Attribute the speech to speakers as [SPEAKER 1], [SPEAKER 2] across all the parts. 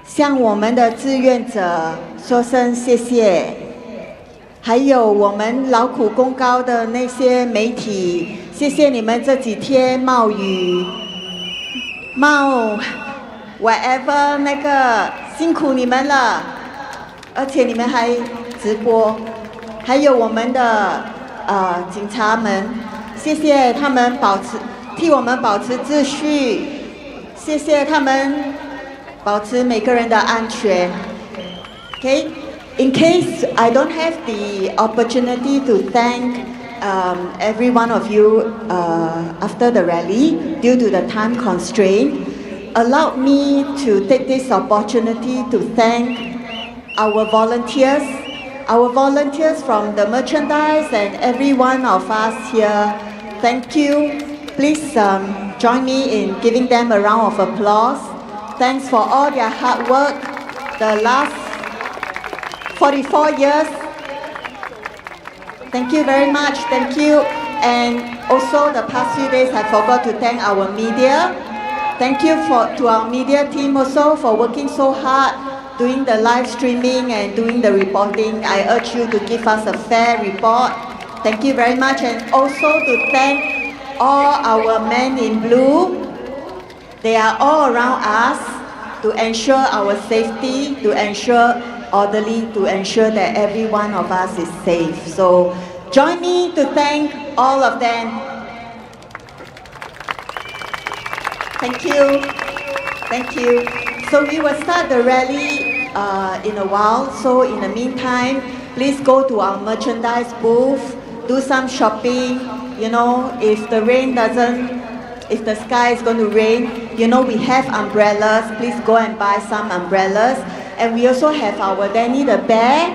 [SPEAKER 1] 向我们的志愿者说声谢谢，还有我们劳苦功高的那些媒体，谢谢你们这几天冒雨、冒 whatever 那个辛苦你们了，而且你们还直播，还有我们的警察们，谢谢他们替我们保持秩序，谢谢他们保持每个人的安全。Okay, in case I don't have the opportunity to thank every one of you after the rally due to the time constraint, allow me to take this opportunity to thank our volunteers from the merchandise and every one of us here. Thank you. Please join me in giving them a round of applause. Thanks for all their hard work the last 44 years. Thank you very much. Thank you. And also the past few days I forgot to thank our media. Thank you to our media team also for working so hard, doing the live streaming and doing the reporting. I urge you to give us a fair report. Thank you very much. And also to thank all our men in blue. They are all around us to ensure our safety, to ensure orderly, to ensure that every one of us is safe. So join me to thank all of them. Thank you. Thank you. So we will start the rally in a while. So in the meantime, please go to our merchandise booth, do some shopping. You know, if the sky is going to rain, you know, we have umbrellas. Please go and buy some umbrellas. And we also have our Danny the Bear.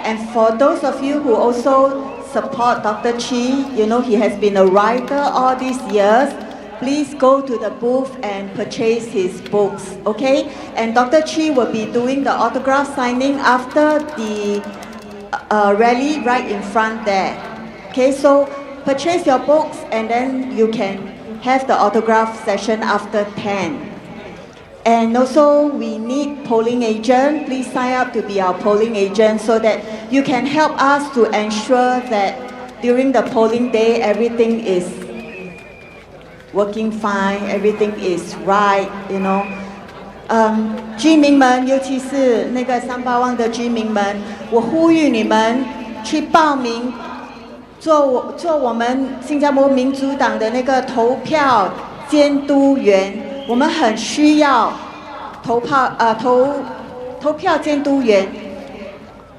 [SPEAKER 1] And for those of you who also support Dr. Chi, you know, he has been a writer all these years. Please go to the booth and purchase his books, okay? And Dr. Chi will be doing the autograph signing after the rally right in front there. Okay, so purchase your books and then you can have the autograph session after 10. And also we need polling agent. Please sign up to be our polling agent so that you can help us to ensure that during the polling day everything is working fine, everything is right, you know. 居民们，尤其是那个381望的居民们，我呼吁你们去报名做我们新加坡民主党的那个投票监督员，我们很需要投票监督员。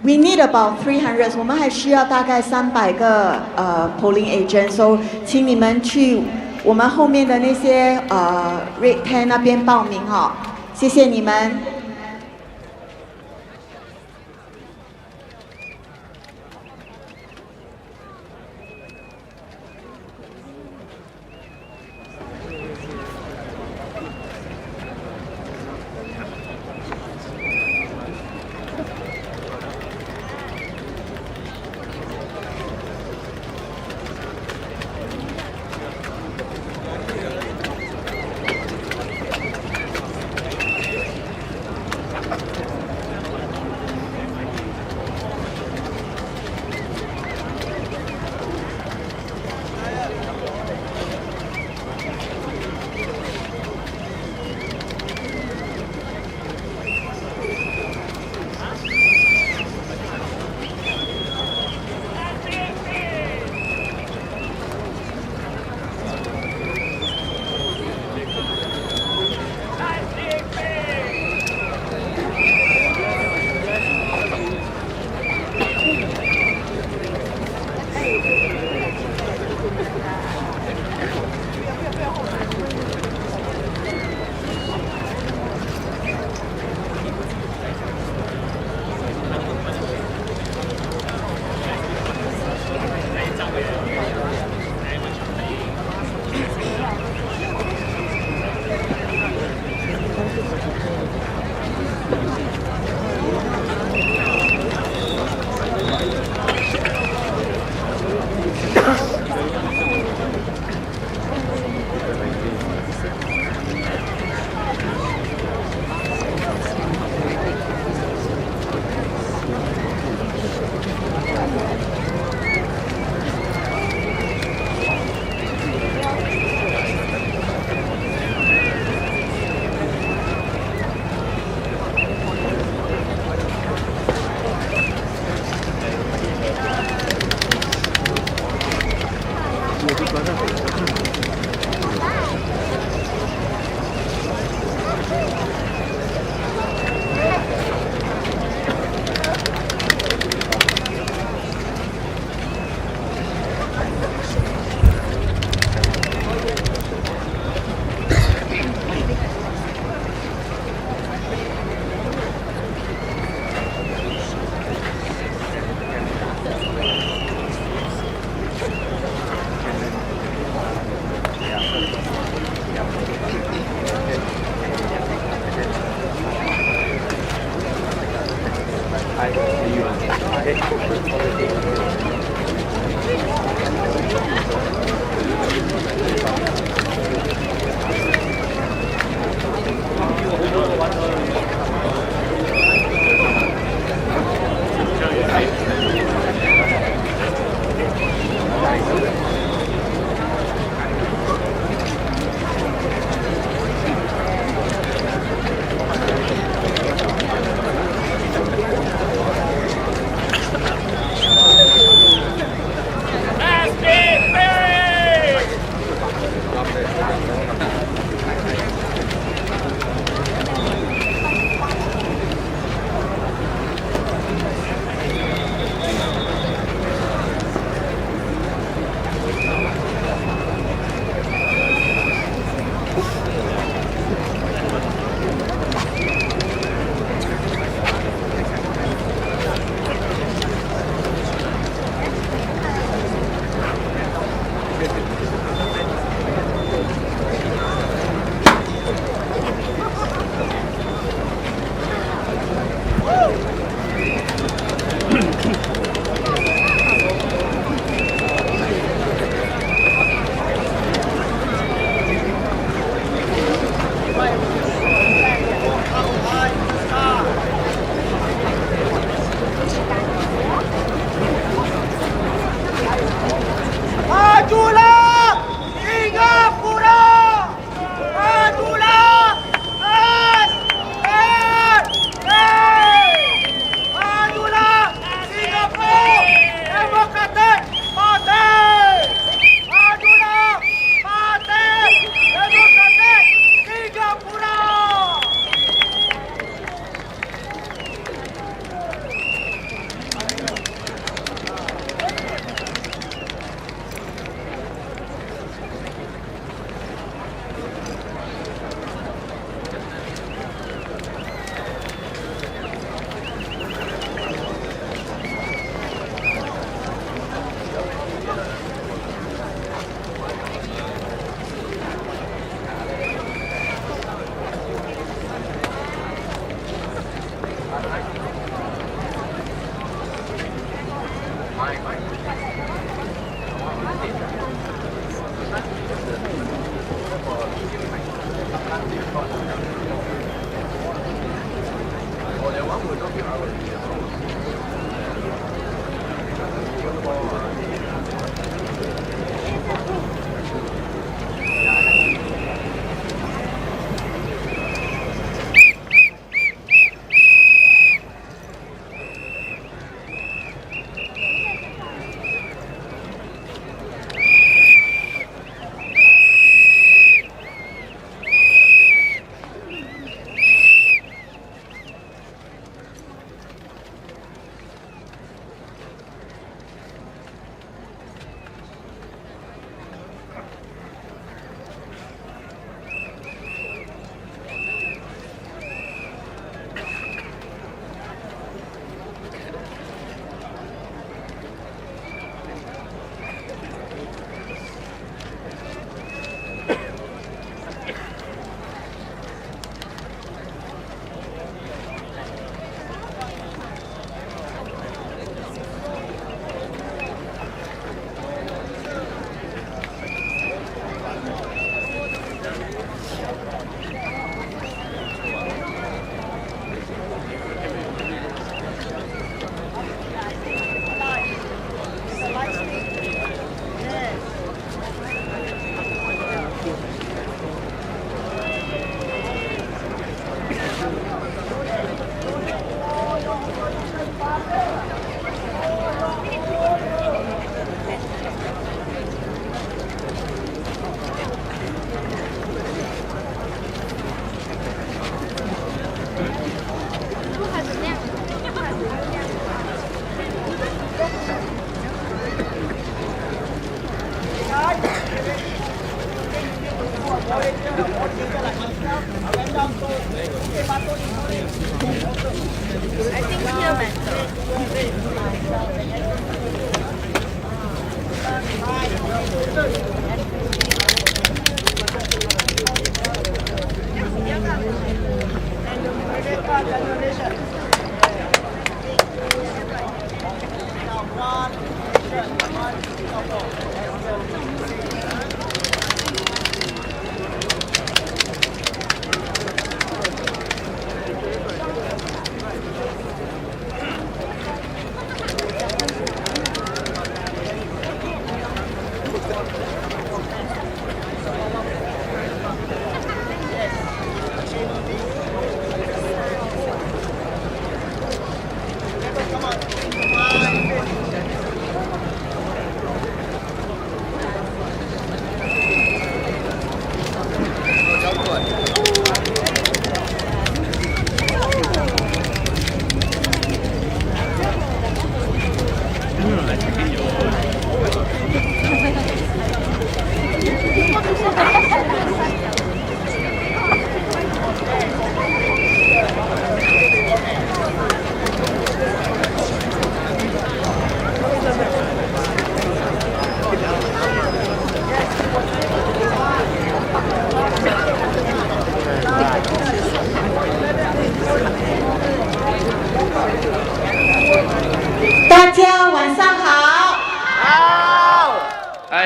[SPEAKER 1] We need about 300. 我们还需要大概300个polling agents. So 请你们去我们后面的那些red tent 那边报名哈，谢谢你们。
[SPEAKER 2] ค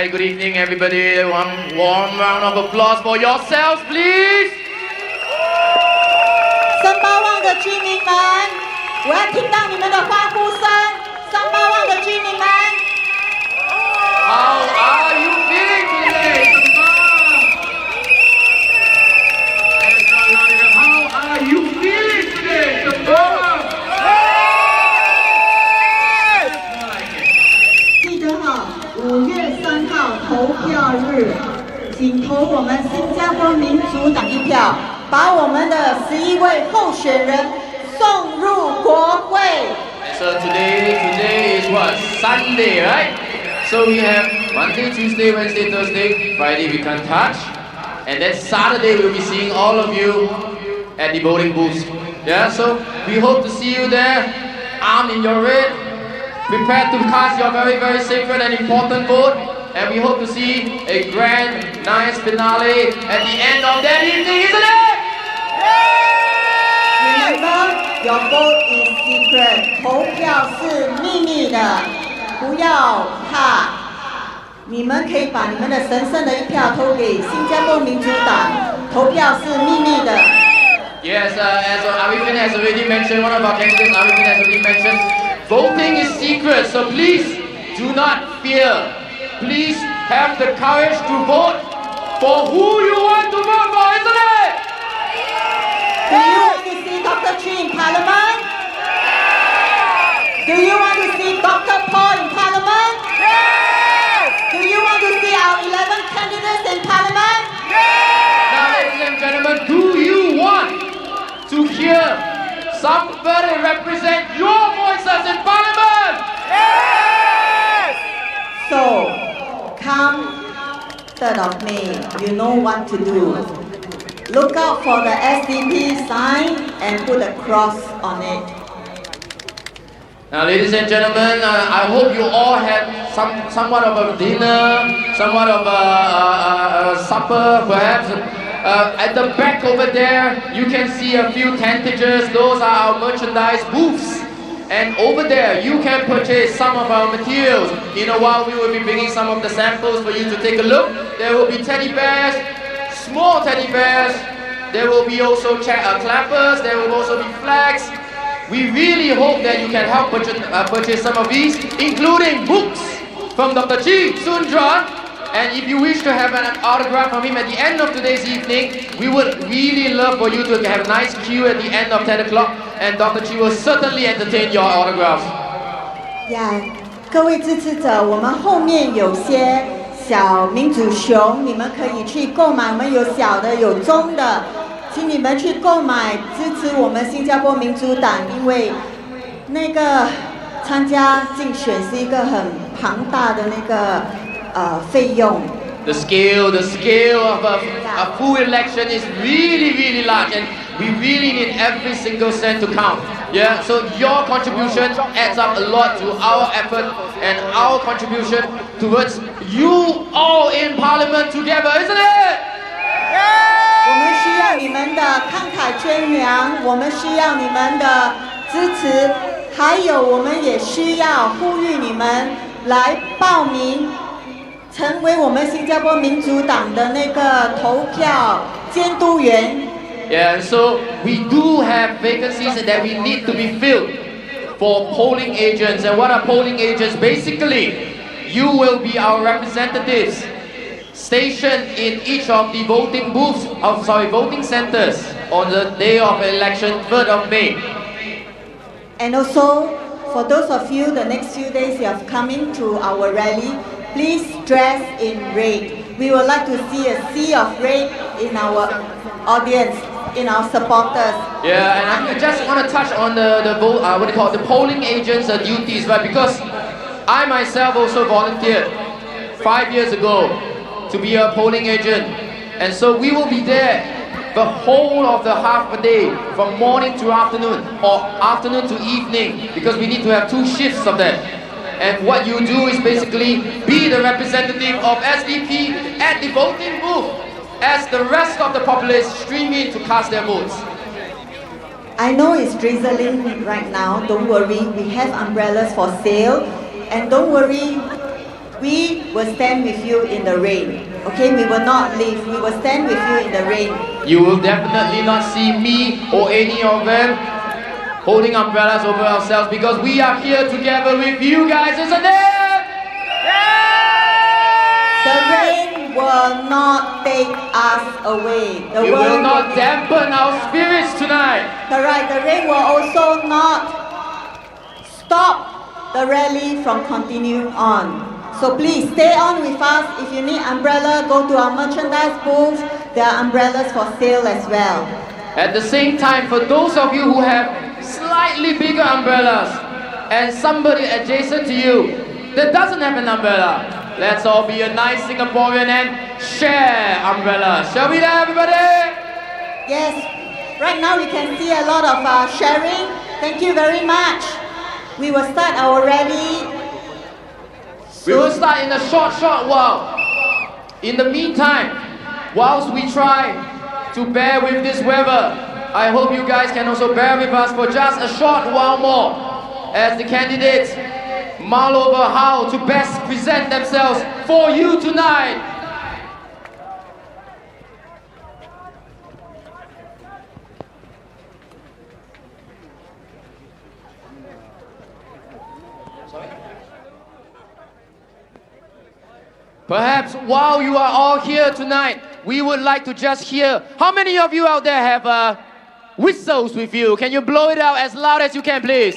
[SPEAKER 2] Hi, good evening, everybody. One warm round of applause for yourselves, please.
[SPEAKER 1] 三巴旺的居民们，我要听到你们的欢呼声。三巴旺的居民们
[SPEAKER 2] How are you feeling today? How are you feeling today?
[SPEAKER 1] 记得哈，5月3号投票日，请投我们新加坡民主党一票，把我们的11位候选人送入国会。
[SPEAKER 2] So today is what? Sunday, right? So we have Monday, Tuesday, Wednesday, Thursday, Friday we can't touch, and then Saturday we'll be seeing all of you at the voting booths. Yeah, so we hope to see you there, armed in your red, prepared to cast your very, very sacred and important vote, and we hope to see a grand, nice finale at the end of that evening, isn't it?
[SPEAKER 1] Remember, your vote is secret. 投票是秘密的，不要怕。你们可以把你们的神圣的一票投给新加坡民主党。投票是秘密的。
[SPEAKER 2] Yes, as Arifin has already mentioned, one of our candidates, Arifin has already mentioned, voting is secret, so please do not fear. Please have the courage to vote for who you want to vote for, isn't it?
[SPEAKER 1] Do you want to see Dr. Chi in Parliament? Do you want to see Dr. Paul in Parliament? Do you want to see our 11 candidates in Parliament?
[SPEAKER 2] Now, ladies and gentlemen, do you want to hear somebody represent your voices in Parliament?
[SPEAKER 1] So, come 3rd of May, you know what to do. Look out for the SDP sign and put a cross on it.
[SPEAKER 2] Now, ladies and gentlemen, I hope you all had somewhat of a dinner, somewhat of a supper, perhaps. At the back over there, you can see a few tentages. Those are our merchandise booths. And over there, you can purchase some of our materials. In a while, we will be bringing some of the samples for you to take a look. There will be teddy bears, small teddy bears. There will be also clappers. There will also be flags. We really hope that you can help purchase some of these, including books from Dr. Chi Soon-John. And if you wish to have an autograph from him at the end of today's evening, we would really love for you to have a nice queue at the end of 10 o'clock, and Dr. Chi will certainly entertain your autographs.
[SPEAKER 1] 各位支持者，我们后面有些小民主熊，你们可以去购买，我们有小的，有中的。请你们去购买，支持我们新加坡民主党，因为那个参加竞选是一个很庞大的那个费用。
[SPEAKER 2] The scale of a full election is really, really large, and we really need every single cent to count. Yeah, so your contribution adds up a lot to our effort and our contribution towards you all in Parliament together, isn't it?
[SPEAKER 1] 我们需要你们的慷慨捐粮，我们需要你们的支持，还有我们也需要呼吁你们来报名，成为我们新加坡民主党的那个投票监督员。
[SPEAKER 2] Yeah, so we do have vacancies that we need to be filled for polling agents. And what are polling agents? Basically, you will be our representatives stationed in each of the voting booths, voting centers on the day of election, 3rd of May.
[SPEAKER 1] And also, for those of you, the next few days you have coming to our rally, please dress in red. We would like to see a sea of red in our audience, in our supporters.
[SPEAKER 2] Yeah, and I just want to touch on the polling agents' duties, right? Because I myself also volunteered 5 years ago to be a polling agent, and so we will be there the whole of the half a day, from morning to afternoon or afternoon to evening, because we need to have 2 shifts of that. And what you do is basically be the representative of SDP at the voting booth as the rest of the populace stream in to cast their votes.
[SPEAKER 1] I know it's drizzling right now, don't worry, we have umbrellas for sale, and don't worry, we will stand with you in the rain. Okay, we will not leave. We will stand with you in the rain.
[SPEAKER 2] You will definitely not see me or any of them holding umbrellas over ourselves because we are here together with you guys, isn't it?
[SPEAKER 1] The rain will not take us away. The
[SPEAKER 2] It will
[SPEAKER 1] world
[SPEAKER 2] not dampen our spirits tonight.
[SPEAKER 1] Correct. The rain will also not stop the rally from continuing on. So please stay on with us. If you need umbrella, go to our merchandise booth. There are umbrellas for sale as well.
[SPEAKER 2] At the same time, for those of you who have slightly bigger umbrellas and somebody adjacent to you that doesn't have an umbrella, let's all be a nice Singaporean and share umbrella. Shall we there, everybody?
[SPEAKER 1] Yes. Right now we can see a lot of sharing. Thank you very much. We will start our rally.
[SPEAKER 2] We will start in a short while. In the meantime, whilst we try to bear with this weather, I hope you guys can also bear with us for just a short while more as the candidates mull over how to best present themselves for you tonight. Perhaps while you are all here tonight, we would like to just hear, how many of you out there have whistles with you? Can you blow it out as loud as you can, please?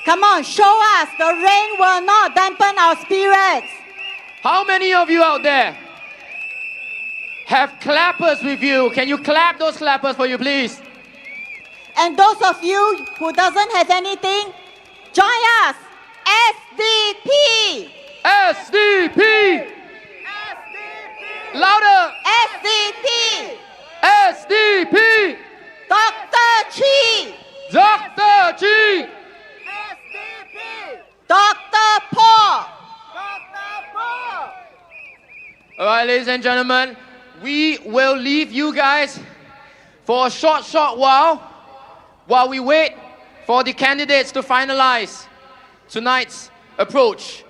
[SPEAKER 1] Come on, show us. The rain will not dampen our spirits.
[SPEAKER 2] How many of you out there have clappers with you? Can you clap those clappers for you, please?
[SPEAKER 1] And those of you who doesn't have anything, join us. SDP.
[SPEAKER 2] SDP! Louder!
[SPEAKER 1] SDP.
[SPEAKER 2] SDP!
[SPEAKER 1] Dr. Chi.
[SPEAKER 2] Dr. G!
[SPEAKER 1] SDP. Dr. Paul.
[SPEAKER 2] Alright, ladies and gentlemen, we will leave you guys for a short while we wait for the candidates to finalize tonight's approach,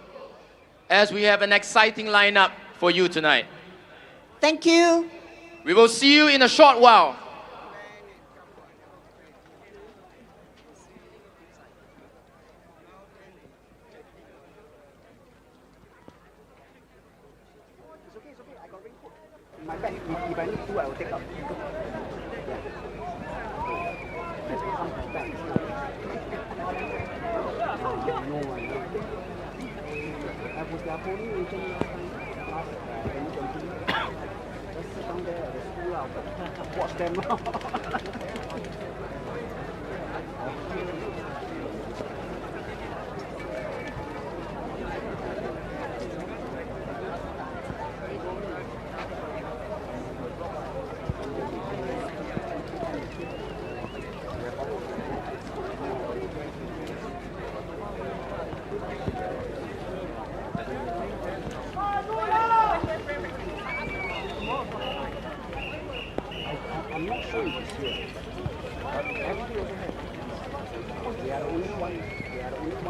[SPEAKER 2] as we have an exciting lineup for you tonight.
[SPEAKER 1] Thank you.
[SPEAKER 2] We will see you in a short while.
[SPEAKER 3] My bag, if I need to, I will take out. I was their polling agent last time, just sit down there at the school, watch them now. I'm not sure if it's here, but everything also has. They are the only one that do that.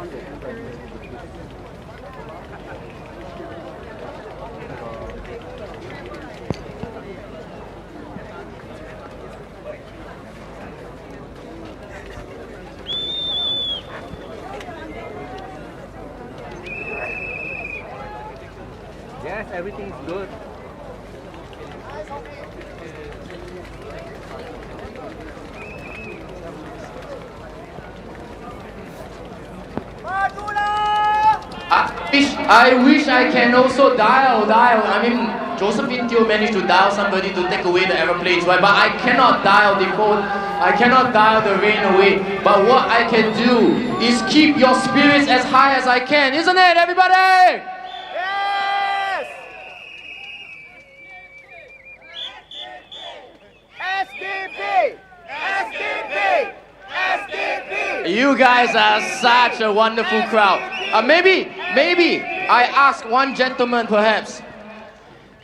[SPEAKER 3] Yes, everything's good.
[SPEAKER 2] I wish I can also dial. I mean, Josephine Teo managed to dial somebody to take away the aeroplanes, right? But I cannot dial the phone. I cannot dial the rain away. But what I can do is keep your spirits as high as I can, isn't it, everybody?
[SPEAKER 3] Yes! SDP! SDP! SDP!
[SPEAKER 2] You guys are such a wonderful crowd. Maybe I ask one gentleman perhaps,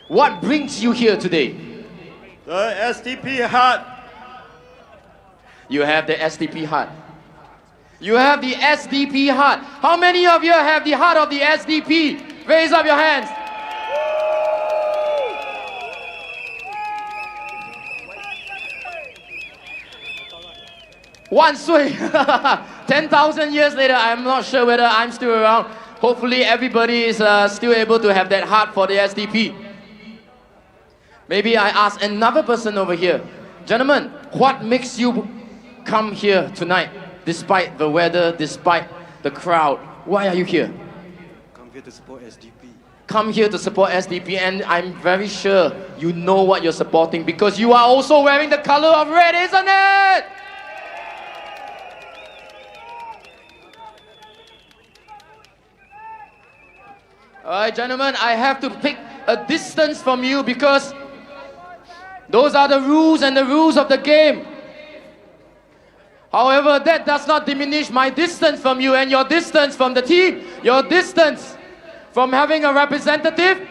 [SPEAKER 2] what brings you here today?
[SPEAKER 4] The SDP heart.
[SPEAKER 2] You have the SDP heart. You have the SDP heart. How many of you have the heart of the SDP? Raise up your hands. One sui. 10,000 years later, I'm not sure whether I'm still around. Hopefully everybody is still able to have that heart for the SDP. Maybe I ask another person over here. Gentlemen, what makes you come here tonight? Despite the weather, despite the crowd, why are you here?
[SPEAKER 3] Come here to support SDP.
[SPEAKER 2] Come here to support SDP, and I'm very sure you know what you're supporting because you are also wearing the color of red, isn't it? Alright, gentlemen, I have to pick a distance from you because those are the rules and the rules of the game. However, that does not diminish my distance from you and your distance from the team, your distance from having a representative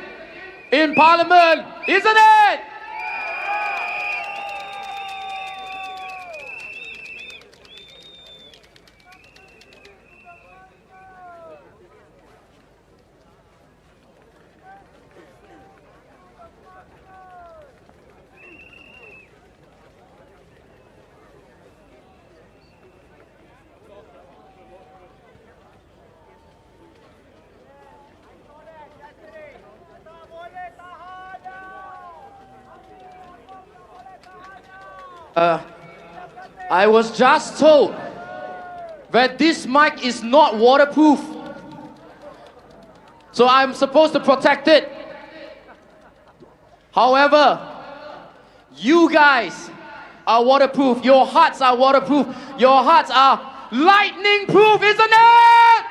[SPEAKER 2] in Parliament, isn't it? I was just told that this mic is not waterproof. So I'm supposed to protect it. However, you guys are waterproof. Your hearts are waterproof. Your hearts are lightning proof, isn't it?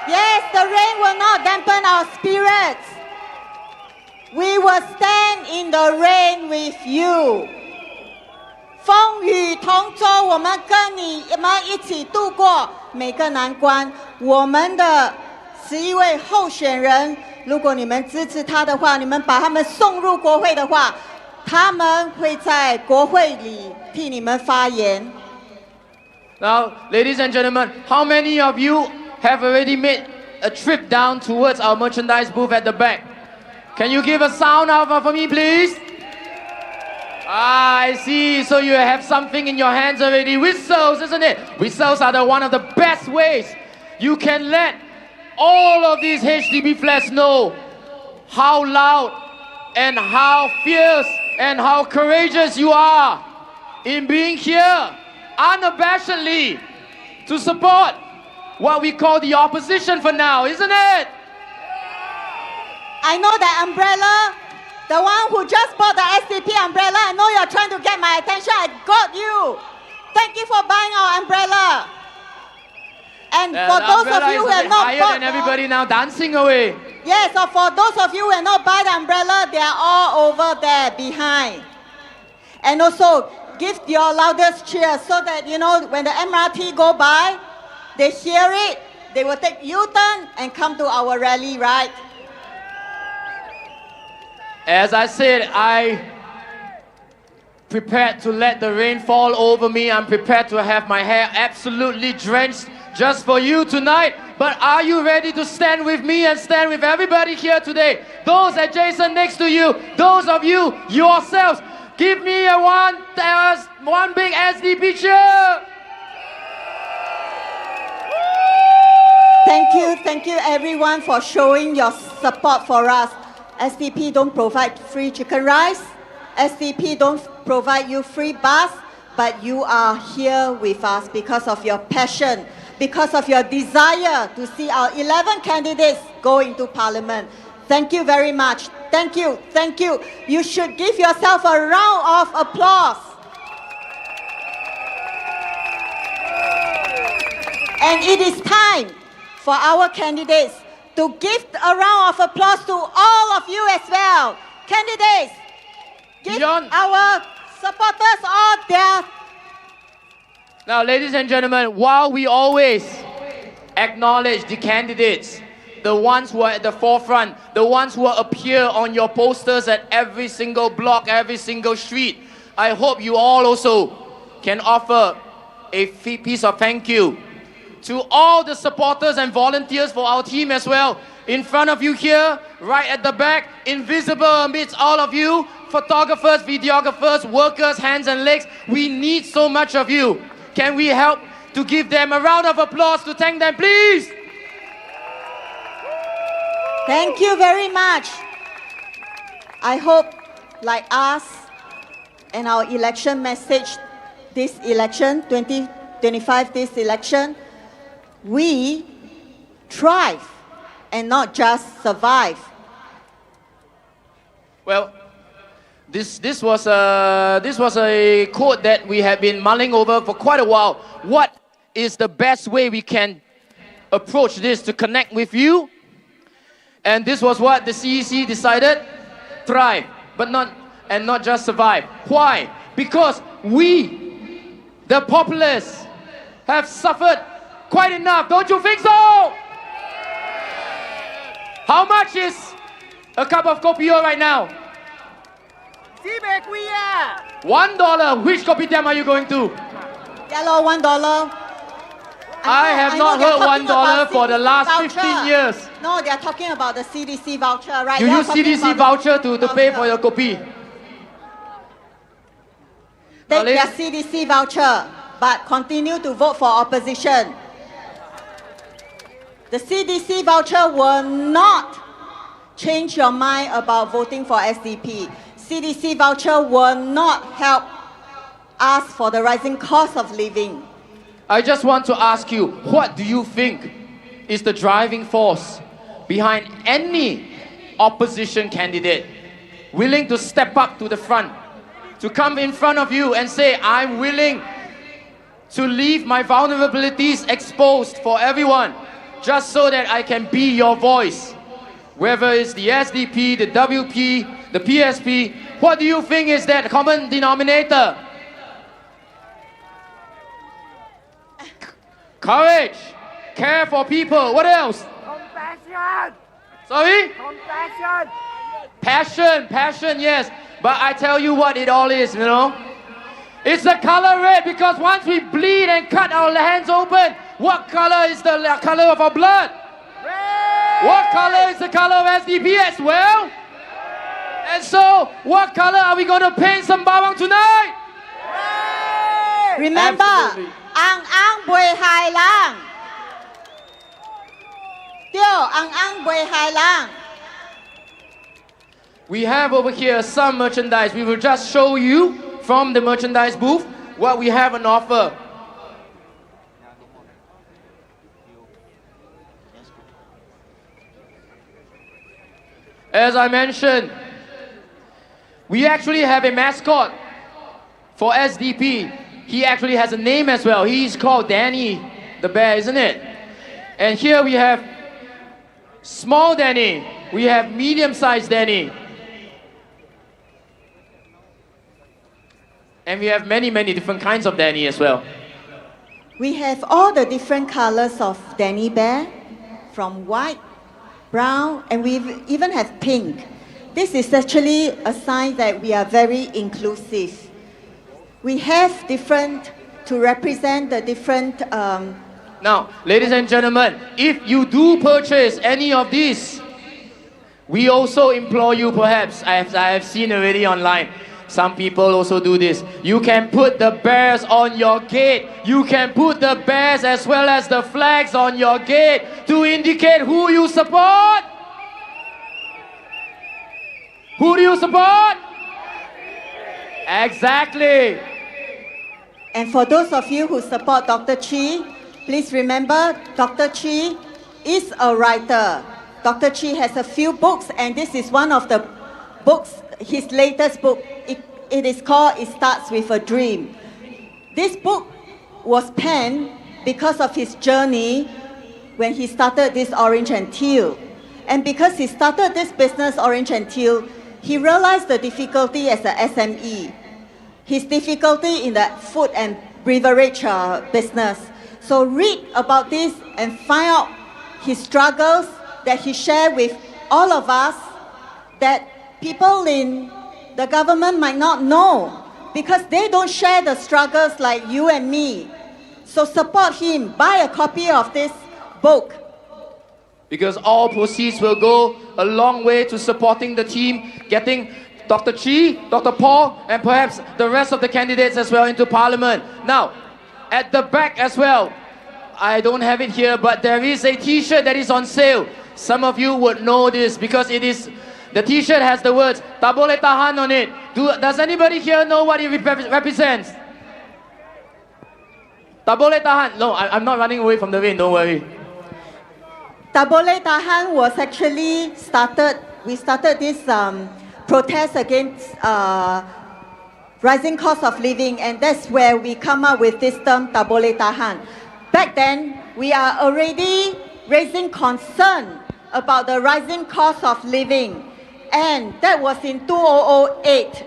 [SPEAKER 1] Yes, the rain will not dampen our spirits. We will stand in the rain with you. 风雨同舟，我们跟你们一起度过每个难关。我们的11位候选人，如果你们支持他的话，你们把他们送入国会的话，他们会在国会里替你们发言。
[SPEAKER 2] Now, ladies and gentlemen, how many of you have already made a trip down towards our merchandise booth at the back? Can you give a sound out for me, please? I see. So you have something in your hands already. Whistles, isn't it? Whistles are one of the best ways you can let all of these HDB flags know how loud and how fierce and how courageous you are in being here unabashedly to support what we call the opposition for now, isn't it?
[SPEAKER 1] I know that umbrella, the one who just bought the SDP umbrella, I know you're trying to get my attention. I got you. Thank you for buying our umbrella. And for those of you who have not
[SPEAKER 2] higher
[SPEAKER 1] bought
[SPEAKER 2] than everybody now dancing away.
[SPEAKER 1] yes, so for those of you who have not bought the umbrella, they are all over there behind. And also, give your loudest cheer so that, you know, when the MRT go by, they hear it, they will take U-turn and come to our rally, right?
[SPEAKER 2] As I said, I prepared to let the rain fall over me. I'm prepared to have my hair absolutely drenched just for you tonight. But are you ready to stand with me and stand with everybody here today? Those adjacent next to you, those of you yourselves, give me a one big SDP cheer.
[SPEAKER 1] Thank you everyone for showing your support for us. SDP don't provide free chicken rice. SDP don't provide you free bus, but you are here with us because of your passion, because of your desire to see our 11 candidates go into Parliament. Thank you very much. Thank you. Thank you. You should give yourself a round of applause. And it is time for our candidates to give a round of applause to all of you as well. Candidates, give our supporters all their...
[SPEAKER 2] Now, ladies and gentlemen, while we always acknowledge the candidates, the ones who are at the forefront, the ones who appear on your posters at every single block, every single street, I hope you all also can offer a piece of thank you to all the supporters and volunteers for our team as well. In front of you here, right at the back, invisible amidst all of you, photographers, videographers, workers, hands and legs, we need so much of you. Can we help to give them a round of applause to thank them, please?
[SPEAKER 1] Thank you very much. I hope, like us and our election message, this election, 2025, this election, we thrive and not just survive.
[SPEAKER 2] Well, this was a quote that we have been mulling over for quite a while. What is the best way we can approach this to connect with you? And this was what the CEC decided: thrive, but not just survive. Why? Because we, the populace, have suffered quite enough. Don't you think so? How much is a cup of kopi O right now? $1. Which kopitiam are you going to?
[SPEAKER 1] Yellow, $1.
[SPEAKER 2] I have not heard $1 for the last 15 years.
[SPEAKER 1] No, they are talking about the CDC voucher, right?
[SPEAKER 2] You use CDC voucher to pay for your kopi.
[SPEAKER 1] Take their CDC voucher, but continue to vote for opposition. The CDC voucher will not change your mind about voting for SDP. CDC voucher will not help us for the rising cost of living.
[SPEAKER 2] I just want to ask you, what do you think is the driving force behind any opposition candidate willing to step up to the front, to come in front of you and say, I'm willing to leave my vulnerabilities exposed for everyone, just so that I can be your voice? Whether it's the SDP, the WP, the PSP, what do you think is that common denominator? Courage, care for people. What else?
[SPEAKER 3] Compassion.
[SPEAKER 2] Sorry?
[SPEAKER 3] Compassion.
[SPEAKER 2] Passion, yes. But I tell you what it all is, you know? It's the color red, because once we bleed and cut our hands open, what color is the color of our blood?
[SPEAKER 3] Red.
[SPEAKER 2] What color is the color of SDP as well? And so, what color are we going to paint Sembawang tonight?
[SPEAKER 3] Red.
[SPEAKER 1] Remember,
[SPEAKER 2] Absolutely.
[SPEAKER 1] Ang Ang Bui Hai Lang. Tio, Ang Ang Bui Hai Lang.
[SPEAKER 2] We have over here some merchandise. We will just show you from the merchandise booth what we have on offer. As I mentioned, we actually have a mascot for SDP. He actually has a name as well. He's called Danny the bear, isn't it? And here we have small Danny. We have medium-sized Danny. And we have many, many different kinds of Danny as well.
[SPEAKER 1] We have all the different colors of Danny Bear, from white, brown, and we even have pink. This is actually a sign that we are very inclusive. We have different, to represent the different...
[SPEAKER 2] Now, ladies and gentlemen, if you do purchase any of these, we also implore you, perhaps, I have seen already online, some people also do this. You can put the bears on your gate. You can put the bears as well as the flags on your gate to indicate who you support. Who do you support? Exactly.
[SPEAKER 1] And for those of you who support Dr. Chi, please remember, Dr. Chi is a writer. Dr. Chi has a few books, and this is one of the books, his latest book. It is called It Starts With a Dream. This book was penned because of his journey when he started this Orange and Teal. And because he started this business, Orange and Teal, he realized the difficulty as a SME. His difficulty in the food and beverage business. So read about this and find out his struggles that he shared with all of us, that people in the government might not know, because they don't share the struggles like you and me. So support him. Buy a copy of this book.
[SPEAKER 2] Because all proceeds will go a long way to supporting the team, getting Dr. Chi, Dr. Paul, and perhaps the rest of the candidates as well into Parliament. Now, at the back as well, I don't have it here, but there is a t-shirt that is on sale. Some of you would know this because the t-shirt has the words "Tak boleh tahan" on it. Does anybody here know what it represents? Tak boleh tahan. No, I'm not running away from the rain, don't worry.
[SPEAKER 1] Tak boleh tahan was actually we started this protest against rising cost of living, and that's where we come up with this term tak boleh tahan. Back then, we are already raising concern about the rising cost of living, and that was in 2008.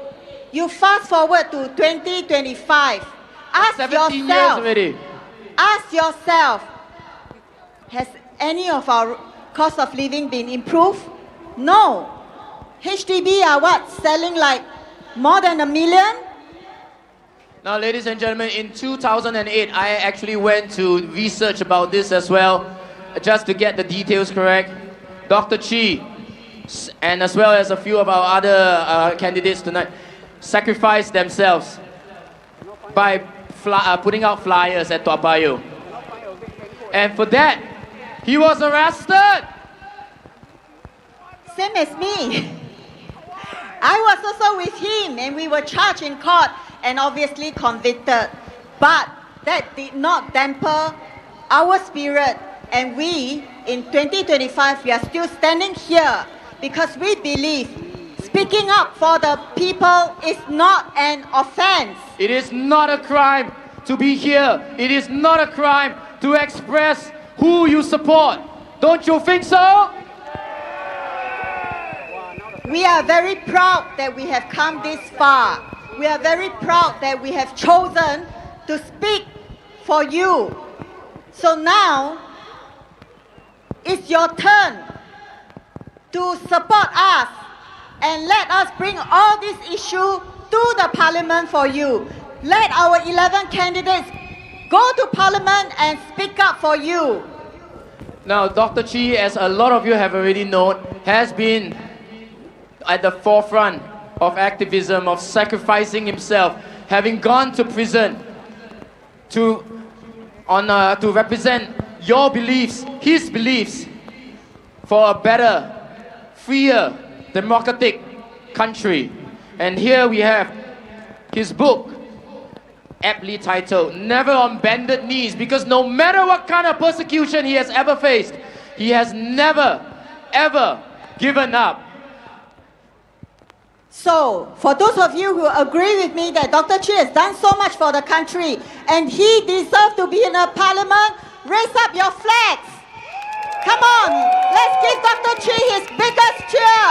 [SPEAKER 1] You fast forward to 2025. Ask
[SPEAKER 2] 17 years
[SPEAKER 1] yourself,
[SPEAKER 2] already.
[SPEAKER 1] ask yourself, has any of our cost of living been improved? No. HDB are what? Selling like more than 1 million?
[SPEAKER 2] Now, ladies and gentlemen, in 2008, I actually went to research about this as well, just to get the details correct. Dr. Chi, and as well as a few of our other candidates tonight, sacrificed themselves by putting out flyers at Toa Payoh. And for that, he was arrested.
[SPEAKER 1] Same as me. I was also with him, and we were charged in court and obviously convicted. But that did not damper our spirit, and we, in 2025, we are still standing here because we believe speaking up for the people is not an offense.
[SPEAKER 2] It is not a crime to be here. It is not a crime to express who you support. Don't you think so?
[SPEAKER 1] We are very proud that we have come this far. We are very proud that we have chosen to speak for you. So now, it's your turn to support us and let us bring all these issues to the Parliament for you. Let our 11 candidates go to Parliament and speak up for you.
[SPEAKER 2] Now, Dr. Chi, as a lot of you have already known, has been at the forefront of activism, of sacrificing himself, having gone to prison to represent your beliefs, his beliefs, for a better, freer, democratic country. And here we have his book, aptly titled "Never on Bended Knees," because no matter what kind of persecution he has ever faced, he has never, ever given up.
[SPEAKER 1] So, for those of you who agree with me that Dr. Chi has done so much for the country and he deserves to be in a parliament, raise up your flags. Come on, let's give Dr. Chi his biggest cheer.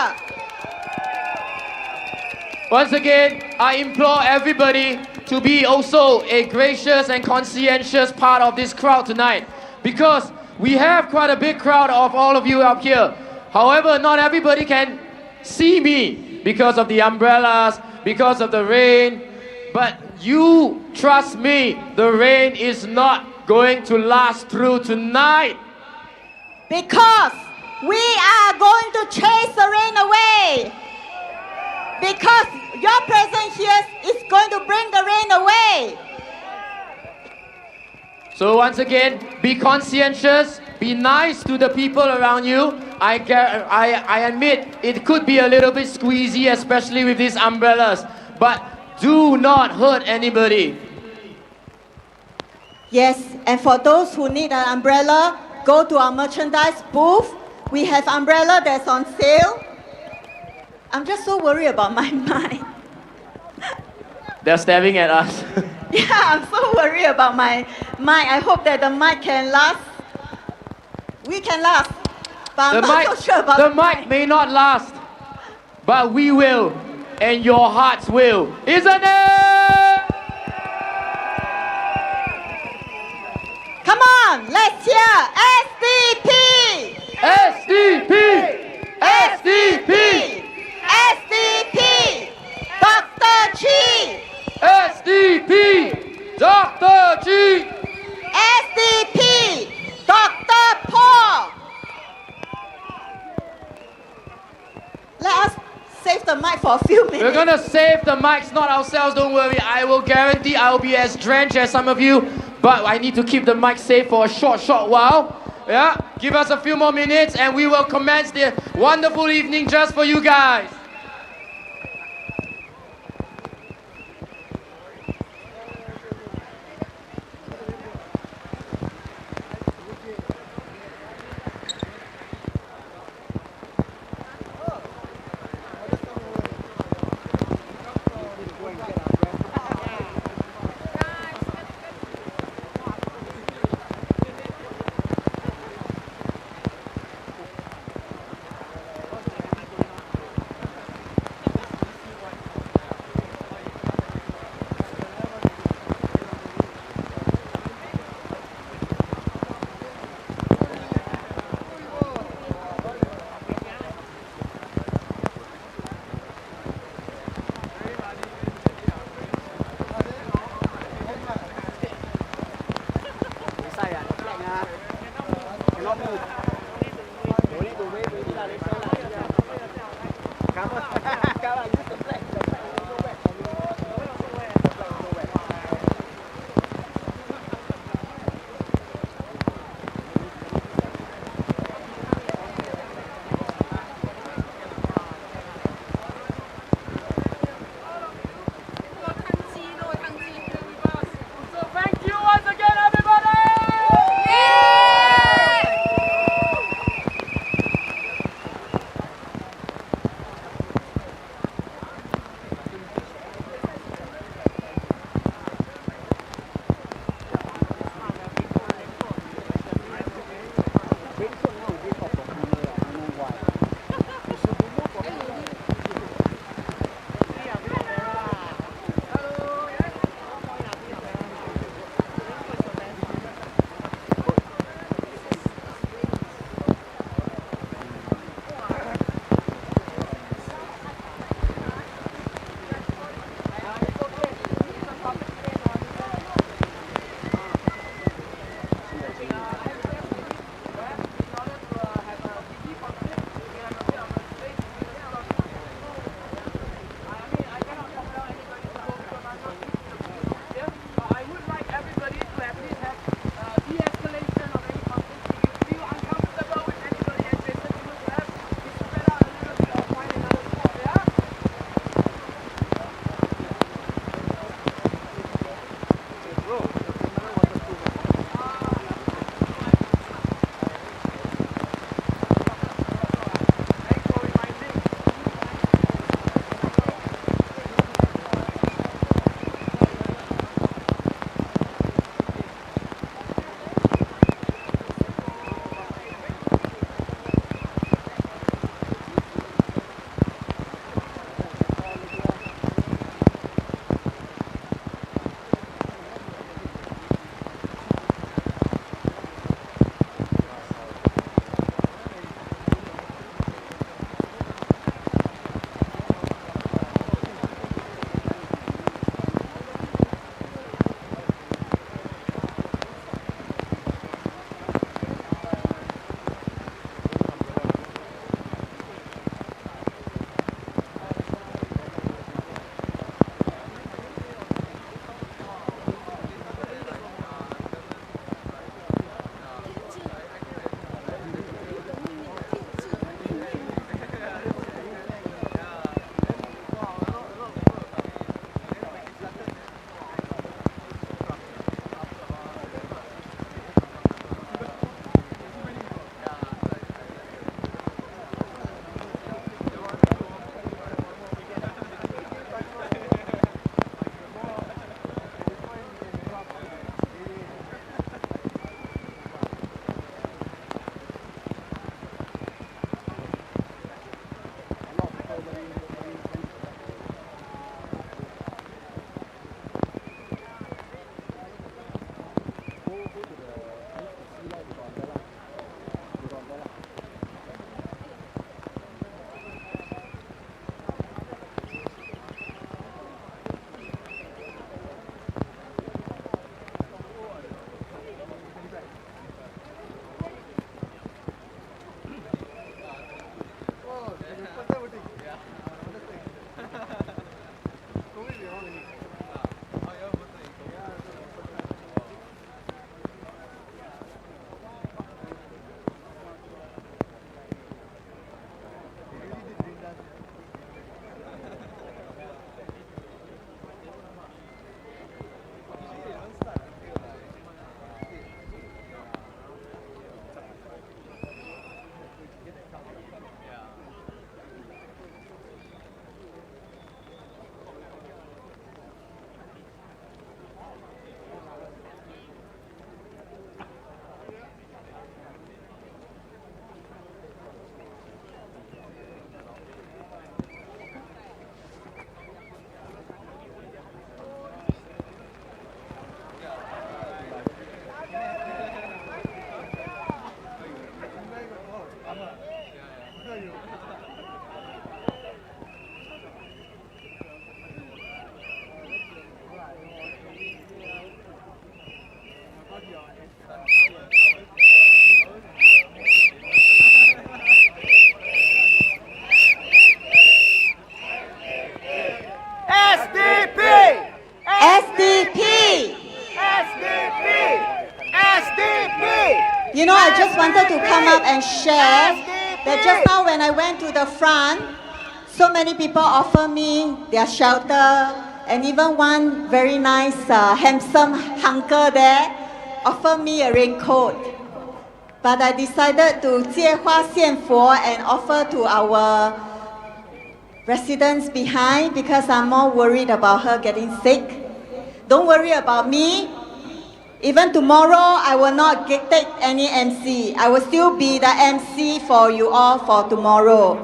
[SPEAKER 2] Once again, I implore everybody to be also a gracious and conscientious part of this crowd tonight, because we have quite a big crowd of all of you up here. However, not everybody can see me because of the umbrellas, because of the rain. But you trust me, the rain is not going to last through tonight.
[SPEAKER 1] Because we are going to chase the rain away. Because your presence here is going to bring the rain away.
[SPEAKER 2] So once again, be conscientious, be nice to the people around you. I admit it could be a little bit squeezy, especially with these umbrellas, but do not hurt anybody.
[SPEAKER 1] Yes, and for those who need an umbrella, go to our merchandise booth. We have umbrella that's on sale. I'm just so worried about my mic.
[SPEAKER 2] They're staring at us.
[SPEAKER 1] Yeah, I'm so worried about my mic. I hope that the mic can last. We can last. But I'm not so sure about
[SPEAKER 2] the mic may not last, but we will, and your hearts will. Isn't it?
[SPEAKER 1] Come on, let's hear SDP!
[SPEAKER 2] SDP! SDP!
[SPEAKER 1] SDP! Dr. Chi!
[SPEAKER 2] SDP! Dr. G!
[SPEAKER 1] for a few minutes.
[SPEAKER 2] We're gonna save the mics, not ourselves, don't worry. I will guarantee I will be as drenched as some of you, but I need to keep the mic safe for a short while. Yeah, give us a few more minutes and we will commence the wonderful evening just for you guys.
[SPEAKER 3] SDP!
[SPEAKER 1] SDP.
[SPEAKER 3] SDP! SDP!
[SPEAKER 1] You know, I just wanted to come up and share that just now when I went to the front, so many people offer me their shelter, and even one very nice, handsome hunker there offer me a raincoat. But I decided to 借花献佛 and offer to our residents behind because I'm more worried about her getting sick. Don't worry about me. Even tomorrow, I will not take any MC. I will still be the MC for you all for tomorrow.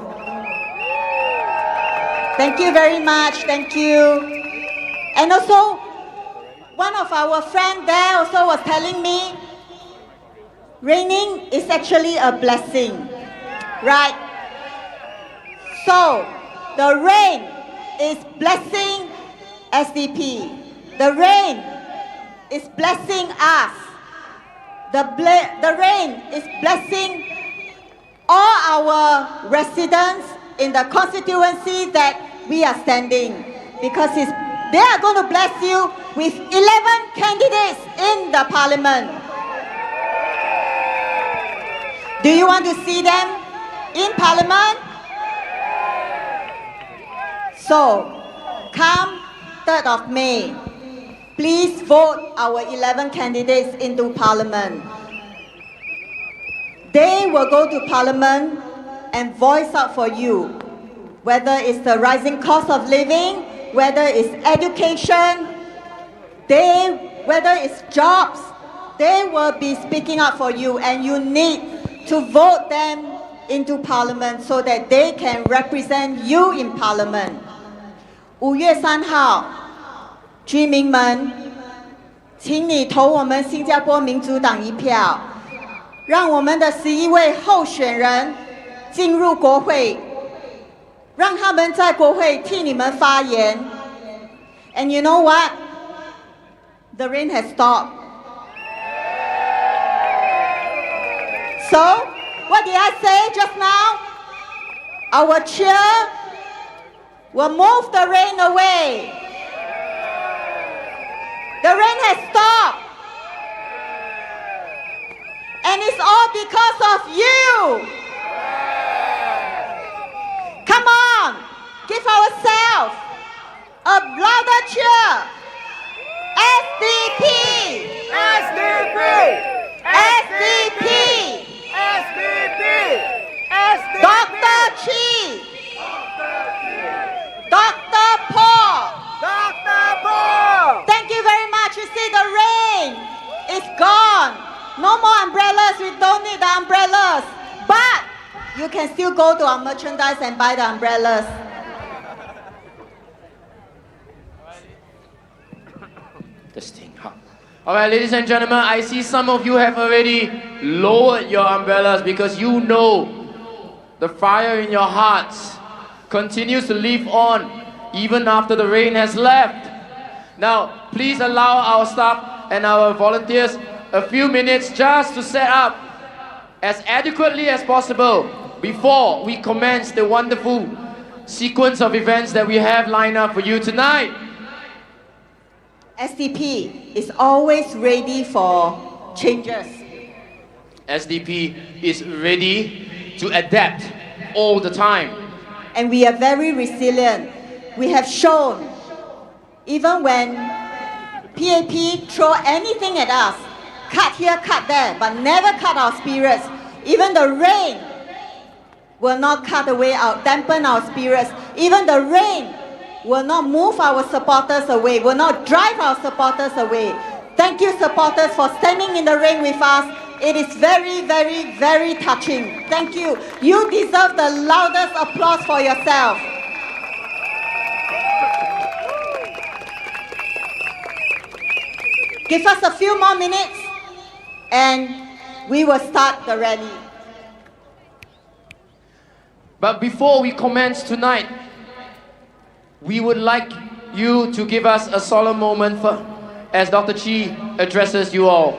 [SPEAKER 1] Thank you very much. Thank you. And also, one of our friends there also was telling me, raining is actually a blessing, right? So, the rain is blessing SDP. The rain is blessing us. The rain is blessing all our residents in the constituency that we are standing, because they are going to bless you with 11 candidates in the parliament. Do you want to see them in parliament? So, come 3rd of May, please vote our 11 candidates into parliament. They will go to parliament and voice out for you, whether it's the rising cost of living, whether it's education, whether it's jobs, they will be speaking up for you, and you need to vote them into parliament so that they can represent you in parliament. 5月3号，居民们，请你投我们新加坡民主党一票，让我们的11位候选人进入国会，让他们在国会替你们发言。And you know what? The rain has stopped. So, what did I say just now? Our cheer will move the rain away. The rain has stopped. And it's all because of you. Come on, give ourselves a louder cheer. SDP!
[SPEAKER 3] SDP!
[SPEAKER 1] SDP!
[SPEAKER 3] SDP! SDP!
[SPEAKER 1] Dr. Chi! Dr. Paul!
[SPEAKER 3] Dr. Paul!
[SPEAKER 1] Thank you very much. You see, the rain is gone. No more umbrellas. We don't need the umbrellas. But you can still go to our merchandise and buy the umbrellas.
[SPEAKER 2] This thing, huh? All right, ladies and gentlemen, I see some of you have already lowered your umbrellas because you know the fire in your hearts continues to live on even after the rain has left. Now, please allow our staff and our volunteers a few minutes just to set up as adequately as possible before we commence the wonderful sequence of events that we have lined up for you tonight.
[SPEAKER 1] SDP is always ready for changes.
[SPEAKER 2] SDP is ready to adapt all the time.
[SPEAKER 1] And we are very resilient. We have shown, even when PAP throw anything at us, cut here, cut there, but never cut our spirits. Even the rain will not cut away dampen our spirits. Even the rain will not move our supporters away, will not drive our supporters away. Thank you, supporters, for standing in the rain with us. It is very, very, very touching. Thank you. You deserve the loudest applause for yourself. Give us a few more minutes and we will start the rally.
[SPEAKER 2] But before we commence tonight, we would like you to give us a solemn moment as Dr. Chi addresses you all.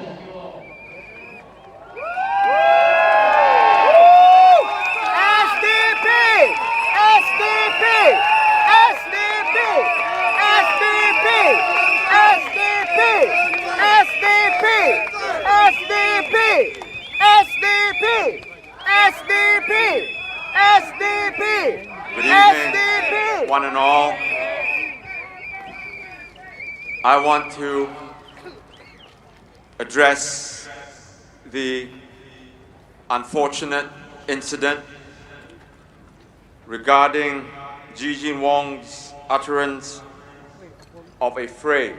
[SPEAKER 3] SDP! SDP!
[SPEAKER 4] Good evening, one and all. I want to address the unfortunate incident regarding Jijin Wong's utterance of a phrase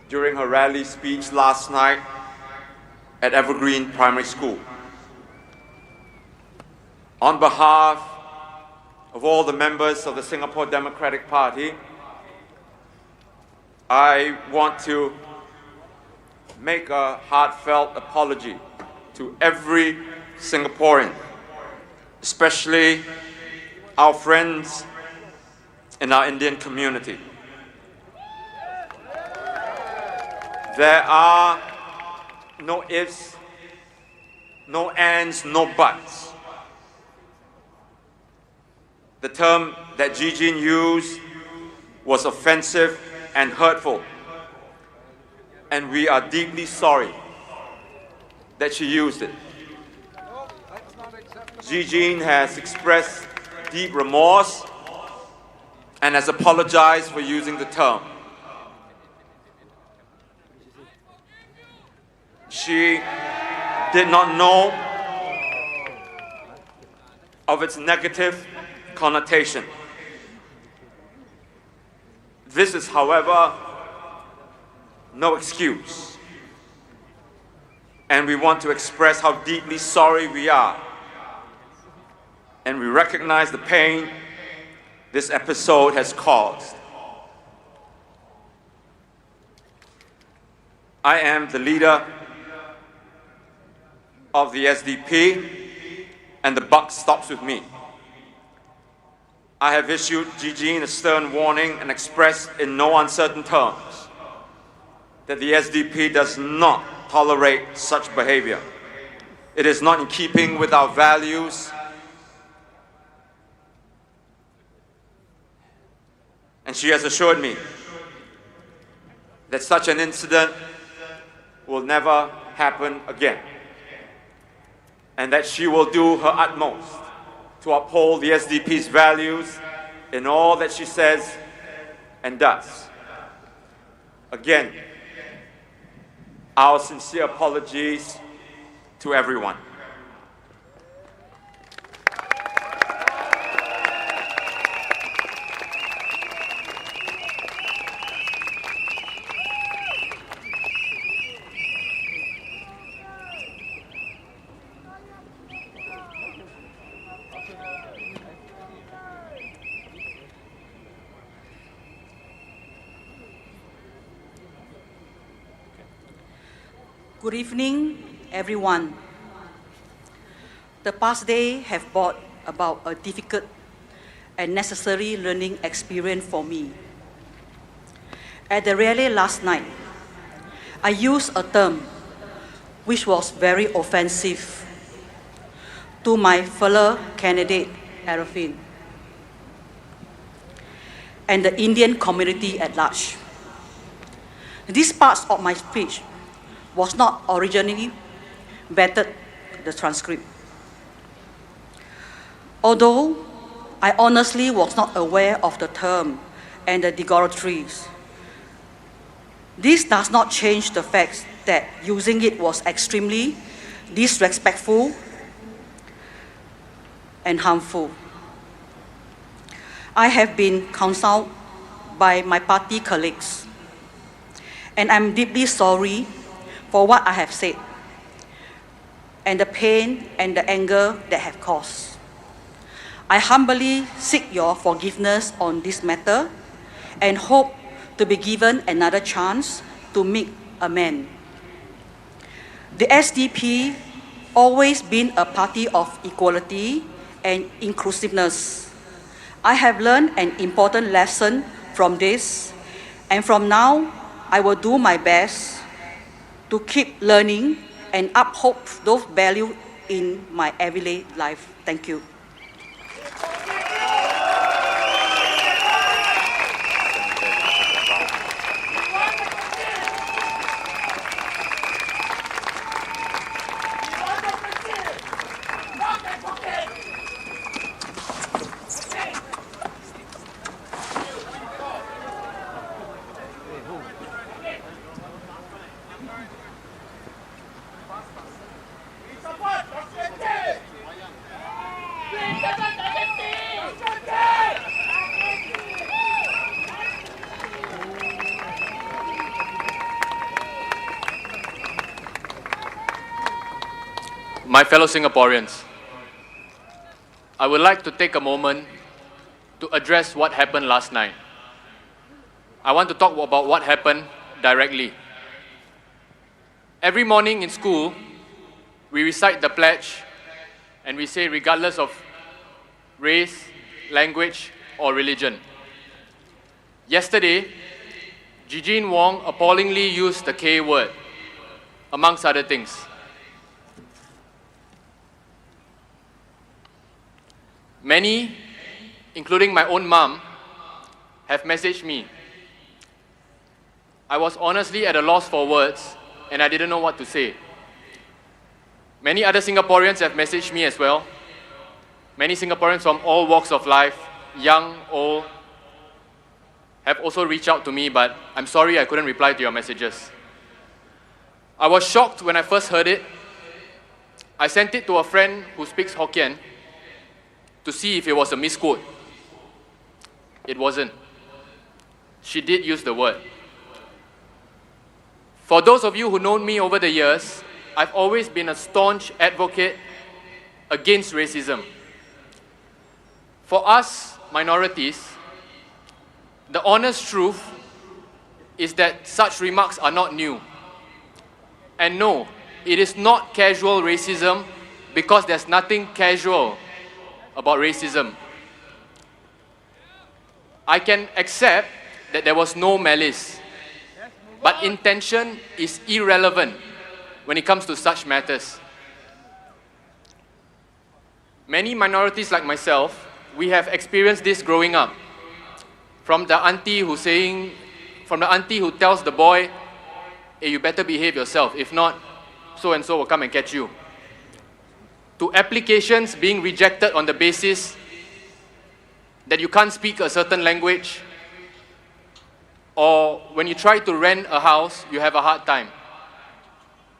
[SPEAKER 4] during her rally speech last night at Evergreen Primary School. On behalf of all the members of the Singapore Democratic Party, I want to make a heartfelt apology to every Singaporean, especially our friends in our Indian community. There are no ifs, no ands, no buts. The term that Jijin used was offensive and hurtful, and we are deeply sorry that she used it. Jijin has expressed deep remorse and has apologized for using the term. She did not know of its negative connotation. This is, however, no excuse, and we want to express how deeply sorry we are, and we recognize the pain this episode has caused. I am the leader of the SDP, and the buck stops with me. I have issued Jijin a stern warning and expressed in no uncertain terms that the SDP does not tolerate such behavior. It is not in keeping with our values, and she has assured me that such an incident will never happen again, and that she will do her utmost to uphold the SDP's values in all that she says and does. Again, our sincere apologies to everyone.
[SPEAKER 5] Good evening, everyone. The past day have brought about a difficult and necessary learning experience for me. At the rally last night, I used a term which was very offensive to my fellow candidate, Arifin, and the Indian community at large. This part of my speech was not originally vetted the transcript. Although I honestly was not aware of the term and the derogatories, this does not change the fact that using it was extremely disrespectful and harmful. I have been counseled by my party colleagues, and I'm deeply sorry for what I have said, and the pain and the anger that have caused. I humbly seek your forgiveness on this matter and hope to be given another chance to make amends. The SDP always been a party of equality and inclusiveness. I have learned an important lesson from this, and from now, I will do my best to keep learning and uphold those values in my everyday life. Thank you.
[SPEAKER 6] My fellow Singaporeans, I would like to take a moment to address what happened last night. I want to talk about what happened directly. Every morning in school, we recite the pledge and we say regardless of race, language, or religion. Yesterday, Eugene Wong appallingly used the K word, amongst other things. Many, including my own mom, have messaged me. I was honestly at a loss for words and I didn't know what to say. Many other Singaporeans have messaged me as well. Many Singaporeans from all walks of life, young, old, have also reached out to me, but I'm sorry I couldn't reply to your messages. I was shocked when I first heard it. I sent it to a friend who speaks Hokkien to see if it was a misquote. It wasn't. She did use the word. For those of you who know me over the years, I've always been a staunch advocate against racism. For us, minorities, the honest truth is that such remarks are not new. And no, it is not casual racism because there's nothing casual about racism. I can accept that there was no malice, but intention is irrelevant when it comes to such matters. Many minorities like myself, we have experienced this growing up. From the auntie who tells the boy, hey, you better behave yourself, if not, so and so will come and catch you. To applications being rejected on the basis that you can't speak a certain language, or when you try to rent a house, you have a hard time.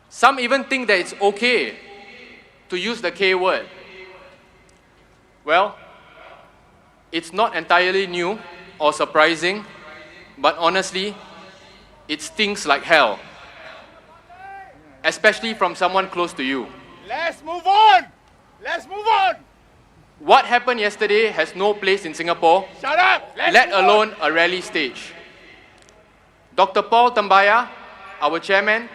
[SPEAKER 6] Some even think that it's okay to use the K word. Well, it's not entirely new or surprising, but honestly, it stings like hell, especially from someone close to you.
[SPEAKER 7] Let's move on! Let's move on!
[SPEAKER 6] What happened yesterday has no place in Singapore,
[SPEAKER 7] Shut up!
[SPEAKER 6] let alone a rally stage. Dr. Paul Tambaya, our chairman,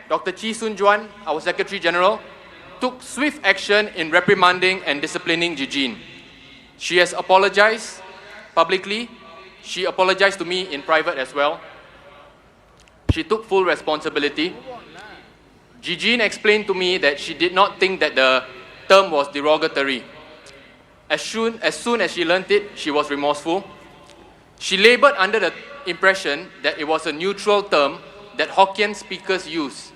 [SPEAKER 6] Dr. Chee Soon Juan, our Secretary General, took swift action in reprimanding and disciplining Eugene. She has apologized publicly. She apologized to me in private as well. She took full responsibility. Eugene explained to me that she did not think that the term was derogatory. As soon as she learnt it, she was remorseful. She labored under the impression that it was a neutral term that Hokkien speakers use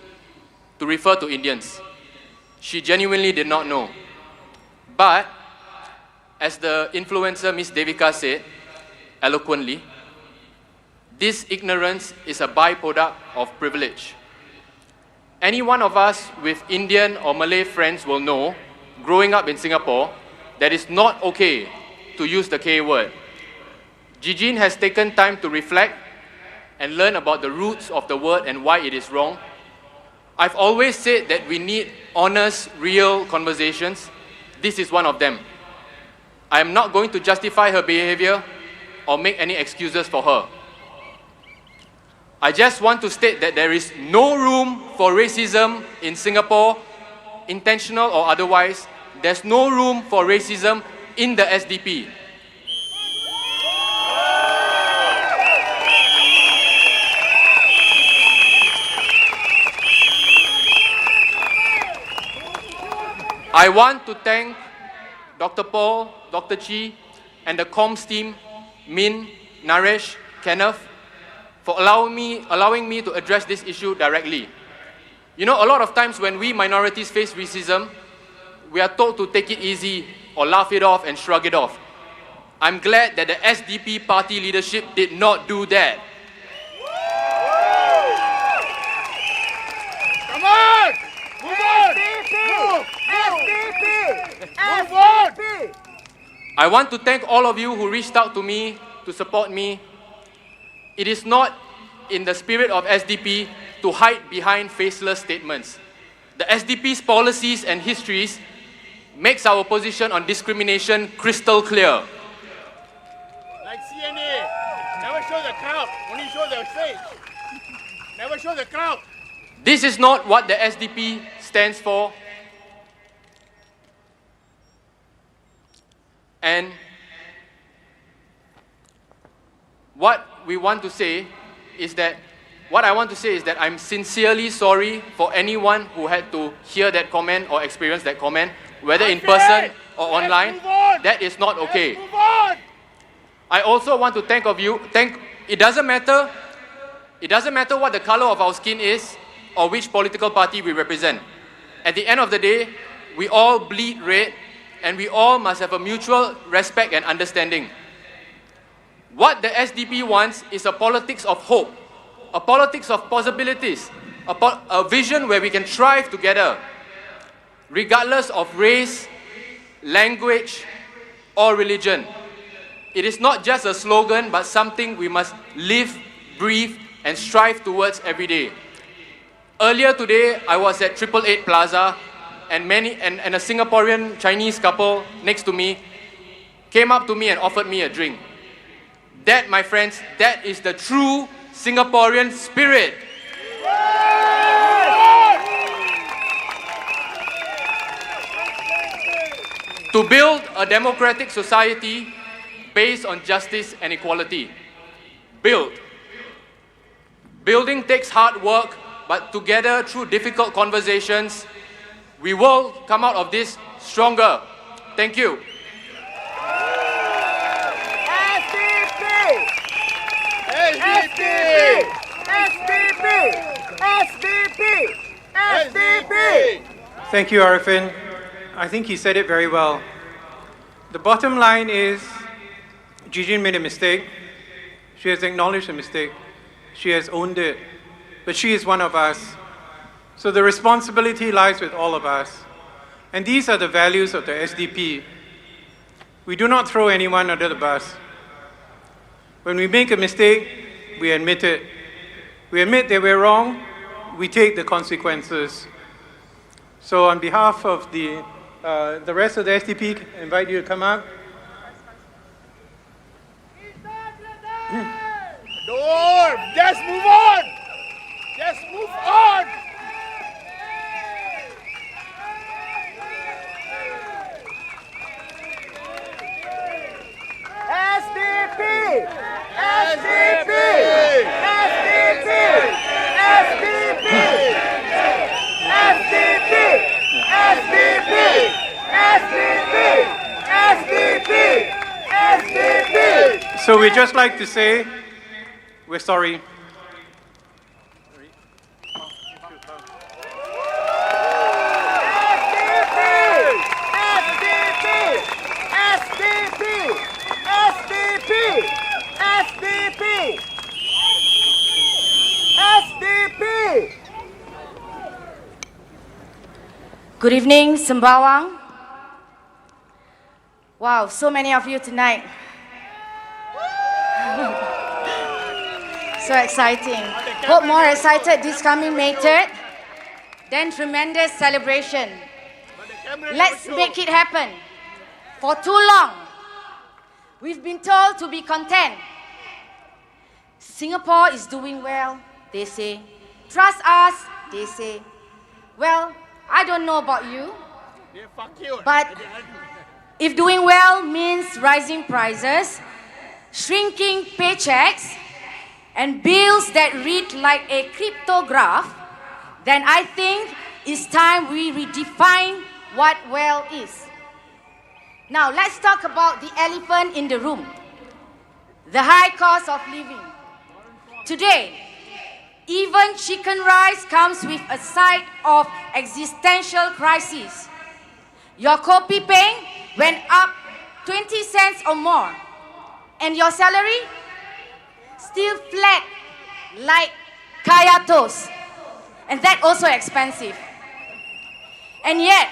[SPEAKER 6] to refer to Indians. She genuinely did not know. But, as the influencer Miss Devika said, eloquently, this ignorance is a byproduct of privilege. Any one of us with Indian or Malay friends will know, growing up in Singapore, that it's not okay to use the K word. Eugene has taken time to reflect and learn about the roots of the word and why it is wrong. I've always said that we need honest, real conversations. This is one of them. I am not going to justify her behavior or make any excuses for her. I just want to state that there is no room for racism in Singapore, intentional or otherwise. There's no room for racism in the SDP. I want to thank Dr. Paul, Dr. Chee, and the comms team, Min, Naresh, Kenneth, for allowing me to address this issue directly. You know, a lot of times when we minorities face racism, we are told to take it easy or laugh it off and shrug it off. I'm glad that the SDP party leadership did not do that.
[SPEAKER 7] Come on! Move on! Move on!
[SPEAKER 6] I want to thank all of you who reached out to me to support me. It is not in the spirit of SDP to hide behind faceless statements. the SDP's policies and histories makes our position on discrimination crystal clear.
[SPEAKER 7] Like CNA, never show the crowd, only show the face. Never show the crowd.
[SPEAKER 6] This is not what the SDP stands for. And what I want to say is that I'm sincerely sorry for anyone who had to hear that comment or experience that comment, whether in person or online. That is not okay.
[SPEAKER 7] Move on.
[SPEAKER 6] I also want to it doesn't matter what the color of our skin is or which political party we represent. At the end of the day, we all bleed red and we all must have a mutual respect and understanding. What the SDP wants is a politics of hope, a politics of possibilities, a vision where we can thrive together, regardless of race, language, or religion. It is not just a slogan, but something we must live, breathe, and strive towards every day. Earlier today, I was at 888 Plaza, and a Singaporean Chinese couple next to me came up to me and offered me a drink. That, my friends, that is the true Singaporean spirit. To build a democratic society based on justice and equality. Building takes hard work, but together through difficult conversations, we will come out of this stronger. Thank you.
[SPEAKER 8] Thank you, Arifin. I think he said it very well. The bottom line is, Jijin made a mistake. She has acknowledged the mistake. She has owned it. But she is one of us. So the responsibility lies with all of us. And these are the values of the SDP. We do not throw anyone under the bus. When we make a mistake, we admit it. We admit that we're wrong, we take the consequences. So on behalf of the rest of the SDP, I invite you to come up.
[SPEAKER 7] Don't, just move on. Just move on. SDP! SDP! SDP! SDP! SDP! SDP! SDP! SDP!
[SPEAKER 8] So we'd just like to say, we're sorry.
[SPEAKER 9] Good evening, Sembawang. Wow, so many of you tonight. So exciting. Hope more excited this coming May 3rd. Then tremendous celebration. Let's make it happen. For too long, we've been told to be content. Singapore is doing well, they say. Trust us, they say. Well, I don't know about you, but if doing well means rising prices, shrinking paychecks, and bills that read like a cryptograph, then I think it's time we redefine what well is. Now let's talk about the elephant in the room, the high cost of living. Today, even chicken rice comes with a side of existential crisis. Your kopi peng went up 20 cents or more, and your salary still flat like kaya toast, and that also expensive. And yet,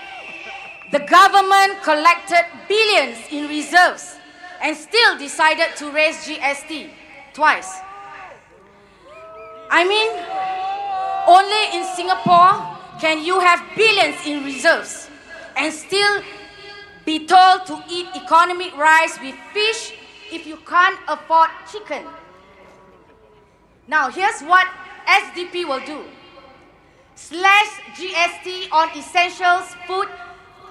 [SPEAKER 9] the government collected billions in reserves and still decided to raise GST twice. I mean, only in Singapore can you have billions in reserves and still be told to eat economic rice with fish if you can't afford chicken? Now, here's what SDP will do. Slash GST on essentials, food,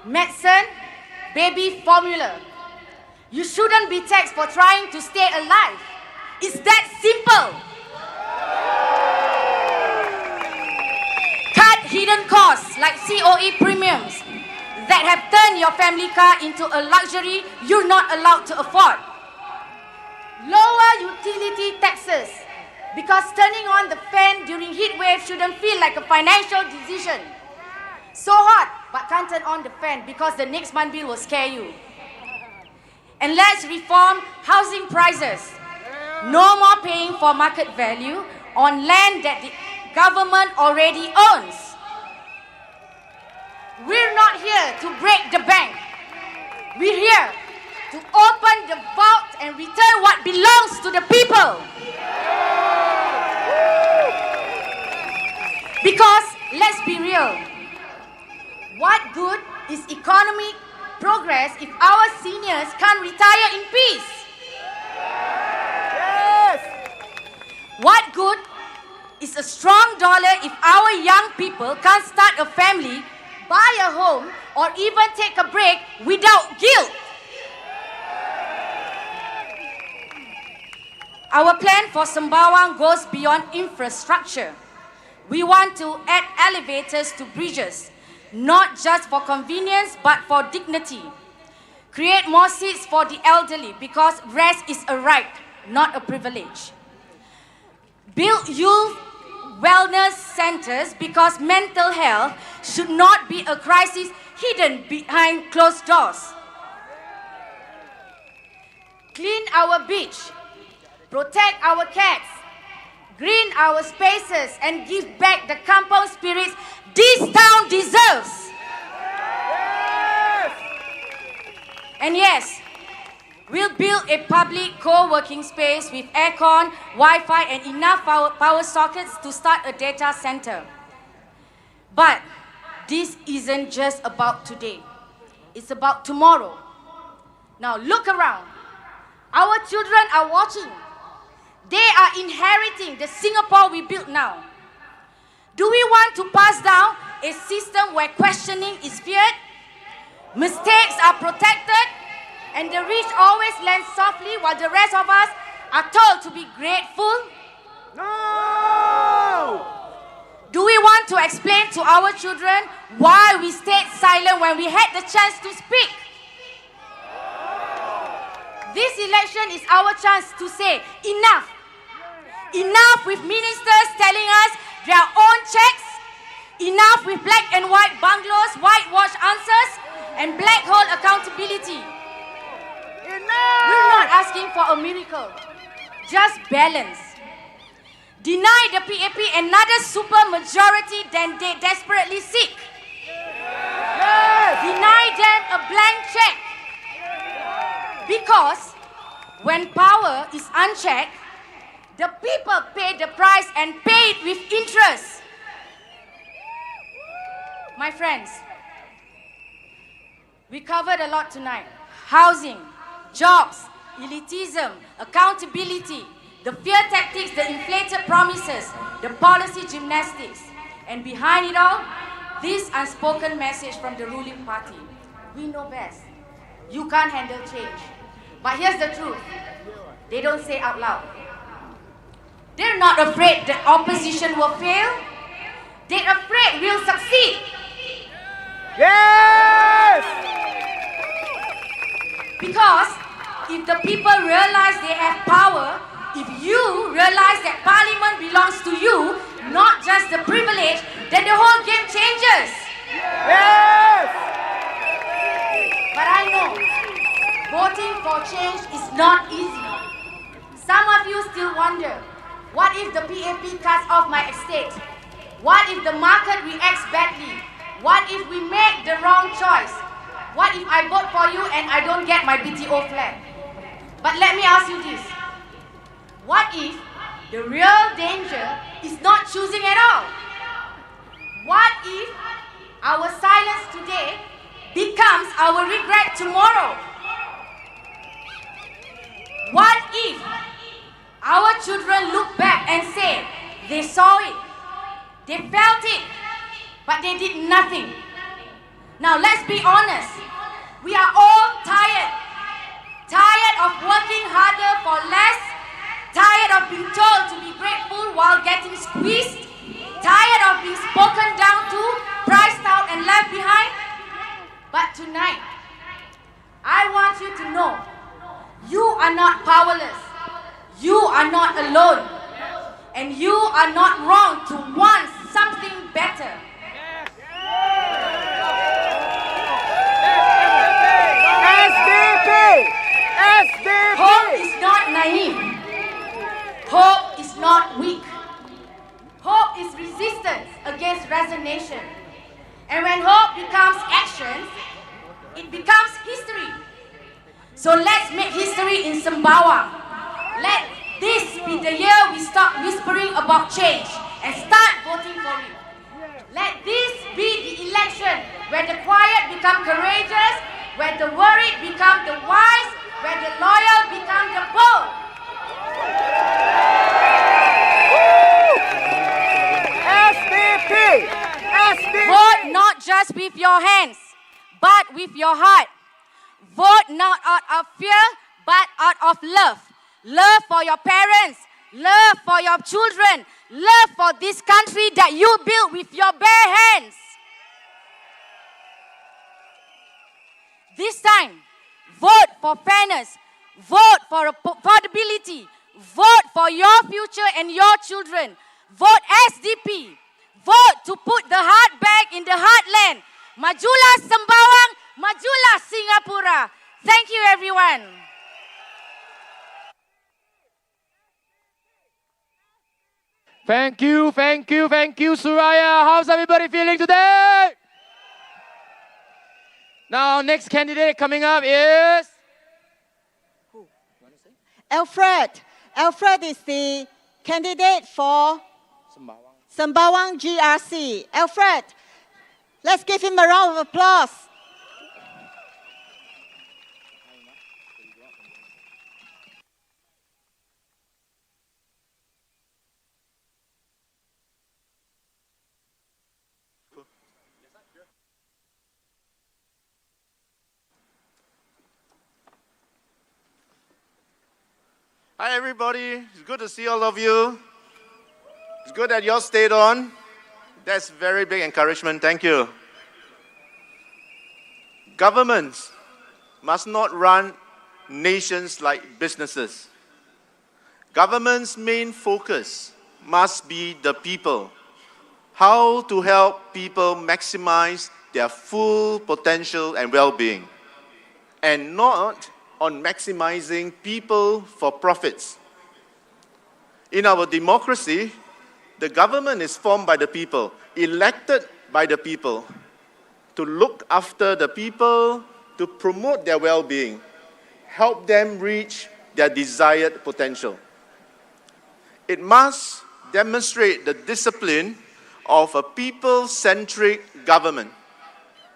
[SPEAKER 9] medicine, baby formula. You shouldn't be taxed for trying to stay alive. It's that simple. Cut hidden costs like COE premiums that have turned your family car into a luxury you're not allowed to afford. Lower utility taxes, because turning on the fan during heat wave shouldn't feel like a financial decision. So hot, but can't turn on the fan because the next month bill will scare you. And let's reform housing prices. No more paying for market value on land that the government already owns. We're not here to break the bank. We're here to open the vault and return what belongs to the people. Because, let's be real, what good is economic progress if our seniors can't retire in peace? Yes. What good is a strong dollar if our young people can't start a family, buy a home, or even take a break without guilt? Our plan for Sembawang goes beyond infrastructure. We want to add elevators to bridges, not just for convenience, but for dignity. Create more seats for the elderly, because rest is a right, not a privilege. Build youth wellness centers, because mental health should not be a crisis hidden behind closed doors. Clean our beach, protect our cats, green our spaces, and give back the kampung spirits this town deserves. Yes. And yes, we'll build a public co-working space with aircon, Wi-Fi, and enough power sockets to start a data center. But this isn't just about today. It's about tomorrow. Now look around. Our children are watching. They are inheriting the Singapore we build now. Do we want to pass down a system where questioning is feared, mistakes are protected, and the rich always land softly while the rest of us are told to be grateful? No! Do we want to explain to our children why we stayed silent when we had the chance to speak? This election is our chance to say enough. Enough with ministers telling us their own checks. Enough with black and white bungalows, whitewash answers, and black hole accountability. Enough! We're not asking for a miracle, just balance. Deny the PAP another super majority than they desperately seek. Yes. Deny them a blank check. Because when power is unchecked, the people pay the price, and pay it with interest. My friends, we covered a lot tonight. Housing, jobs, elitism, accountability, the fear tactics, the inflated promises, the policy gymnastics. And behind it all, this unspoken message from the ruling party. We know best. You can't handle change. But here's the truth. They don't say out loud. They're not afraid the opposition will fail. They're afraid we'll succeed. Yes! Because if the people realize they have power, if you realize that parliament belongs to you, not just the privilege, then the whole game changes. Yes! But I know voting for change is not easy. Some of you still wonder, what if the PAP cuts off my estate? What if the market reacts badly? What if we make the wrong choice? What if I vote for you and I don't get my BTO flat? But let me ask you this. What if the real danger is not choosing at all? What if our silence today becomes our regret tomorrow. What if our children look back and say they saw it, they felt it, but they did nothing? Now let's be honest. We are all tired. Tired of working harder for less. Tired of being told to be grateful while getting squeezed. Tired of being spoken down to, priced out and left behind. But tonight, I want you to know, you are not powerless. You are not alone. And you are not wrong to want something better. Hope is not naive. Hope is not weak. Hope is resistance against resignation. And when hope becomes action, it becomes history. So let's make history in Sembawang. Let this be the year we stop whispering about change and start voting for it. Let this be the election where the quiet become courageous, where the worried become the wise, where the loyal become the bold.
[SPEAKER 10] SDP!
[SPEAKER 9] Vote not just with your hands, but with your heart. Vote not out of fear, but out of love. Love for your parents, love for your children, love for this country that you built with your bare hands. This time, vote for fairness, vote for affordability, vote for your future and your children. Vote SDP. Vote to put the heart back in the heartland. Majulah Sembawang, Majulah Singapura. Thank you, everyone.
[SPEAKER 6] Thank you, Suraya. How's everybody feeling today? Now, next candidate coming up is...
[SPEAKER 1] Alfred. Alfred is the candidate for Sembawang GRC. Alfred, let's give him a round of applause.
[SPEAKER 11] Hi everybody, it's good to see all of you. It's good that you all stayed on. That's very big encouragement, thank you. Governments must not run nations like businesses. Government's main focus must be the people. How to help people maximize their full potential and well-being, and not on maximizing people for profits. In our democracy, the government is formed by the people, elected by the people, to look after the people, to promote their well-being, help them reach their desired potential. It must demonstrate the discipline of a people-centric government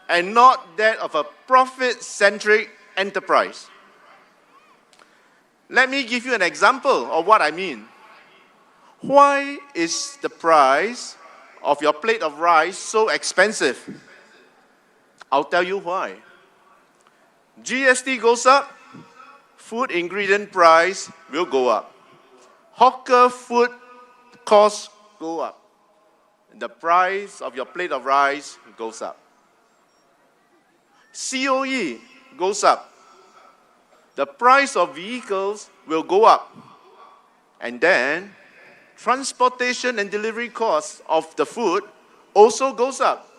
[SPEAKER 11] and not that of a profit-centric enterprise. Let me give you an example of what I mean. Why is the price of your plate of rice so expensive? I'll tell you why. GST goes up, food ingredient price will go up. Hawker food costs go up. The price of your plate of rice goes up. COE goes up. The price of vehicles will go up. And then, transportation and delivery costs of the food also goes up.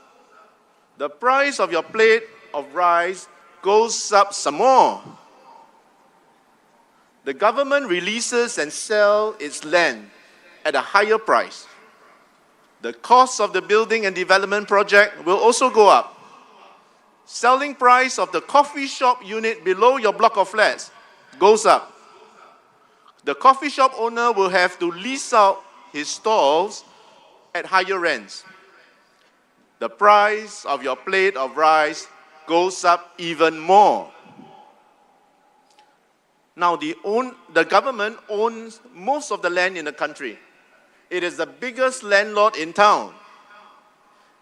[SPEAKER 11] The price of your plate of rice goes up some more. The government releases and sells its land at a higher price. The cost of the building and development project will also go up. Selling price of the coffee shop unit below your block of flats goes up. The coffee shop owner will have to lease out his stalls at higher rents. the price of your plate of rice goes up even more. Now, the government owns most of the land in the country. It is the biggest landlord in town.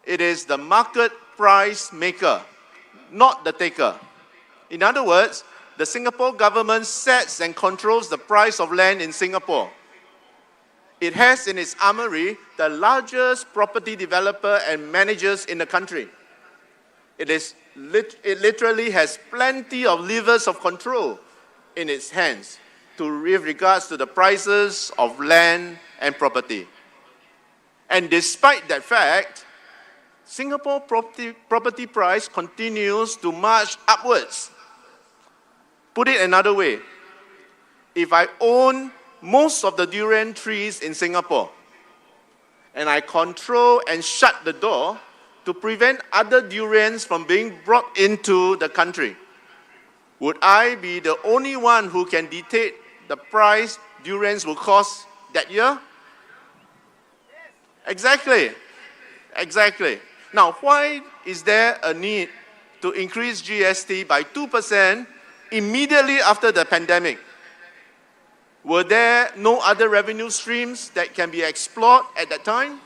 [SPEAKER 11] It is the market price maker, not the taker. In other words, the Singapore government sets and controls the price of land in Singapore. It has in its armory the largest property developer and managers in the country. It literally has plenty of levers of control in its hands with regards to the prices of land and property. And despite that fact, Singapore property price continues to march upwards. Put it another way, if I own most of the durian trees in Singapore, and I control and shut the door to prevent other durians from being brought into the country, would I be the only one who can dictate the price durians will cost that year? Exactly. Now, why is there a need to increase GST by 2% immediately after the pandemic? Were there no other revenue streams that can be explored at that time?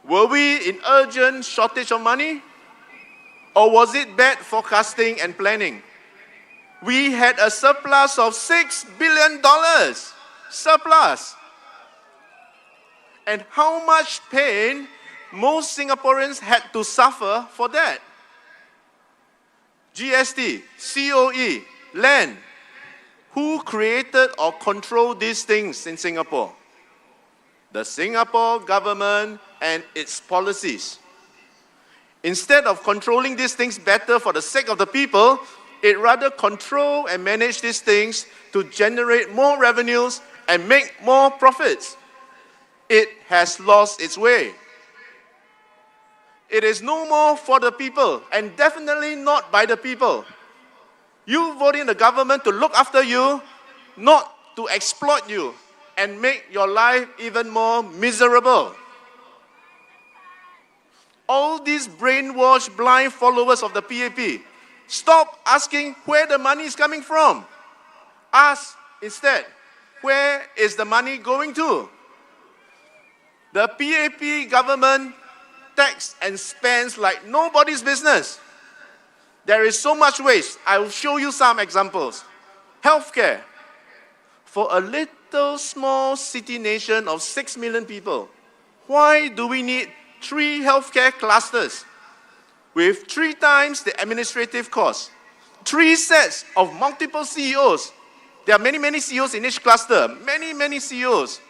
[SPEAKER 11] Were we in urgent shortage of money? Or was it bad forecasting and planning? We had a surplus of $6 billion. Surplus. And how much pain most Singaporeans had to suffer for that? GST, COE, land. Who created or controlled these things in Singapore? The Singapore government and its policies. Instead of controlling these things better for the sake of the people, it rather control and manage these things to generate more revenues and make more profits. It has lost its way. It is no more for the people, and definitely not by the people. You vote in the government to look after you, not to exploit you and make your life even more miserable. All these brainwashed, blind followers of the PAP, stop asking where the money is coming from. Ask instead, where is the money going to? The PAP government taxes and spends like nobody's business. There is so much waste. I will show you some examples. Healthcare. For a little small city nation of 6 million people, why do we need 3 healthcare clusters with 3 times the administrative cost? 3 sets of multiple CEOs. There are many CEOs in each cluster. Many CEOs.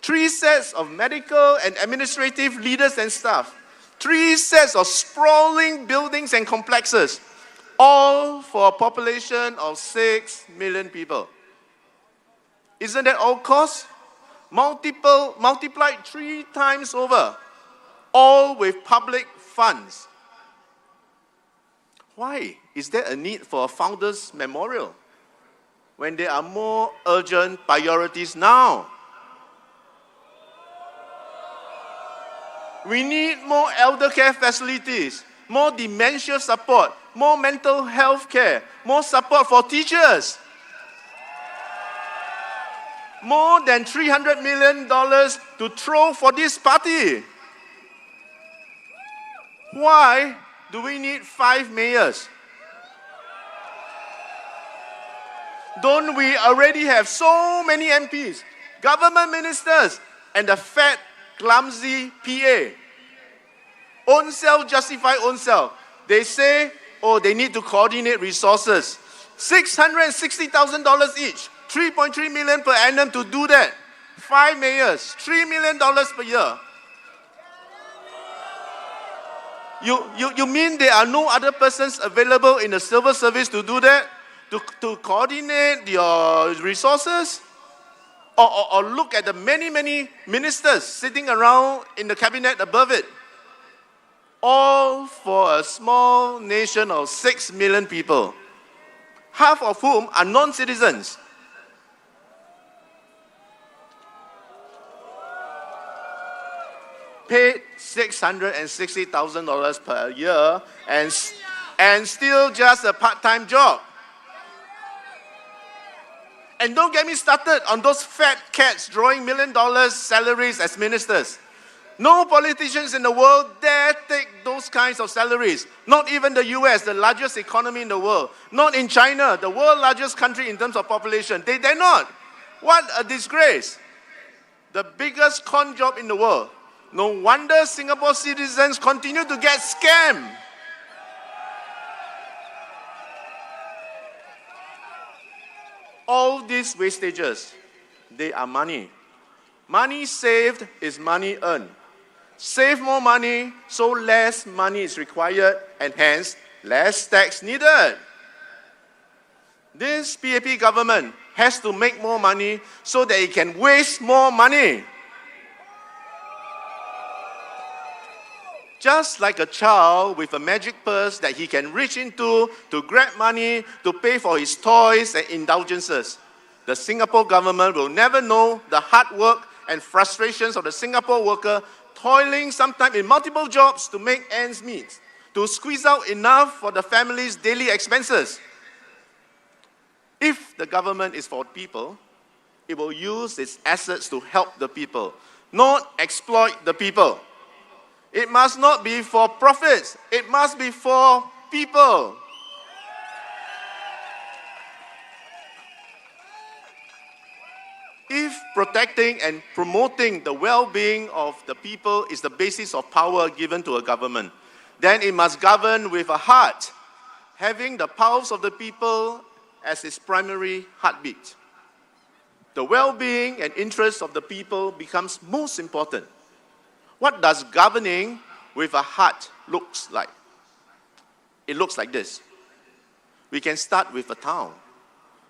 [SPEAKER 11] 3 sets of medical and administrative leaders and staff. 3 sets of sprawling buildings and complexes, all for a population of 6 million people. Isn't that all cost? Multiplied 3 times over, all with public funds. Why is there a need for a founder's memorial when there are more urgent priorities now? We need more elder care facilities, more dementia support, more mental health care, more support for teachers. More than $300 million to throw for this party. Why do we need 5 mayors? Don't we already have so many MPs, government ministers, and the fat, clumsy PA? Own self justify own self. They say, oh, they need to coordinate resources. $660,000 each, 3.3 million per annum to do that. 5 mayors, $3 million per year. You mean there are no other persons available in the civil service to do that? To coordinate your resources? Or look at the many ministers sitting around in the cabinet above it. All for a small nation of 6 million people, half of whom are non-citizens. paid $660,000 per year and still just a part-time job. And don't get me started on those fat cats drawing $1 million salaries as ministers. No politicians in the world dare take those kinds of salaries. Not even the US, the largest economy in the world. Not in China, the world's largest country in terms of population. They dare not. What a disgrace. The biggest con job in the world. No wonder Singapore citizens continue to get scammed. All these wastages, they are money. Money saved is money earned. Save more money, so less money is required, and hence less tax needed. This PAP government has to make more money so that it can waste more money. Just like a child with a magic purse that he can reach into to grab money to pay for his toys and indulgences, the Singapore government will never know the hard work and frustrations of the Singapore worker toiling sometimes in multiple jobs to make ends meet, to squeeze out enough for the family's daily expenses. If the government is for people, it will use its assets to help the people, not exploit the people. It must not be for profits. It must be for people. If protecting and promoting the well-being of the people is the basis of power given to a government, then it must govern with a heart, having the pulse of the people as its primary heartbeat. The well-being and interests of the people becomes most important. What does governing with a heart looks like? It looks like this. We can start with a town.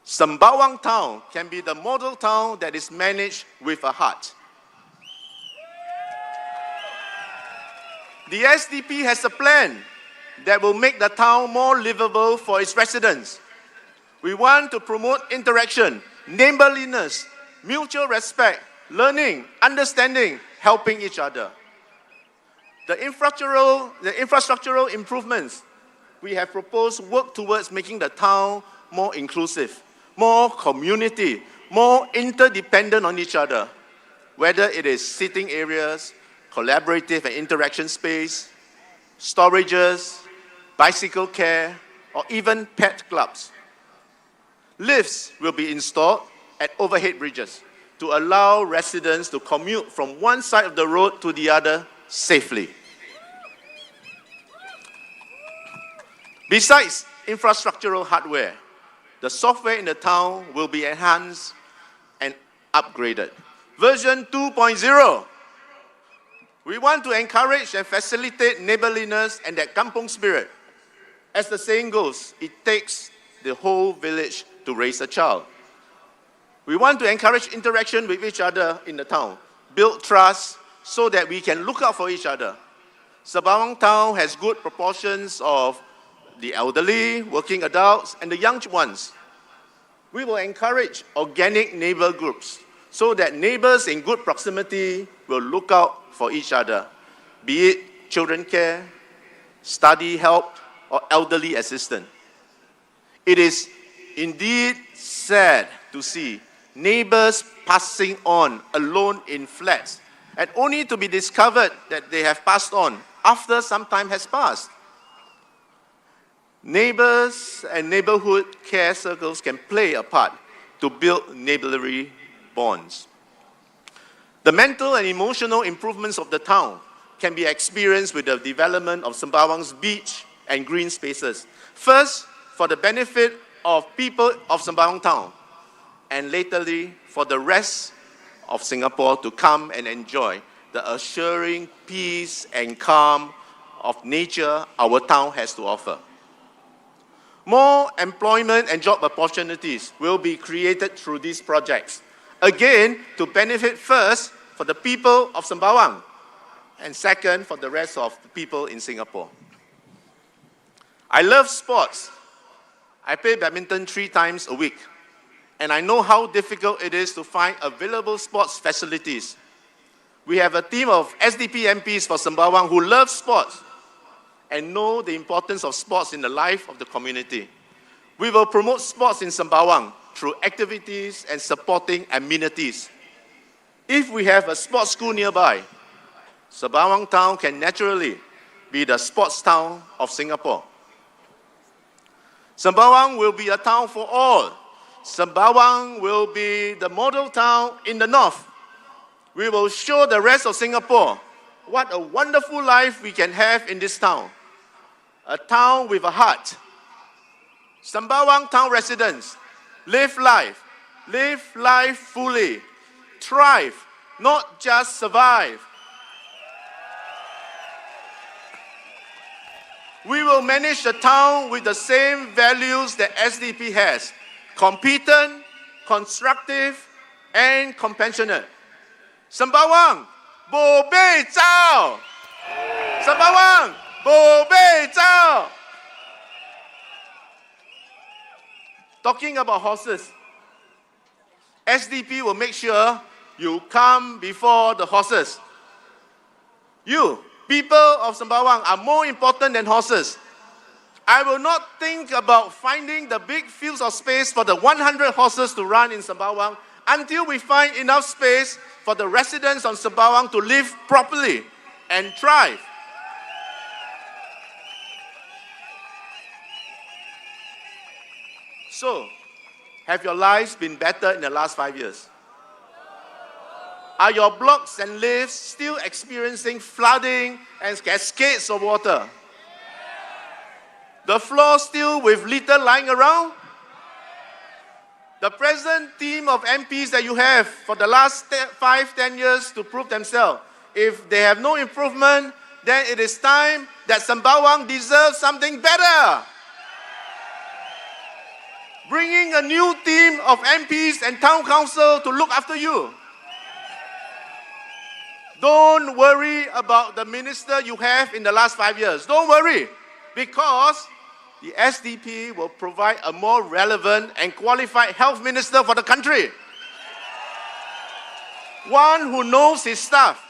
[SPEAKER 11] Sembawang town can be the model town that is managed with a heart. The SDP has a plan that will make the town more livable for its residents. We want to promote interaction, neighborliness, mutual respect, learning, understanding, helping each other. The infrastructural improvements we have proposed work towards making the town more inclusive, more community, more interdependent on each other, whether it is sitting areas, collaborative and interaction space, storages, bicycle care, or even pet clubs. Lifts will be installed at overhead bridges to allow residents to commute from one side of the road to the other safely. Besides infrastructural hardware, the software in the town will be enhanced and upgraded. Version 2.0. We want to encourage and facilitate neighborliness and that kampung spirit. As the saying goes, it takes the whole village to raise a child. We want to encourage interaction with each other in the town, build trust so that we can look out for each other. Sembawang town has good proportions of the elderly, working adults, and the young ones. We will encourage organic neighbor groups so that neighbors in good proximity will look out for each other, be it children care, study help, or elderly assistance. It is indeed sad to see neighbors passing on alone in flats and only to be discovered that they have passed on after some time has passed. Neighbors and neighborhood care circles can play a part to build neighborly bonds. The mental and emotional improvements of the town can be experienced with the development of Sembawang's beach and green spaces. First, for the benefit of people of Sembawang town, and laterly for the rest of Singapore to come and enjoy the assuring peace and calm of nature our town has to offer. More employment and job opportunities will be created through these projects. Again, to benefit first for the people of Sembawang, and second for the rest of the people in Singapore. I love sports. I play badminton 3 times a week, and I know how difficult it is to find available sports facilities. we have a team of SDP MPs for Sembawang who love sports and know the importance of sports in the life of the community. We will promote sports in Sembawang through activities and supporting amenities. If we have a sports school nearby, Sembawang town can naturally be the sports town of Singapore. Sembawang will be a town for all. Sembawang will be the model town in the north. We will show the rest of Singapore what a wonderful life we can have in this town. A town with a heart. Sembawang town residents, live life fully, thrive, not just survive. We will manage the town with the same values that SDP has: competent, constructive, and compassionate. Sembawang, bo bei zao! Sembawang, bo bei zao! Talking about horses, SDP will make sure you come before the horses. You, people of Sembawang, are more important than horses. I will not think about finding the big fields of space for the 100 horses to run in Sembawang until we find enough space for the residents of Sembawang to live properly and thrive. So, have your lives been better in the last 5 years? Are your blocks and lifts still experiencing flooding and cascades of water? The floor still with litter lying around? The present team of MPs that you have for the last 5-10 years to prove themselves, if they have no improvement, then it is time that Sembawang deserves something better. Bringing a new team of MPs and town council to look after you. Don't worry about the minister you have in the last 5 years. Don't worry, because the SDP will provide a more relevant and qualified health minister for the country. One who knows his stuff.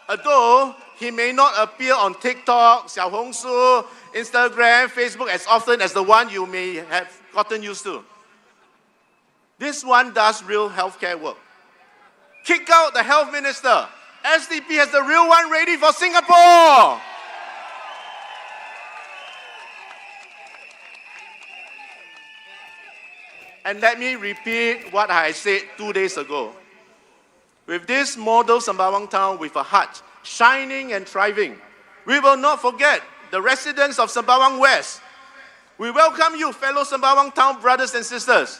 [SPEAKER 11] Although he may not appear on TikTok, Xiaohongshu, Instagram, Facebook as often as the one you may have gotten used to. This one does real healthcare work. Kick out the health minister. SDP has the real one ready for Singapore. And let me repeat what I said 2 days ago. With this model Sembawang town with a heart, shining and thriving, we will not forget the residents of Sembawang West. We welcome you, fellow Sembawang town brothers and sisters.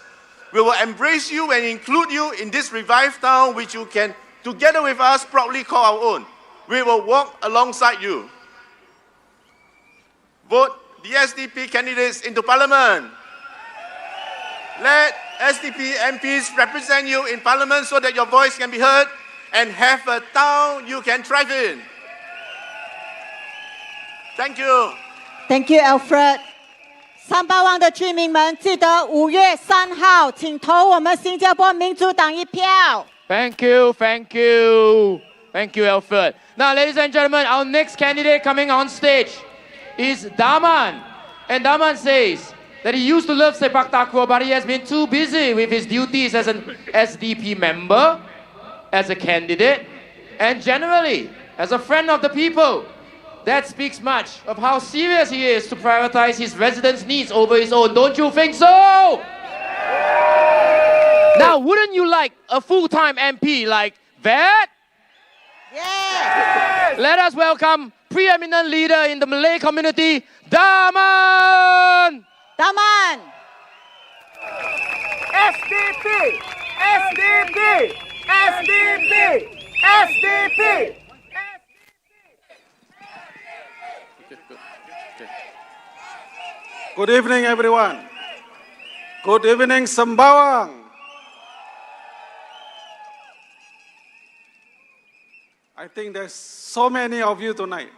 [SPEAKER 11] We will embrace you and include you in this revived town which you can, together with us, proudly call our own. We will walk alongside you. Vote the SDP candidates into Parliament. Let SDP MPs represent you in Parliament so that your voice can be heard and have a town you can thrive in. Thank you.
[SPEAKER 1] Thank you, Alfred. 三巴旺的居民们，记得5月3号，请投我们新加坡民主党一票。
[SPEAKER 2] Thank you, thank you. Thank you, Alfred. Now, ladies and gentlemen, our next candidate coming on stage is Daman. And Daman says that he used to love sepak takraw, but he has been too busy with his duties as an SDP member, as a candidate, and generally as a friend of the people. That speaks much of how serious he is to prioritize his residents' needs over his own. Don't you think so? Now, wouldn't you like a full-time MP like that?
[SPEAKER 1] Yes!
[SPEAKER 2] Let us welcome preeminent leader in the Malay community, Daman!
[SPEAKER 1] Daman!
[SPEAKER 7] SDP! SDP! SDP! SDP!
[SPEAKER 3] Good evening, everyone. Good evening, Sembawang. I think there's so many of you tonight.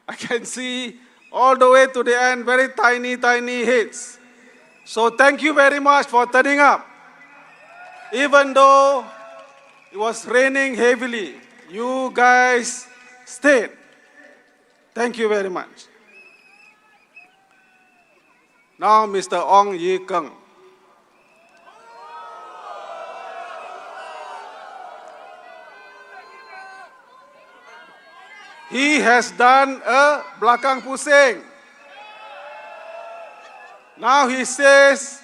[SPEAKER 3] I can see all the way to the end, very tiny, tiny heads. So thank you very much for turning up. Even though It was raining heavily. You guys stayed. Thank you very much. Now, Mr. Ong Ye Kung. He has done a belakang pusing. Now he says,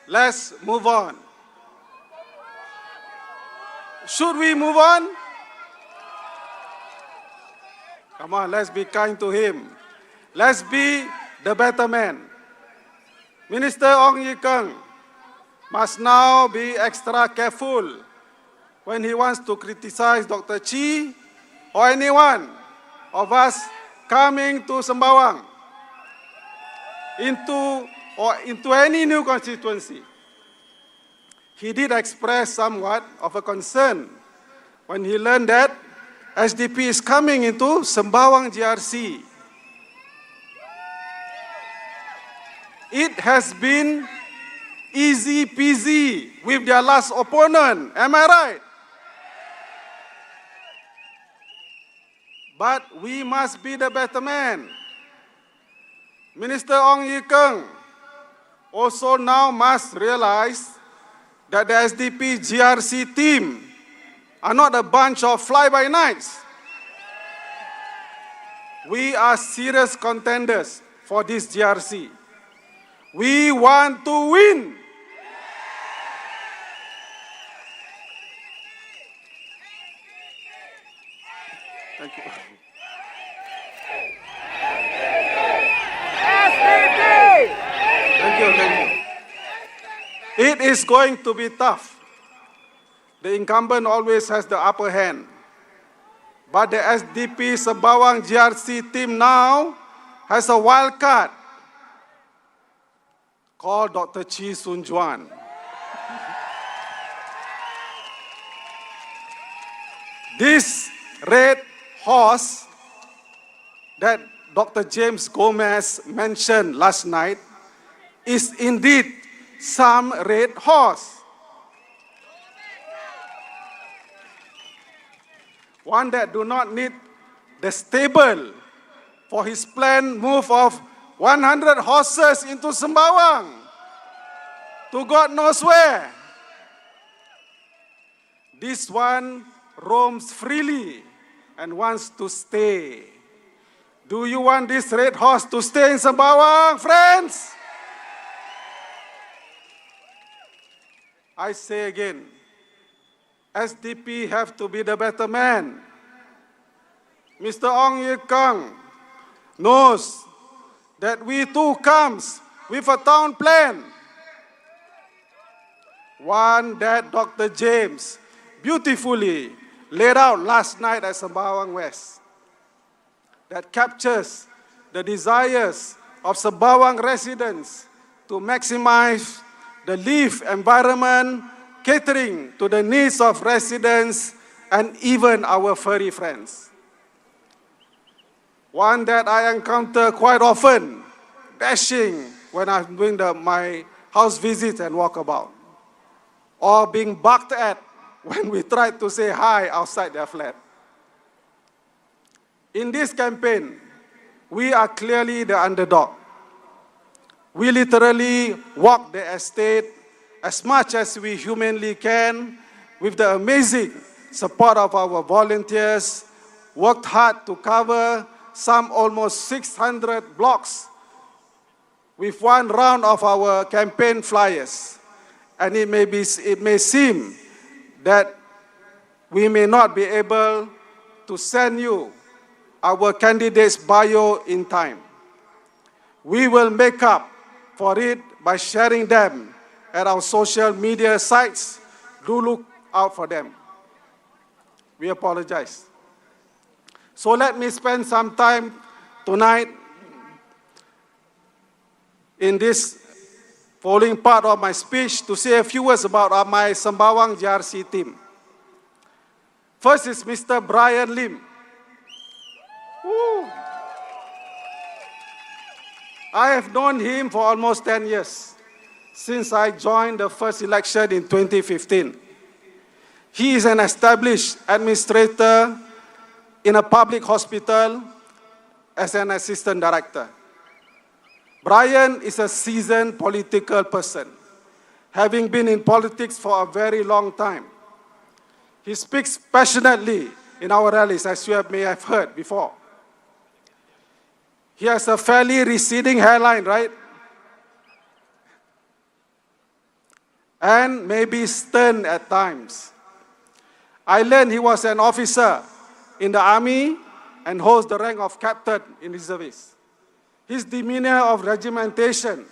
[SPEAKER 3] let's move on. Should we move on? Come on, let's be kind to him. Let's be the better man. Minister Ong Ye Kung must now be extra careful when he wants to criticize Dr. Chi or anyone of us coming to Sembawang into any new constituency. He did express somewhat of a concern when he learned that SDP is coming into Sembawang GRC. It has been easy peasy with their last opponent, am I right? But we must be the better man. Minister Ong Ye Kung also now must realize that the SDP GRC team are not a bunch of fly-by-nights. We are serious contenders for this GRC. We want to win. Thank you. Thank you. It is going to be tough. The incumbent always has the upper hand. But the SDP Sembawang GRC team now has a wild card called Dr. Chi Soon Juan. This red horse that Dr. James Gomez mentioned last night is indeed some red horse. One that do not need the stable for his planned move of 100 horses into Sembawang to God knows where. This one roams freely and wants to stay. Do you want this red horse to stay in Sembawang, friends? I say again, SDP have to be the better man. Mr. Ong Ye Kung knows that we too comes with a town plan. One that Dr. James beautifully laid out last night at Sembawang West. That captures the desires of Sembawang residents to maximize the live environment, catering to the needs of residents and even our furry friends. One that I encounter quite often, dashing when I'm doing my house visits and walkabout, or being barked at when we try to say hi outside their flat. In this campaign, we are clearly the underdog. We literally walk the estate as much as we humanly can with the amazing support of our volunteers, worked hard to cover some almost 600 blocks with one round of our campaign flyers. And it may seem that we may not be able to send you our candidate's bio in time. We will make up for it by sharing them at our social media sites. Do look out for them. We apologize. So let me spend some time tonight in this following part of my speech to say a few words about my Sembawang GRC team. First is Mr. Brian Lim. Woo. I have known him for almost 10 years, since I joined the first election in 2015. He is an established administrator in a public hospital as an assistant director. Brian is a seasoned political person, having been in politics for a very long time. He speaks passionately in our rallies, as you may have heard before. He has a fairly receding hairline, right? And maybe stern at times. I learned he was an officer in the army and holds the rank of captain in reservists. His demeanor of regimentation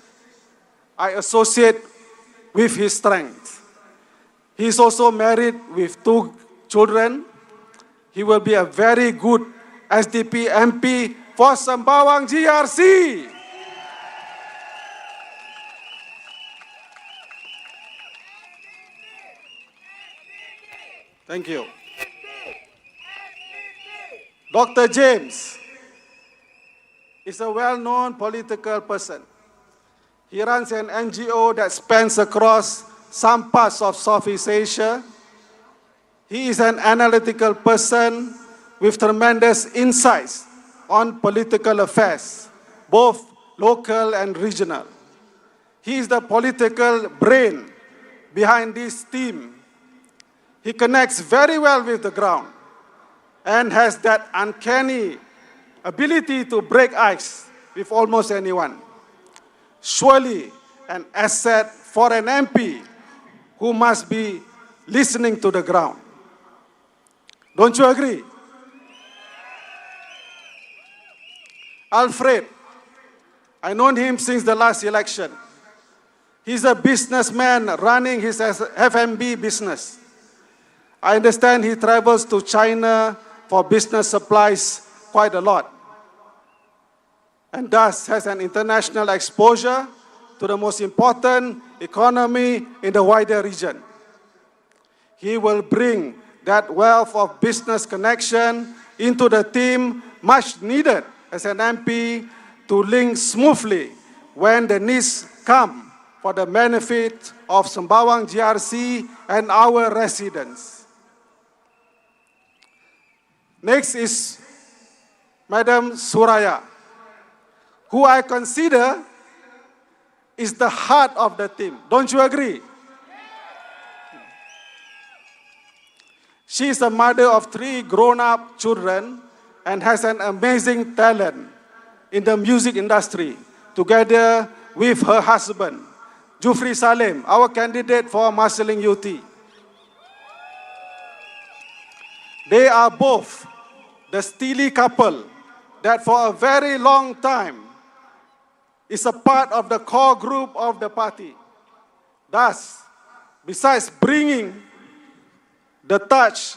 [SPEAKER 3] I associate with his strength. He is also married with 2 children. He will be a very good SDP MP for Sembawang GRC. Thank you. Dr. James is a well-known political person. He runs an NGO that spans across some parts of Southeast Asia. He is an analytical person with tremendous insights on political affairs, both local and regional. He is the political brain behind this team. He connects very well with the ground and has that uncanny ability to break ice with almost anyone. Surely an asset for an MP who must be listening to the ground. Don't you agree? Alfred, I've known him since the last election. He's a businessman running his F&B business. I understand he travels to China for business supplies quite a lot, and thus has an international exposure to the most important economy in the wider region. He will bring that wealth of business connection into the team much needed as an MP to link smoothly when the needs come for the benefit of Sembawang GRC and our residents. Next is Madam Suraya, who I consider is the heart of the team. Don't you agree? She is a mother of 3 grown-up children and has an amazing talent in the music industry, together with her husband, Jufri Salim, our candidate for Marsiling UT. They are both the steely couple that for a very long time is a part of the core group of the party. Thus, besides bringing the touch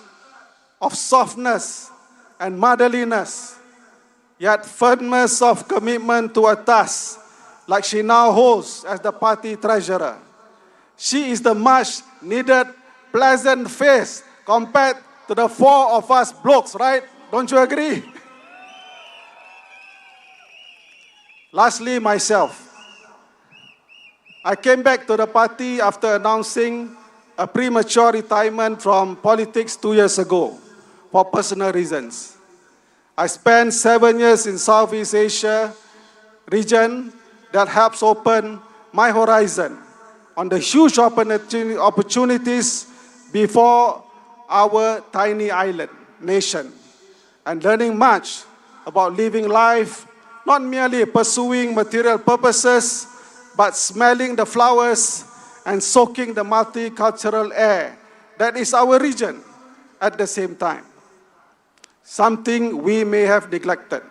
[SPEAKER 3] of softness and motherliness, yet firmness of commitment to a task like she now holds as the party treasurer. She is the much needed pleasant face compared to the 4 of us blokes, right? Don't you agree? Lastly, myself. I came back to the party after announcing a premature retirement from politics 2 years ago for personal reasons. I spent 7 years in Southeast Asia region that helps open my horizon on the huge opportunities before our tiny island nation, and learning much about living life, not merely pursuing material purposes, but smelling the flowers and soaking the multicultural air that is our region at the same time. Something we may have neglected.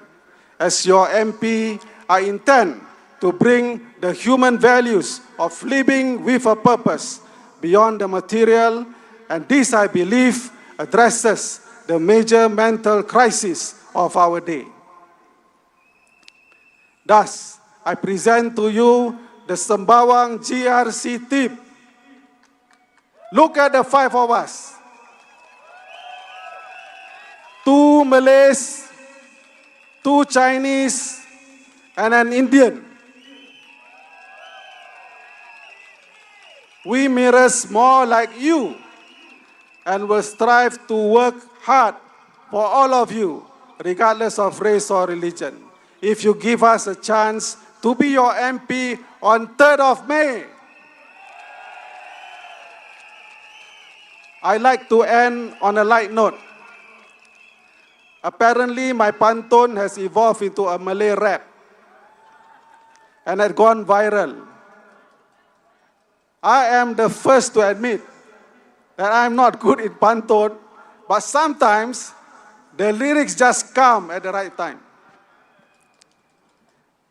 [SPEAKER 3] As your MP, I intend to bring the human values of living with a purpose beyond the material, and this, I believe, addresses the major mental crisis of our day. Thus, I present to you the Sembawang GRC team. Look at the 5 of us. 2 Malays, 2 Chinese, and an Indian. We mirrors more like you and will strive to work hard for all of you, regardless of race or religion. If you give us a chance to be your MP on 3rd of May. I like to end on a light note. Apparently, my pantun has evolved into a Malay rap and had gone viral. I am the first to admit that I am not good in pantun, but sometimes the lyrics just come at the right time.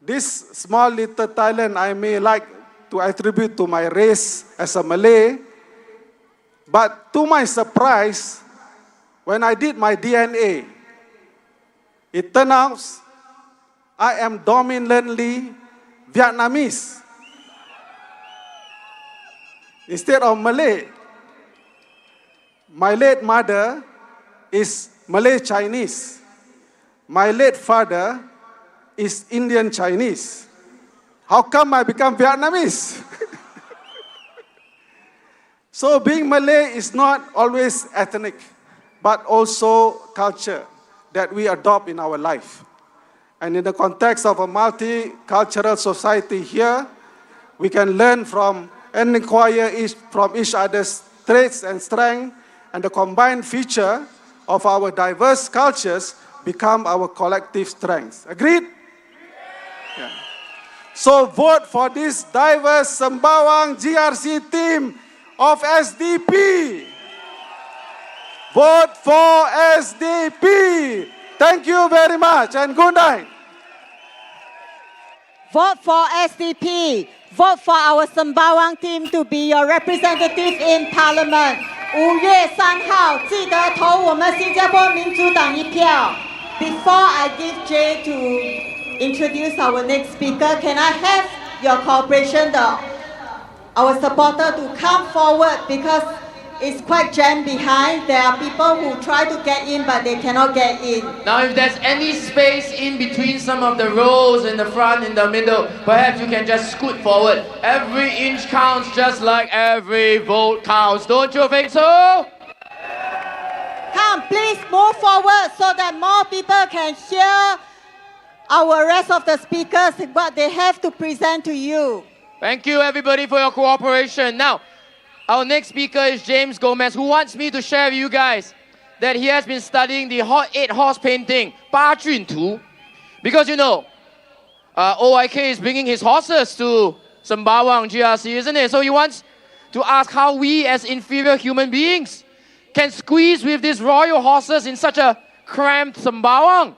[SPEAKER 3] This small little talent I may like to attribute to my race as a Malay, but to my surprise, when I did my DNA, it turned out I am dominantly Vietnamese instead of Malay. My late mother is Malay Chinese. My late father is Indian Chinese. How come I become Vietnamese? So being Malay is not always ethnic, but also culture that we adopt in our life. And in the context of a multicultural society here, we can learn from and inquire from each other's traits and strengths, and the combined feature of our diverse cultures become our collective strengths. Agreed? Yeah. So vote for this diverse Sembawang GRC team of SDP. Vote for SDP. Thank you very much and good night.
[SPEAKER 1] Vote for SDP. Vote for our Sembawang team to be your representative in Parliament. 5月3号，记得投我们新加坡民主党一票。Before I give Jay to introduce our next speaker, can I have your cooperation, our supporter, to come forward because it's quite jammed behind. There are people who try to get in but they cannot get in.
[SPEAKER 2] Now if there's any space in between some of the rows in the front, in the middle, perhaps you can just scoot forward. Every inch counts just like every vote counts. Don't you think so?
[SPEAKER 1] Come, please move forward so that more people can hear our rest of the speakers, what they have to present to you.
[SPEAKER 2] Thank you everybody for your cooperation. Now, our next speaker is James Gomez, who wants me to share with you guys that he has been studying the 8-horse painting, 八骏图. Because you know, OIK is bringing his horses to Sembawang GRC, isn't it? So he wants to ask how we as inferior human beings can squeeze with these royal horses in such a cramped Sembawang.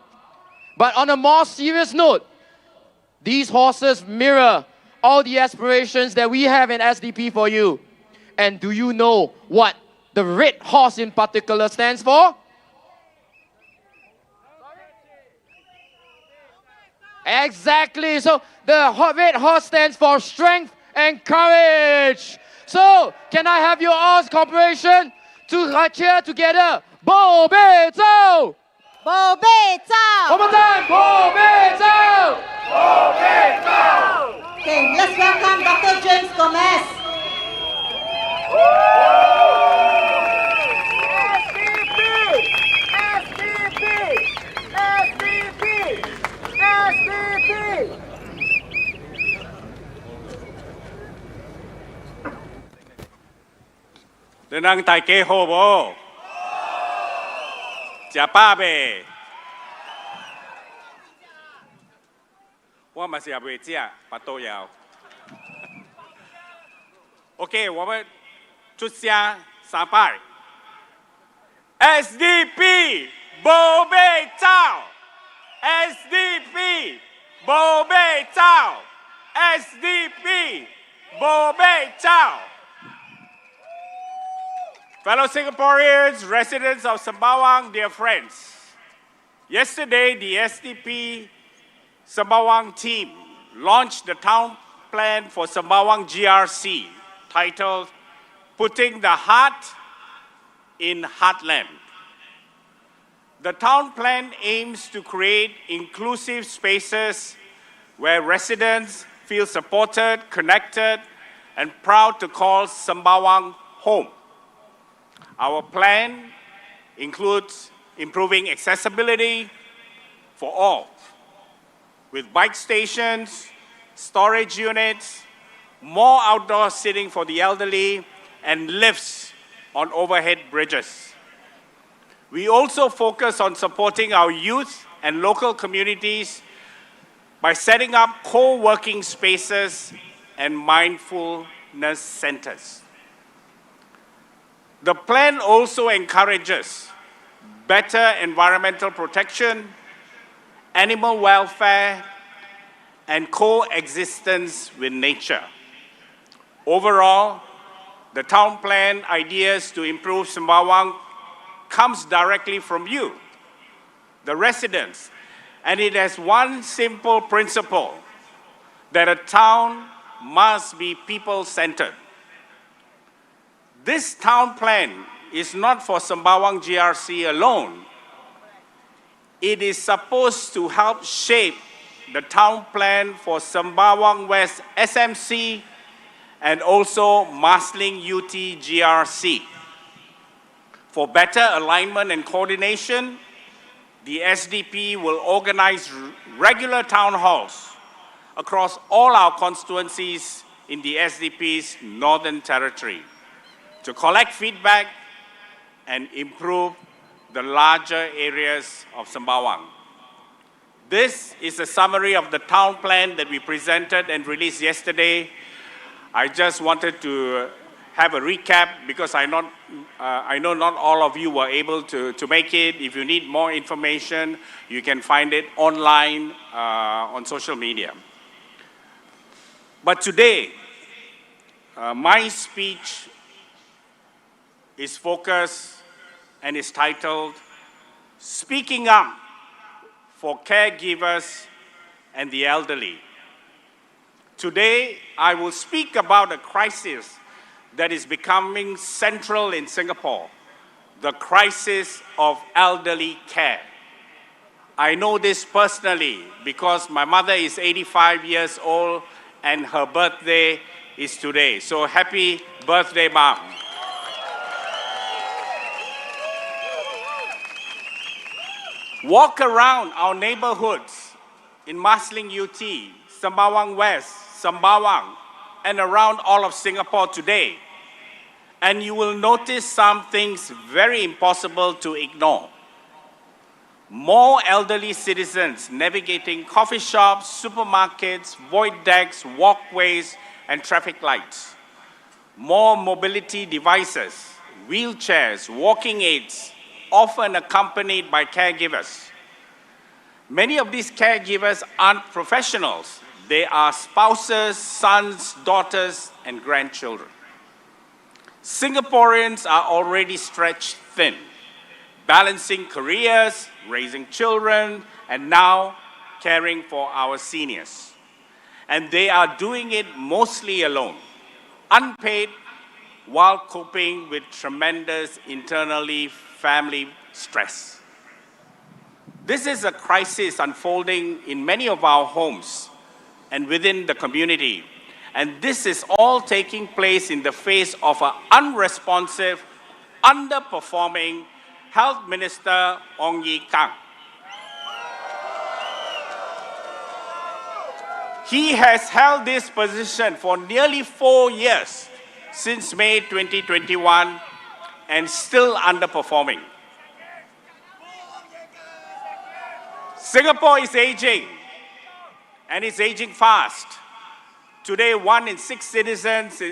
[SPEAKER 2] But on a more serious note, these horses mirror all the aspirations that we have in SDP for you. And do you know what the red horse in particular stands for? Exactly. So the red horse stands for strength and courage. So can I have your all's cooperation to cheer together? 保卫走!
[SPEAKER 1] 保卫走!
[SPEAKER 2] One more time. 保卫走! 保卫走!
[SPEAKER 1] Okay, let's welcome Dr. James Gomez.
[SPEAKER 10] Đừng năng tài kê hồ bố. Chả ba bề. 我们是未食，把都要。OK， 我们出声三拜。SDP 保卫走 ，SDP 保卫走 ，SDP 保卫走。Fellow Singaporeans, residents of Sembawang, dear friends. Yesterday, the SDP Sembawang team launched the town plan for Sembawang GRC, titled Putting the Heart in Heartland. The town plan aims to create inclusive spaces where residents feel supported, connected, and proud to call Sembawang home. Our plan includes improving accessibility for all, with bike stations, storage units, more outdoor seating for the elderly, and lifts on overhead bridges. We also focus on supporting our youth and local communities by setting up co-working spaces and mindfulness centers. The plan also encourages better environmental protection, animal welfare, and coexistence with nature. Overall, the town plan ideas to improve Sembawang comes directly from you, the residents, and it has one simple principle, that a town must be people-centered. This town plan is not for Sembawang GRC alone. It is supposed to help shape the town plan for Sembawang West SMC and also Marsiling UT GRC. For better alignment and coordination, the SDP will organize regular town halls across all our constituencies in the SDP's Northern Territory to collect feedback and improve the larger areas of Sembawang. This is a summary of the town plan that we presented and released yesterday. I just wanted to have a recap because I know not all of you were able to make it. If you need more information, you can find it online on social media. But today, my speech is focused and is titled, Speaking Up for Caregivers and the Elderly. Today, I will speak about a crisis that is becoming central in Singapore, the crisis of elderly care. I know this personally because my mother is 85 years old and her birthday is today. So happy birthday, Mom. Walk around our neighborhoods in Marsiling UT, Sembawang West, Sembawang, and around all of Singapore today, and you will notice some things very impossible to ignore. More elderly citizens navigating coffee shops, supermarkets, void decks, walkways, and traffic lights. More mobility devices, wheelchairs, walking aids, often accompanied by caregivers. Many of these caregivers aren't professionals. They are spouses, sons, daughters, and grandchildren. Singaporeans are already stretched thin, balancing careers, raising children, and now caring for our seniors. And they are doing it mostly alone, unpaid, while coping with tremendous family stress. This is a crisis unfolding in many of our homes and within the community. And this is all taking place in the face of an unresponsive, underperforming Health Minister Ong Ye Kung. He has held this position for nearly 4 years, since May 2021, and still underperforming. Singapore is aging, and it's aging fast. Today, 1 in 6 citizens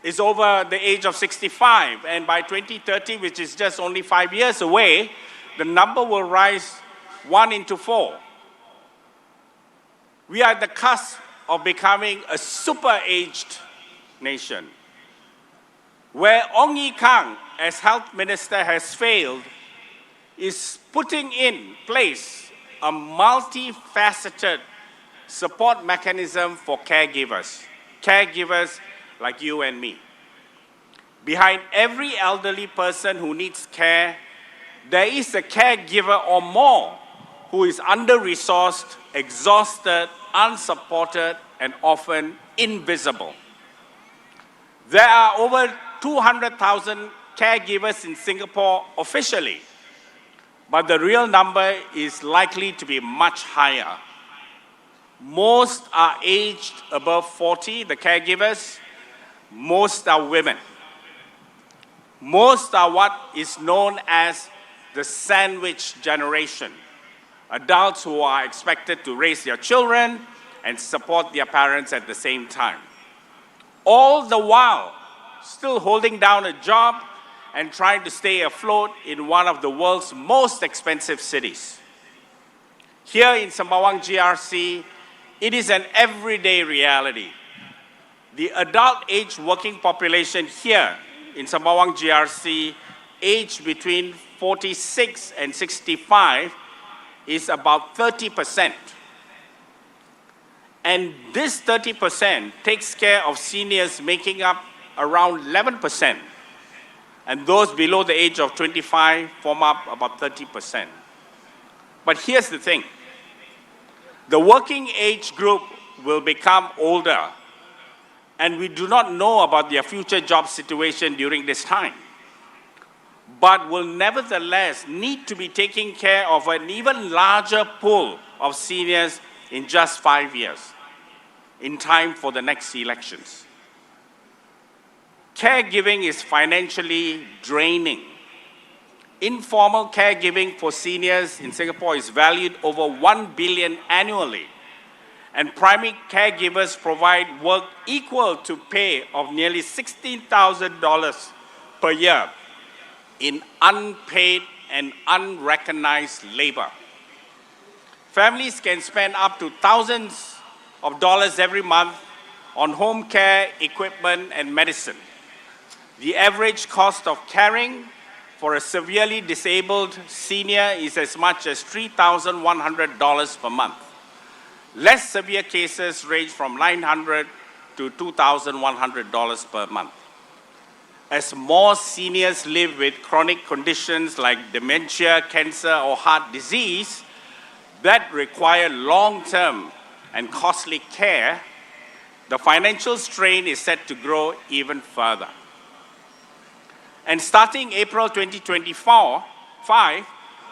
[SPEAKER 10] is over the age of 65, and by 2030, which is just only 5 years away, the number will rise 1 into 4. We are at the cusp of becoming a super-aged nation, where Ong Ye Kung, as Health Minister, has failed, is putting in place a multifaceted support mechanism for caregivers like you and me. Behind every elderly person who needs care, there is a caregiver or more who is under-resourced, exhausted, unsupported, and often invisible. There are over 200,000 caregivers in Singapore officially, but the real number is likely to be much higher. Most are aged above 40, the caregivers. Most are women. Most are what is known as the sandwich generation, adults who are expected to raise their children and support their parents at the same time. All the while, still holding down a job and trying to stay afloat in one of the world's most expensive cities. Here in Sembawang GRC, it is an everyday reality. The adult age working population here in Sembawang GRC, aged between 46 and 65, is about 30%. And this 30% takes care of seniors making up around 11%. And those below the age of 25 form up about 30%. But here's the thing. The working age group will become older, and we do not know about their future job situation during this time, but will nevertheless need to be taking care of an even larger pool of seniors in just 5 years, in time for the next elections. Caregiving is financially draining. Informal caregiving for seniors in Singapore is valued over 1 billion annually, and primary caregivers provide work equal to pay of nearly $16,000 per year in unpaid and unrecognized labor. Families can spend up to thousands of dollars every month on home care, equipment, and medicine. The average cost of caring for a severely disabled senior is as much as $3,100 per month. Less severe cases range from $900 to $2,100 per month. As more seniors live with chronic conditions like dementia, cancer, or heart disease that require long-term and costly care, the financial strain is set to grow even further. And starting April 2025,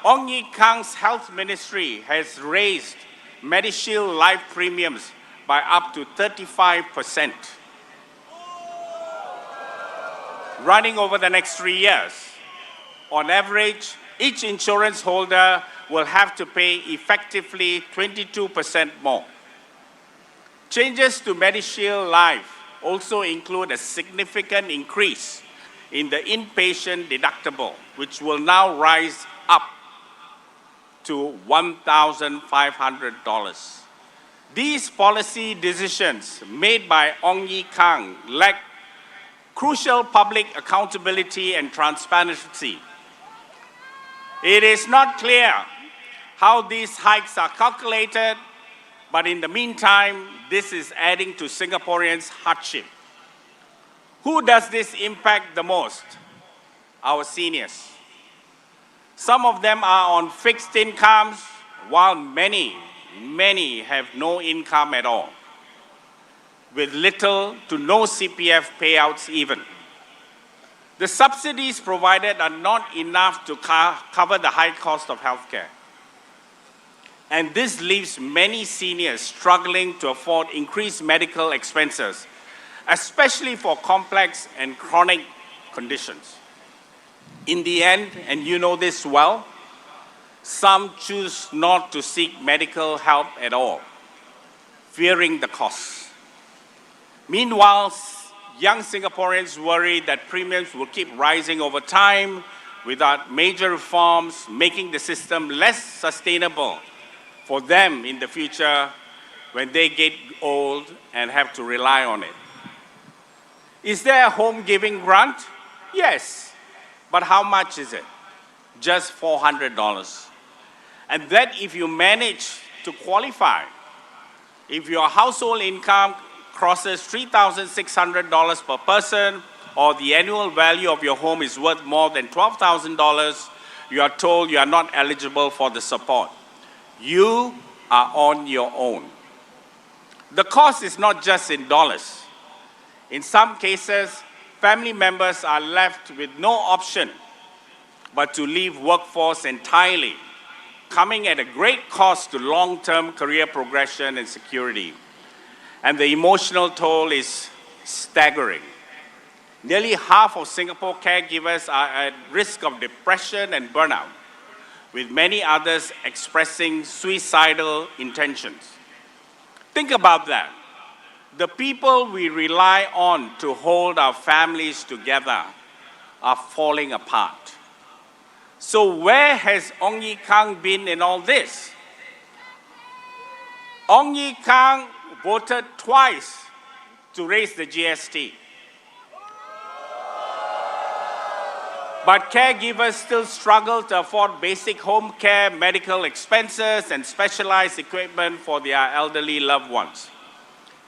[SPEAKER 10] Ong Ye Kung's health ministry has raised MediShield life premiums by up to 35%. Running over the next 3 years, on average, each insurance holder will have to pay effectively 22% more. Changes to MediShield Life also include a significant increase in the inpatient deductible, which will now rise up to $1,500. These policy decisions made by Ong Ye Kung lack crucial public accountability and transparency. It is not clear how these hikes are calculated, but in the meantime, this is adding to Singaporeans' hardship. Who does this impact the most? Our seniors. Some of them are on fixed incomes, while many have no income at all, with little to no CPF payouts even. The subsidies provided are not enough to cover the high cost of healthcare. And this leaves many seniors struggling to afford increased medical expenses, especially for complex and chronic conditions. In the end, and you know this well, some choose not to seek medical help at all, fearing the costs. Meanwhile, young Singaporeans worry that premiums will keep rising over time without major reforms, making the system less sustainable for them in the future when they get old and have to rely on it. Is there a home giving grant? Yes, but how much is it? Just $400. And that if you manage to qualify, if your household income crosses $3,600 per person, or the annual value of your home is worth more than $12,000, you are told you are not eligible for the support. You are on your own. The cost is not just in dollars. In some cases, family members are left with no option but to leave workforce entirely, coming at a great cost to long-term career progression and security. And the emotional toll is staggering. Nearly half of Singapore caregivers are at risk of depression and burnout, with many others expressing suicidal intentions. Think about that. The people we rely on to hold our families together are falling apart. So where has Ong Ye Kung been in all this? Ong Ye Kung voted twice to raise the GST. But caregivers still struggle to afford basic home care, medical expenses, and specialized equipment for their elderly loved ones.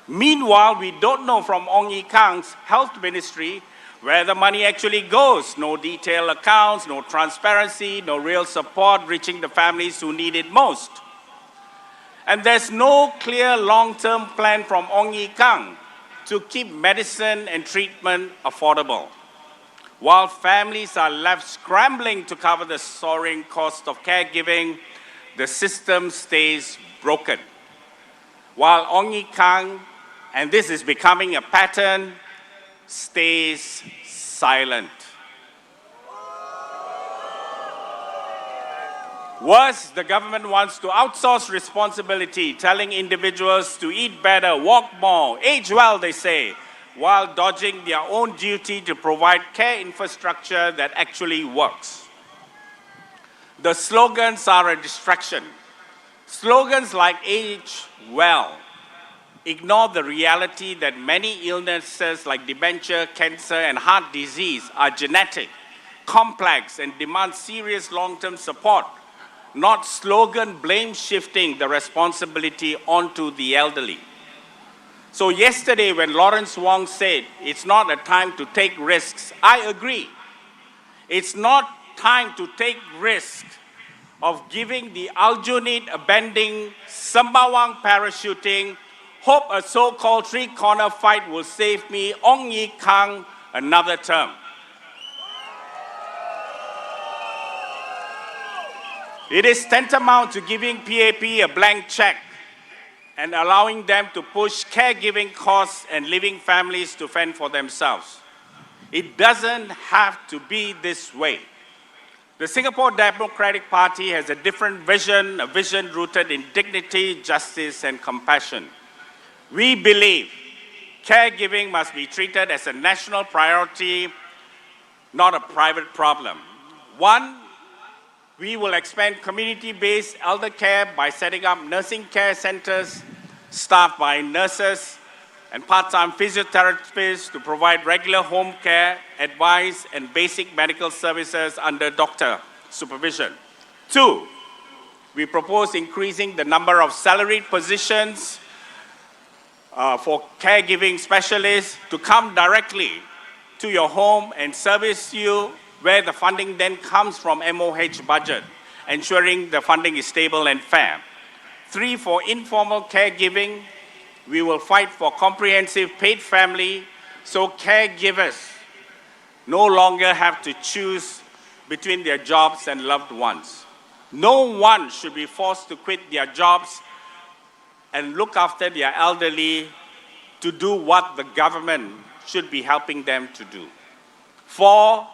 [SPEAKER 10] Meanwhile, we don't know from Ong Ye Kung's health ministry where the money actually goes. No detailed accounts, no transparency, no real support reaching the families who need it most. And there's no clear long-term plan from Ong Ye Kung to keep medicine and treatment affordable. While families are left scrambling to cover the soaring cost of caregiving, the system stays broken. While Ong Ye Kung, and this is becoming a pattern, stays silent. Worse, the government wants to outsource responsibility, telling individuals to eat better, walk more, age well, they say, while dodging their own duty to provide care infrastructure that actually works. The slogans are a distraction. Slogans like age well ignore the reality that many illnesses like dementia, cancer, and heart disease are genetic, complex, and demand serious long-term support, not slogan blame shifting the responsibility onto the elderly. So yesterday when Lawrence Wong said it's not a time to take risks, I agree. It's not time to take risk of giving the Aljunied abandoning Sembawang parachuting, hope a so-called three-corner fight will save me, Ong Ye Kung, another term. It is tantamount to giving PAP a blank check and allowing them to push caregiving costs and leaving families to fend for themselves. It doesn't have to be this way. The Singapore Democratic Party has a different vision, a vision rooted in dignity, justice, and compassion. We believe caregiving must be treated as a national priority, not a private problem. One, we will expand community-based elder care by setting up nursing care centers staffed by nurses and part-time physiotherapists to provide regular home care, advice, and basic medical services under doctor supervision. Two, we propose increasing the number of salaried positions for caregiving specialists to come directly to your home and service you, where the funding then comes from MOH budget, ensuring the funding is stable and fair. Three, for informal caregiving, we will fight for comprehensive paid family so caregivers no longer have to choose between their jobs and loved ones. No one should be forced to quit their jobs and look after their elderly to do what the government should be helping them to do. Four,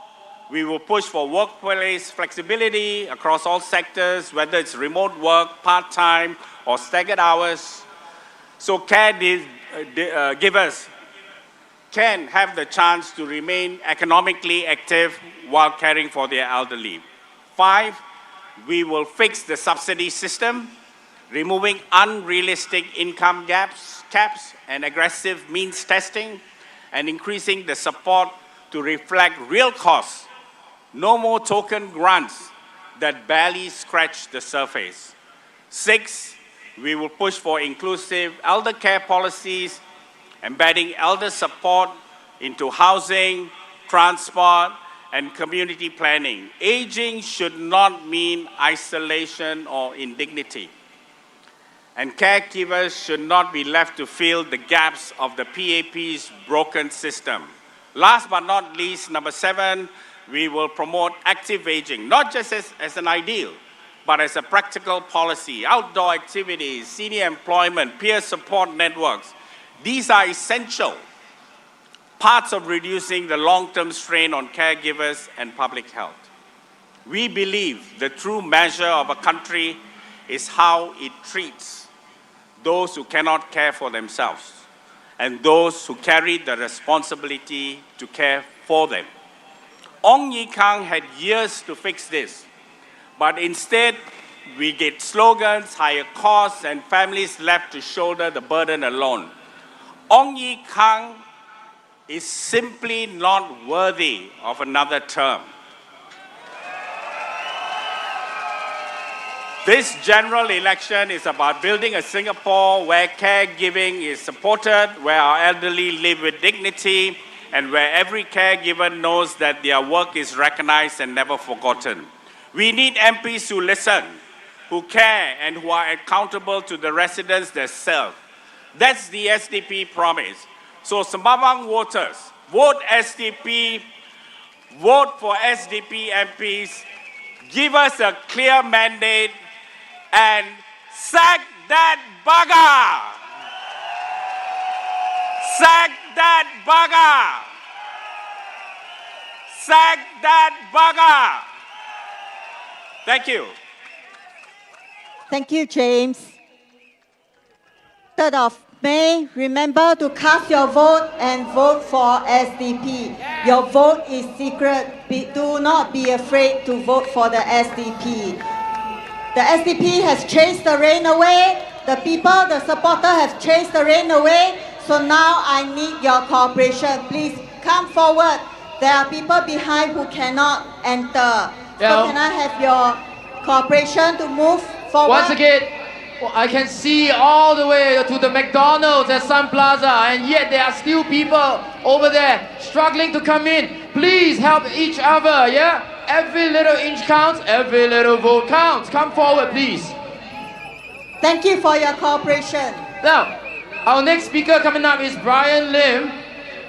[SPEAKER 10] we will push for workplace flexibility across all sectors, whether it's remote work, part-time, or staggered hours, so caregivers can have the chance to remain economically active while caring for their elderly. Five, we will fix the subsidy system, removing unrealistic income caps and aggressive means testing, and increasing the support to reflect real costs. No more token grants that barely scratch the surface. Six, we will push for inclusive elder care policies, embedding elder support into housing, transport, and community planning. Aging should not mean isolation or indignity. And caregivers should not be left to fill the gaps of the PAP's broken system. Last but not least, number 7, we will promote active aging, not just as an ideal, but as a practical policy. Outdoor activities, senior employment, peer support networks. These are essential parts of reducing the long-term strain on caregivers and public health. We believe the true measure of a country is how it treats those who cannot care for themselves and those who carry the responsibility to care for them. Ong Ye Kung had years to fix this, but instead we get slogans, higher costs, and families left to shoulder the burden alone. Ong Ye Kung is simply not worthy of another term. This general election is about building a Singapore where caregiving is supported, where our elderly live with dignity, and where every caregiver knows that their work is recognized and never forgotten. We need MPs who listen, who care, and who are accountable to the residents they serve. That's the SDP promise. So Sembawang voters, vote SDP, vote for SDP MPs, give us a clear mandate, and sack that bugger! Sack that bugger! Sack that bugger! Thank you.
[SPEAKER 1] Thank you, James. 3rd of May, remember to cast your vote and vote for SDP. Your vote is secret. Do not be afraid to vote for the SDP. The SDP has chased the rain away. The people, the supporters have chased the rain away. So now I need your cooperation. Please come forward. There are people behind who cannot enter. So can I have your cooperation to move forward?
[SPEAKER 2] Once again, I can see all the way to the McDonald's at Sun Plaza, and yet there are still people over there struggling to come in. Please help each other, yeah? Every little inch counts, every little vote counts. Come forward, please.
[SPEAKER 1] Thank you for your cooperation.
[SPEAKER 2] Now, our next speaker coming up is Brian Lim.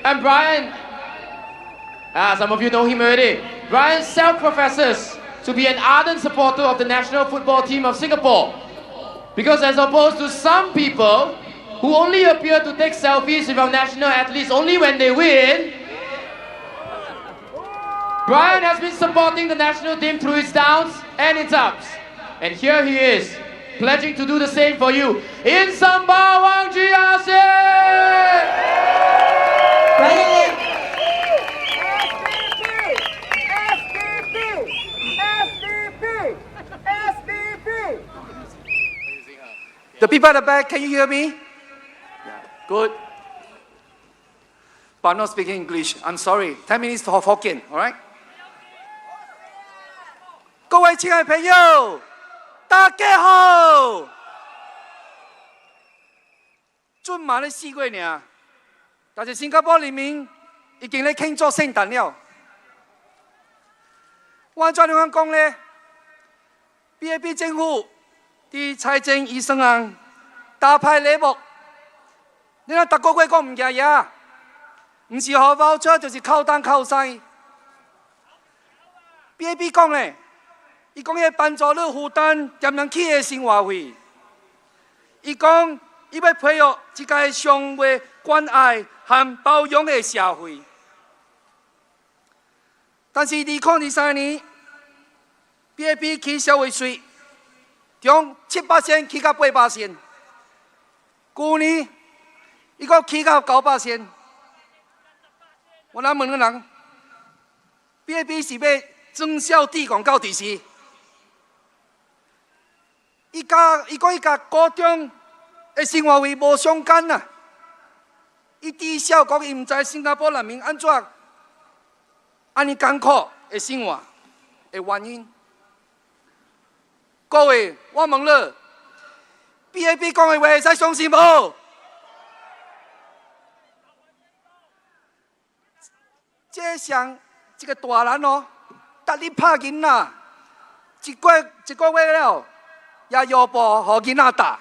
[SPEAKER 2] And Brian, some of you know him already. Brian self-professes to be an ardent supporter of the national football team of Singapore. Because as opposed to some people who only appear to take selfies with our national athletes only when they win, Brian has been supporting the national team through its downs and its ups. And here he is, pledging to do the same for you in Sembawang GRC!
[SPEAKER 1] Brian Lim.
[SPEAKER 12] The people at the back, can you hear me? Yeah, good. But I'm not speaking English. I'm sorry. 10 minutes for Hokkien, all right? 各位亲爱的朋友，大家好。准嘛咧4月尔，但是新加坡人民已经咧庆祝圣诞了。我怎样讲咧 ？BAP 政府伫财政预算案大派礼物，你睇逐个月讲唔惊嘢，唔是荷包车就是靠单靠西。BAP 讲咧。 伊讲要帮助你负担点人起的生活费。伊讲伊要培育一个相互关爱和包容的社会。但是2023年 ，BAP 起消费税从7%起到8%，去年伊个起到9%。我来问个人 ，BAP 是要增效地广告第四？ 伊讲伊甲高中的生活费无相干呐，伊至少讲伊毋知新加坡人民安怎安尼艰苦的生活的原因。各位，我问你 ，BAP 讲的话会使相信无？这像一个大人哦，搭你拍囡仔，一个月了。 也要步互囡仔打，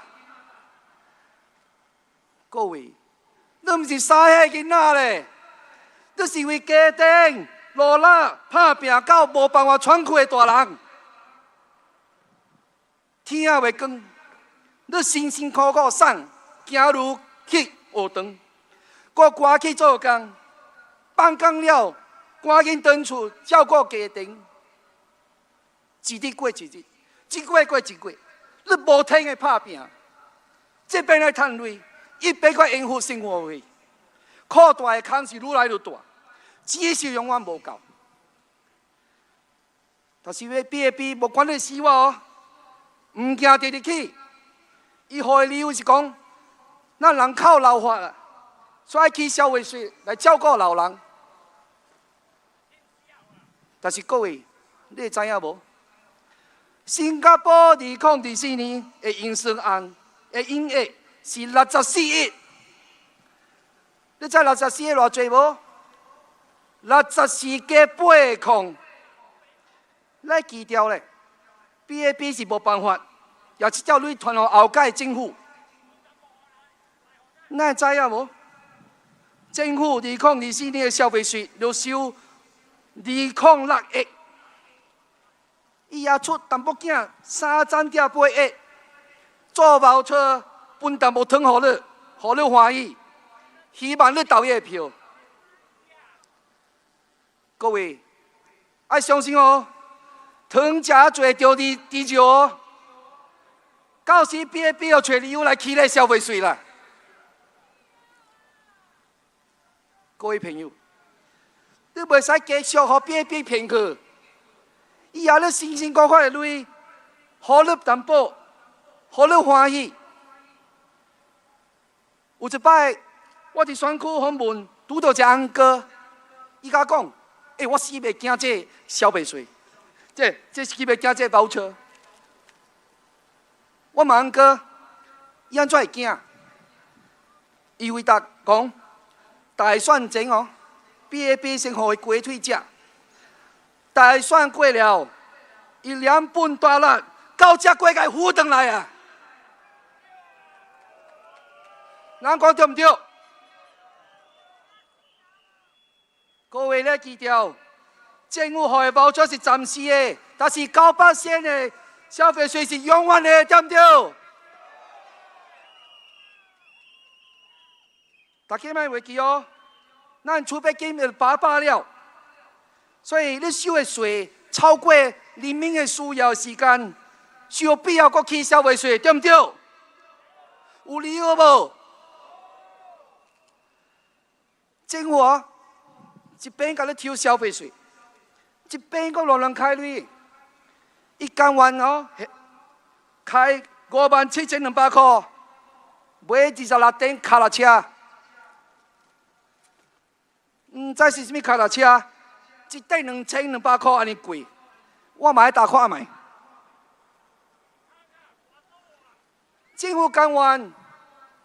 [SPEAKER 12] 各位，你毋是傻遐囡仔咧，就是为家庭落力打拼到无办法喘气的大人。天啊，袂光，你辛辛苦苦送行路去学堂，我赶去做工，放工了赶紧回厝照顾家庭，一日过一日，一月过一月，你无停的打拼，这边来赚钱，一边去应付生活费，扩大的空是愈来愈大，只是永远无够。但是要比一比，无管你死我，唔惊直直去。伊互的理由是讲，咱人口老化啦，所以起消费税来照顾老人。但是各位，你会知影无？新加坡2024年的预算案的营业是64亿，你知64亿偌济无？64加8%，咱基调咧 ，BAB 是无办法，也即条钱传互后届政府。咱会知影无？政府2024年的消费税就收206亿。伊也出淡薄囝3.8亿，做毛车分淡薄糖互你，互你欢喜，希望你投伊的票。各位，爱相信哦，糖食侪着低就哦，到时BAB要找理由来起咧消费税啦。各位朋友，你袂使继续互BAB骗去。伊也咧辛辛苦苦的钱，互你淡薄，互你欢喜。有一摆，我伫选区访问，拄到一个翁哥，伊甲我讲：“我死袂惊这消费税，这死袂惊这包车。”我问翁哥，伊安怎会惊？伊回答讲：“大选前哦，BAB 先互伊鸡腿食。”大选过了，伊2本大力到这过来扶转来啊！咱讲对唔对？各位咧记住，政府互的包装是暂时的，但是9%的消费税是永远的，对唔对？大家莫忘记哦，咱储备金就800了。所以你收的税超过人民的需要时间，是有必要搁起消费税，对唔对？有理由无？政府一边甲你抽消费税，一边搁乱开钱，伊甘愿哦开57200块，买26顶脚踏车，唔知是啥物脚踏车。一顶2200块安尼贵，我嘛爱大看卖。政府甘愿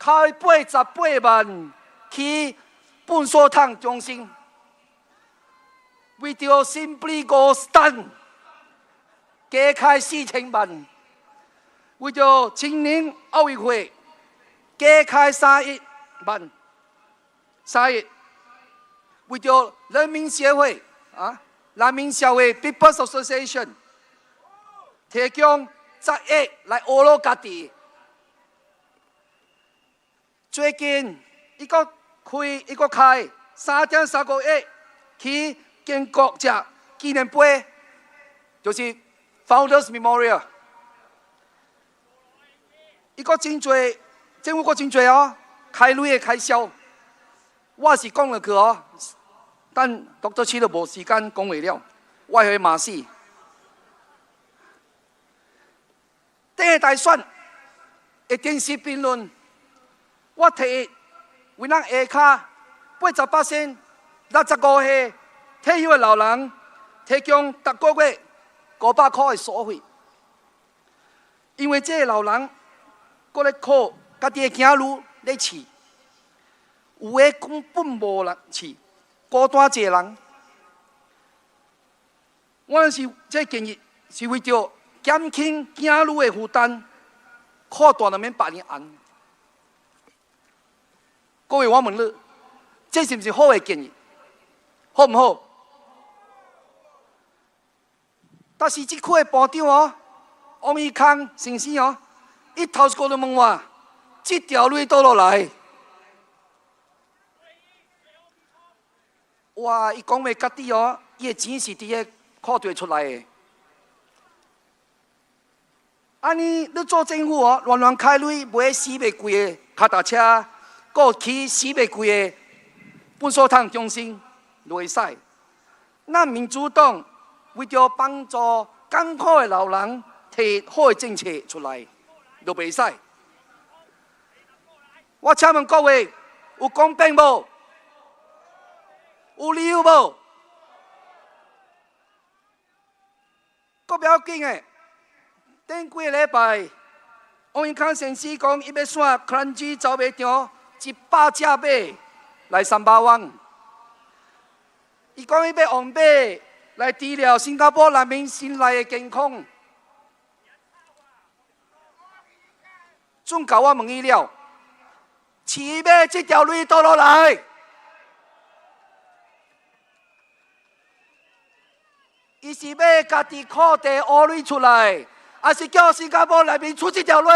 [SPEAKER 12] 开88万去本所汤中心，为着Simply Go Stand加开4000万，为着青年奥运会加开3亿万，3亿，为着人民协会。人民社会 People's Association 提供10亿来学罗家己。最近伊个开3.35亿去建国者纪念碑，就是 Founders Memorial。伊个真多，政府个真多哦，开钱的开销，我是讲落去哦。但Dr. 都无时间讲话了，我会骂死。顶个大选的电视评论，我提为咱下骹88% 65岁退休的老人提供逐个月500块的所费，因为这个老人搁咧靠家己的囝女咧饲，有的根本无人饲。孤单一个人，我是这建议是为着减轻囝女的负担，扩大了免8年安。各位，我问你，这是不是好的建议？好唔好？但是这区的部长哦，王义康先生哦，伊头一个就问我，这条路倒落来？哇！伊讲袂家己哦，伊的钱是伫个库袋出来的。安尼，你做政府哦，乱乱开钱买死袂贵的脚踏车，搁起死袂贵的本所汤中心，袂使。咱民主党为着帮助艰苦的老人，提好的政策出来，就袂使。我请问各位，有公平无？有理由无？搁不要紧的。顶几个礼拜，王永康先生讲，伊要选克兰基招卖场100只马来300万。伊讲伊要用马来治疗新加坡人民心内的健康。准甲我问伊了，饲马这条路倒落来？伊是要家己靠地乌瑞出来，还是叫新加坡内面出这条路？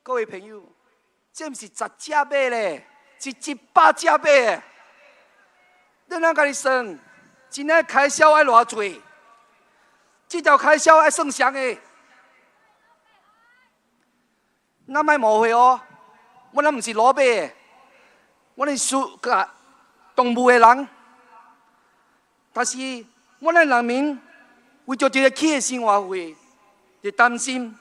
[SPEAKER 12] 各位朋友，这不是10只马咧，是100只马。你哪家己算？真个开销要偌济？这条开销要算谁的？咱莫误会哦，我咱不是老马的，我是属个动物的人。但是我咱人民为着这个企业生活费，就担心。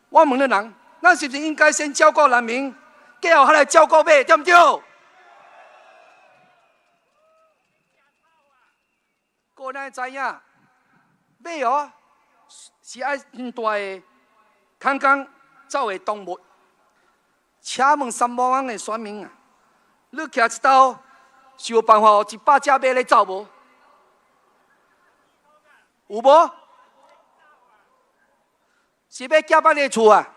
[SPEAKER 12] 我问你人，咱是不是应该先照顾人民，继后才来照顾马，对不对？个人知影，马哦是爱很大的空间走的动物。请问300万的选民啊，你徛一道是有办法有100只马咧走无？有无？是要夹把你厝啊？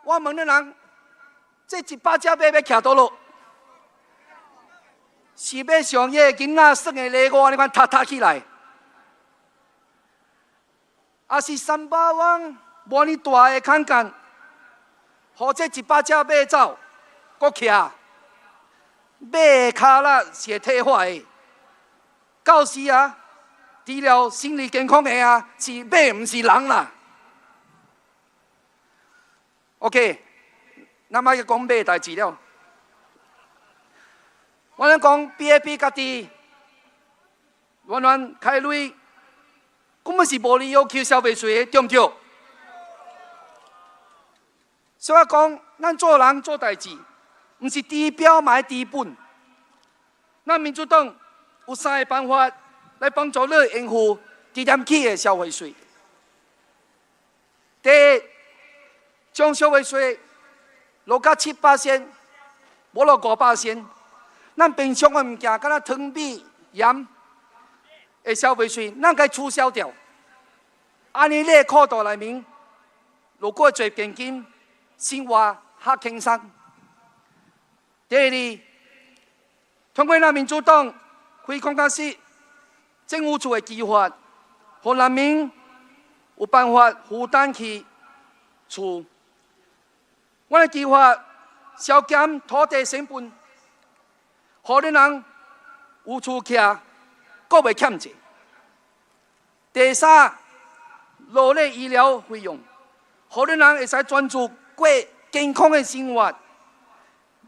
[SPEAKER 12] 我问你人，这100只马要徛倒落？是要像迄个囡仔耍的礼物安尼款塌起来，还是300万无呢大的空间，互这100只马走，搁徛？马的骹力是会退化的。到时啊，治疗心理健康的啊，是马，唔是人啦。OK， 咱莫去讲马的代志了。我咱讲 BAP 家己乱乱开钱，根本是无理由扣消费税的，对唔对？所以讲，咱做人做代志，唔是治标买治本。咱民主党有3个办法来帮助你应付低点起的消费税。第一，将消费税落到7%，无落5%。咱平常的物件，敢若汤米、盐的消费税，咱该取消掉。安尼，你的裤袋内面如果侪现金，生活较轻松。第二，通过咱民主党开空间室政府厝的计划，让人民有办法负担起厝。我的计划削减土地成本。互恁人有厝徛，阁袂欠债。第三，劳力医疗费用，互恁人会使专注过健康的生活，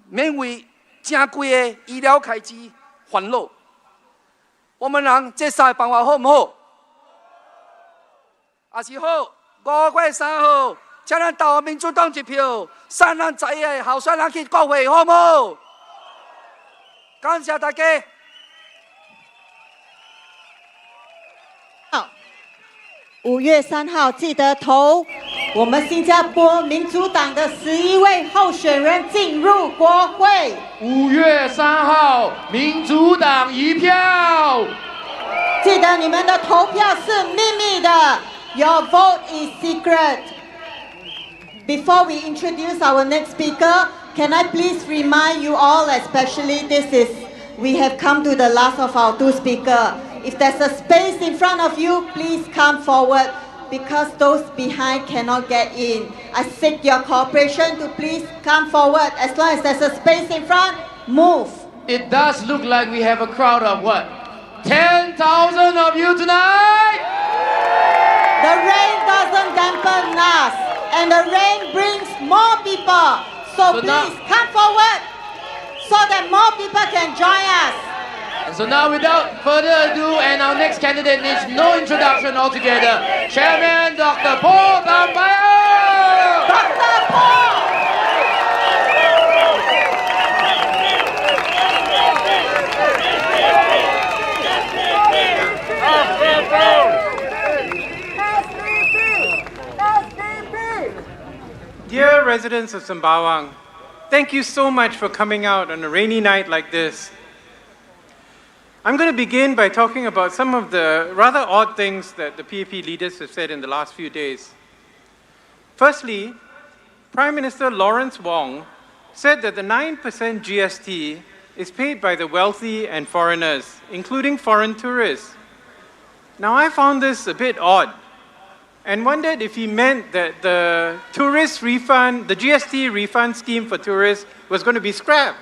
[SPEAKER 12] 免为正贵的医疗开支烦恼。我们人这3个办法好唔好？也是好。5月3号，请咱投民主党一票，送咱在野的候选人去国会，好唔好？感谢大家。
[SPEAKER 1] 5月3号记得投我们新加坡民主党的11位候选人进入国会。
[SPEAKER 2] 5月3号，民主党1票。
[SPEAKER 1] 记得你们的投票是秘密的 ，Your vote is secret. Before we introduce our next speaker, can I please remind you all, especially we have come to the last of our two speakers. If there's a space in front of you, please come forward because those behind cannot get in. I seek your cooperation to please come forward. As long as there's a space in front, move.
[SPEAKER 2] It does look like we have a crowd of what? 10,000 of you tonight?
[SPEAKER 1] The rain doesn't dampen us, and the rain brings more people. So please come forward so that more people can join us.
[SPEAKER 2] And so now without further ado, and our next candidate needs no introduction altogether, Chairman Dr. Paul Tambaya!
[SPEAKER 1] Dr. Paul!
[SPEAKER 8] Dear residents of Sembawang, thank you so much for coming out on a rainy night like this. I'm going to begin by talking about some of the rather odd things that the PAP leaders have said in the last few days. Firstly, Prime Minister Lawrence Wong said that the 9% GST is paid by the wealthy and foreigners, including foreign tourists. Now, I found this a bit odd and wondered if he meant that the GST refund scheme for tourists was going to be scrapped.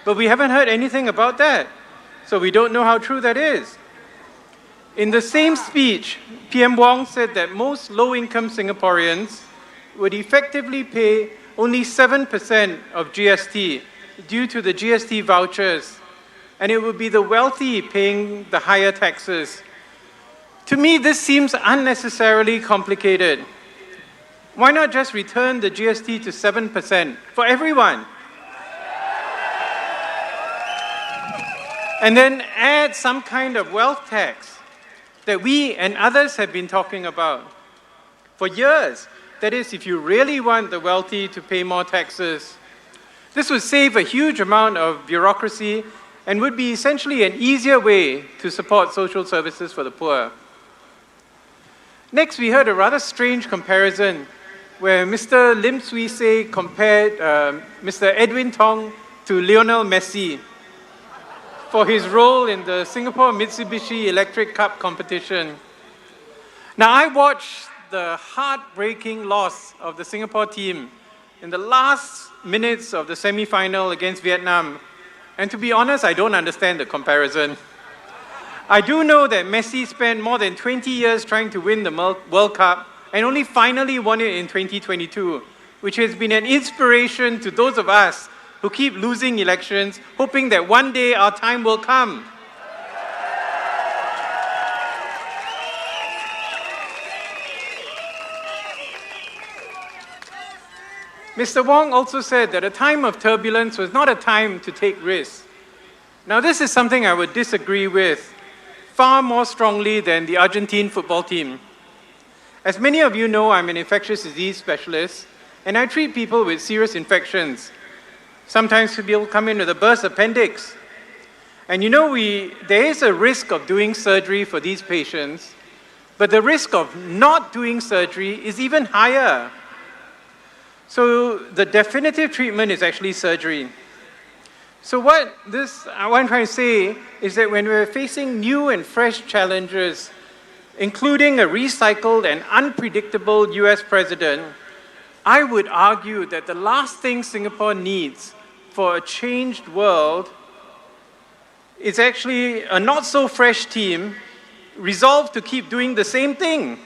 [SPEAKER 8] But we haven't heard anything about that, so we don't know how true that is. In the same speech, PM Wong said that most low-income Singaporeans would effectively pay only 7% of GST due to the GST vouchers, and it would be the wealthy paying the higher taxes. To me, this seems unnecessarily complicated. Why not just return the GST to 7% for everyone? And then add some kind of wealth tax that we and others have been talking about for years. That is, if you really want the wealthy to pay more taxes, this would save a huge amount of bureaucracy and would be essentially an easier way to support social services for the poor. Next, we heard a rather strange comparison where Mr. Lim Swee Say compared Mr. Edwin Tong to Lionel Messi for his role in the Singapore Mitsubishi Electric Cup competition. Now, I watched the heartbreaking loss of the Singapore team in the last minutes of the semi-final against Vietnam, and to be honest, I don't understand the comparison. I do know that Messi spent more than 20 years trying to win the World Cup and only finally won it in 2022, which has been an inspiration to those of us who keep losing elections, hoping that one day our time will come. Mr. Wong also said that a time of turbulence was not a time to take risks. Now, this is something I would disagree with far more strongly than the Argentine football team. As many of you know, I'm an infectious disease specialist, and I treat people with serious infections. Sometimes people come in with a burst appendix. And you know, there is a risk of doing surgery for these patients, but the risk of not doing surgery is even higher. So the definitive treatment is actually surgery. So what I'm trying to say is that when we're facing new and fresh challenges, including a recycled and unpredictable US president, I would argue that the last thing Singapore needs for a changed world is actually a not-so-fresh team resolved to keep doing the same thing.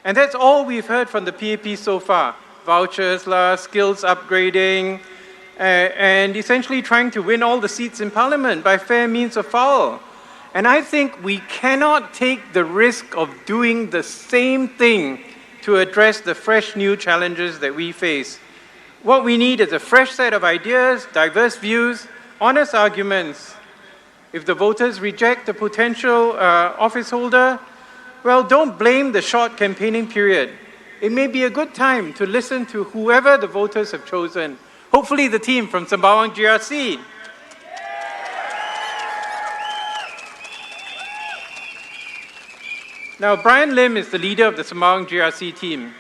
[SPEAKER 8] And that's all we've heard from the PAP so far. Vouchers, skills upgrading, and essentially trying to win all the seats in Parliament by fair means or foul. And I think we cannot take the risk of doing the same thing to address the fresh new challenges that we face. What we need is a fresh set of ideas, diverse views, honest arguments. If the voters reject the potential office holder, well, don't blame the short campaigning period. It may be a good time to listen to whoever the voters have chosen. Hopefully the team from Sembawang GRC. Now, Brian Lim is the leader of the Sembawang GRC team.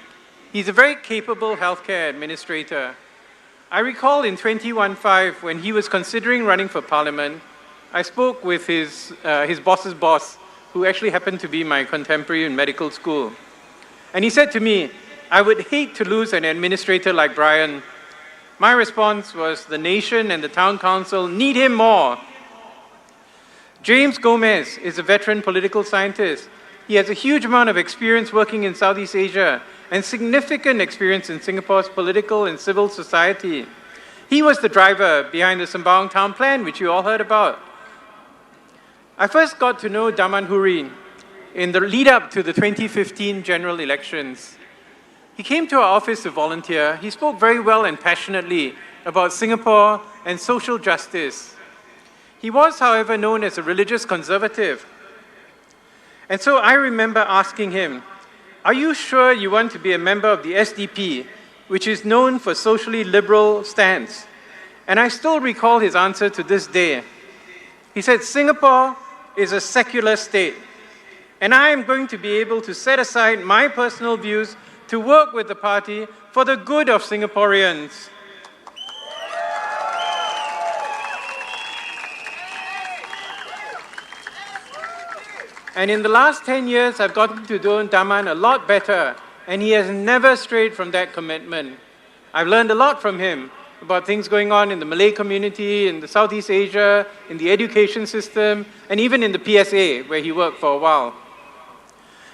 [SPEAKER 8] He's a very capable healthcare administrator. I recall in 2015, when he was considering running for parliament, I spoke with his boss's boss, who actually happened to be my contemporary in medical school. And he said to me, I would hate to lose an administrator like Brian. My response was, the nation and the town council need him more. James Gomez is a veteran political scientist. He has a huge amount of experience working in Southeast Asia and significant experience in Singapore's political and civil society. He was the driver behind the Sembawang Town Plan, which you all heard about. I first got to know Daman Huri in the lead-up to the 2015 general elections. He came to our office to volunteer. He spoke very well and passionately about Singapore and social justice. He was, however, known as a religious conservative. And so I remember asking him, are you sure you want to be a member of the SDP, which is known for socially liberal stance? And I still recall his answer to this day. He said, Singapore is a secular state, and I am going to be able to set aside my personal views to work with the party for the good of Singaporeans. And in the last 10 years, I've gotten to know Daman a lot better, and he has never strayed from that commitment. I've learned a lot from him about things going on in the Malay community, in the Southeast Asia, in the education system, and even in the PSA, where he worked for a while.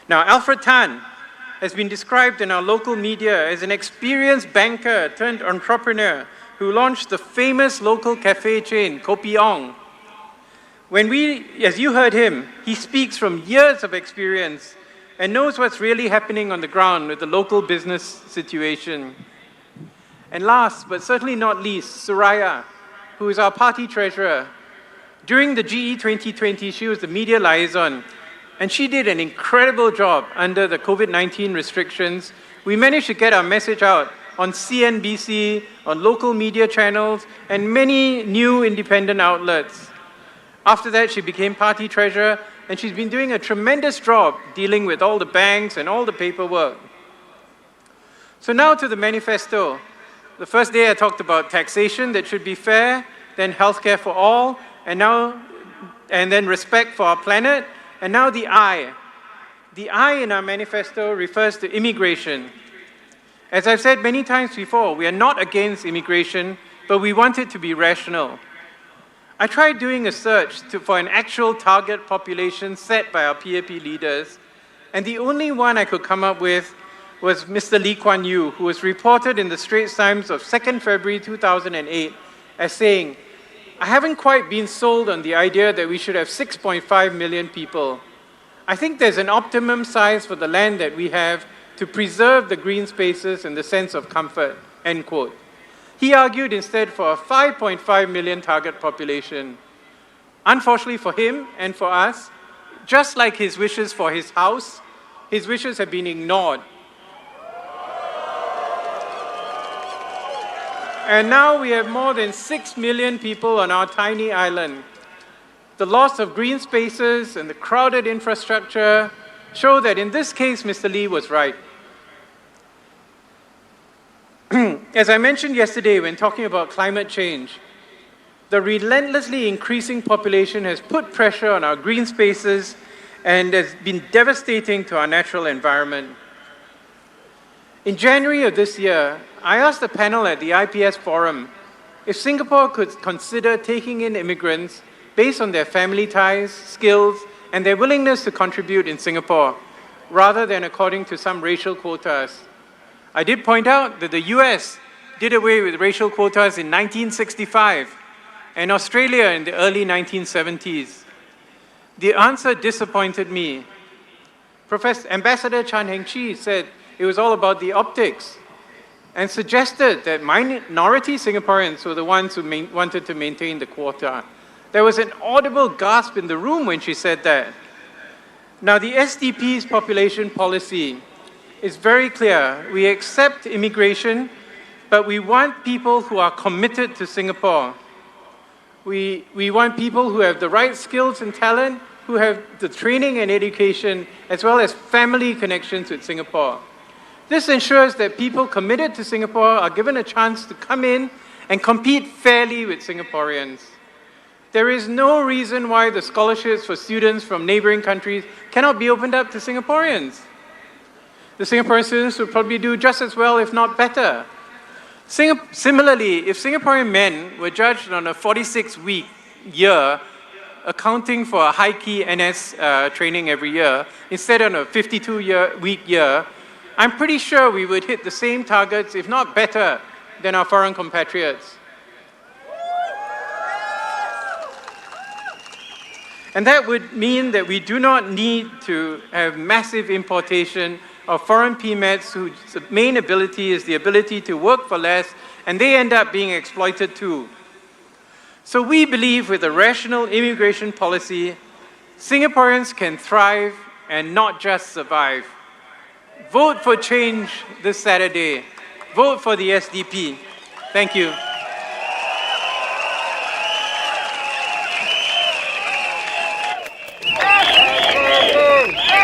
[SPEAKER 8] Now, Alfred Tan has been described in our local media as an experienced banker turned entrepreneur who launched the famous local cafe chain, Kopi Ong. As you heard him, he speaks from years of experience and knows what's really happening on the ground with the local business situation. And last, but certainly not least, Suraya, who is our party treasurer. During the GE 2020, she was the media liaison, and she did an incredible job under the COVID-19 restrictions. We managed to get our message out on CNBC, on local media channels, and many new independent outlets. After that, she became party treasurer, and she's been doing a tremendous job dealing with all the banks and all the paperwork. So now to the manifesto. The first day I talked about taxation that should be fair, then healthcare for all, and then respect for our planet, and now the I. The I in our manifesto refers to immigration. As I've said many times before, we are not against immigration, but we want it to be rational. I tried doing a search for an actual target population set by our PAP leaders, and the only one I could come up with was Mr. Lee Kuan Yew, who was reported in the Straits Times of 2nd February 2008 as saying, I haven't quite been sold on the idea that we should have 6.5 million people. I think there's an optimum size for the land that we have to preserve the green spaces and the sense of comfort, end quote. He argued instead for a 5.5 million target population. Unfortunately for him and for us, just like his wishes for his house, his wishes have been ignored. And now we have more than 6 million people on our tiny island. The loss of green spaces and the crowded infrastructure show that in this case, Mr. Lee was right. As I mentioned yesterday when talking about climate change, the relentlessly increasing population has put pressure on our green spaces and has been devastating to our natural environment. In January of this year, I asked the panel at the IPS Forum if Singapore could consider taking in immigrants based on their family ties, skills, and their willingness to contribute in Singapore, rather than according to some racial quotas. I did point out that the US did away with racial quotas in 1965 and Australia in the early 1970s. The answer disappointed me. Ambassador Chan Heng-Chi said it was all about the optics and suggested that minority Singaporeans were the ones who wanted to maintain the quota. There was an audible gasp in the room when she said that. Now, the SDP's population policy is very clear. We accept immigration, but we want people who are committed to Singapore. We want people who have the right skills and talent, who have the training and education, as well as family connections with Singapore. This ensures that people committed to Singapore are given a chance to come in and compete fairly with Singaporeans. There is no reason why the scholarships for students from neighboring countries cannot be opened up to Singaporeans. The Singaporean students would probably do just as well, if not better. Similarly, if Singaporean men were judged on a 46-week year, accounting for a high-key NS training every year, instead of a 52-week year, I'm pretty sure we would hit the same targets, if not better, than our foreign compatriots. And that would mean that we do not need to have massive importation of foreign PMETs whose main ability is the ability to work for less, and they end up being exploited too. So we believe with a rational immigration policy, Singaporeans can thrive and not just survive. Vote for change this Saturday. Vote for the SDP. Thank you.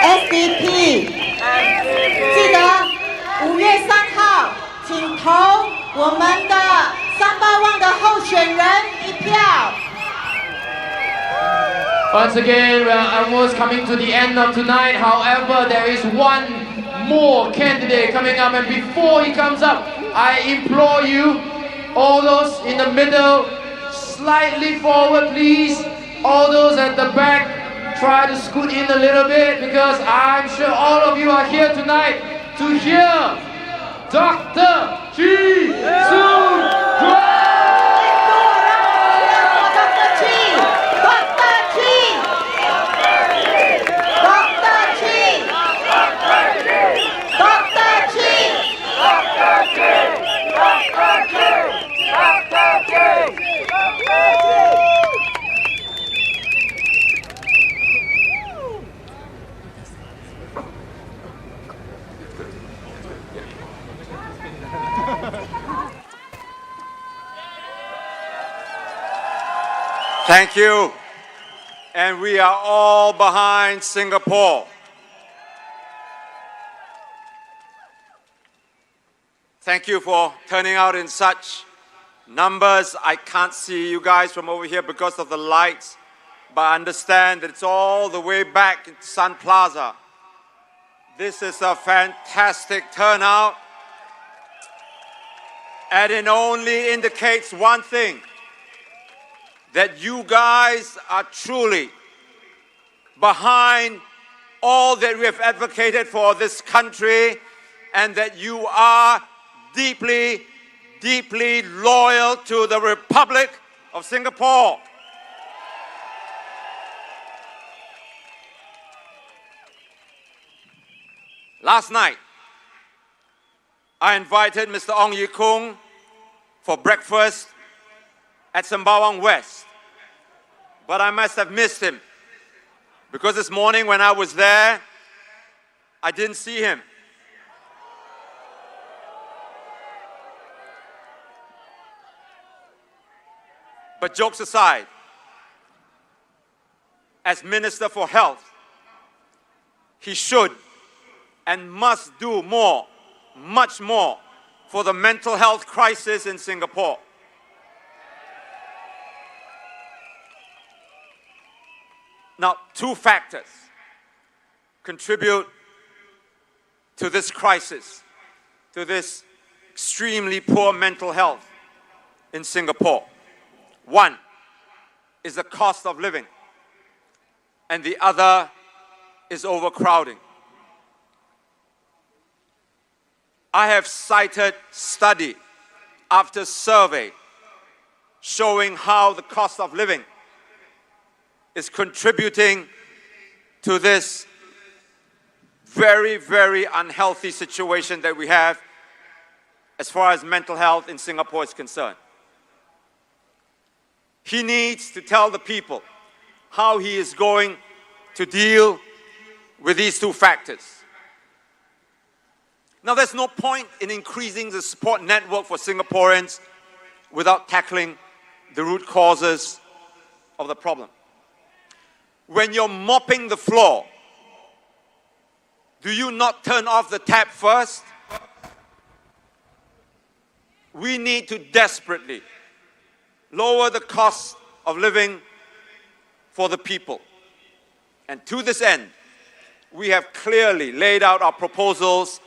[SPEAKER 1] SDP，记得5月3号，请投我们的381的候选人一票。
[SPEAKER 2] Once again, we are almost coming to the end of tonight. However, there is one more candidate coming up, and before he comes up, I implore you, all those in the middle, slightly forward, please. All those at the back, try to scoot in a little bit, because I'm sure all of you are here tonight to hear Dr. Chi-Soon-Juan.
[SPEAKER 4] Thank you. And we are all behind Singapore. Thank you for turning out in such numbers. I can't see you guys from over here because of the lights, but I understand that it's all the way back in Sun Plaza. This is a fantastic turnout, and it only indicates one thing, that you guys are truly behind all that we have advocated for this country, and that you are deeply, deeply loyal to the Republic of Singapore. Last night, I invited Mr. Ong Ye Kung for breakfast at Sembawang West, but I must have missed him, because this morning when I was there, I didn't see him. But jokes aside, as Minister for Health, he should and must do more, much more, for the mental health crisis in Singapore. Now, two factors contribute to this crisis, to this extremely poor mental health in Singapore. One is the cost of living, and the other is overcrowding. I have cited study after survey showing how the cost of living is contributing to this very, very unhealthy situation that we have as far as mental health in Singapore is concerned. He needs to tell the people how he is going to deal with these two factors. Now, there's no point in increasing the support network for Singaporeans without tackling the root causes of the problem. When you're mopping the floor, do you not turn off the tap first? we need to desperately lower the cost of living for the people. And to this end, we have clearly laid out our proposals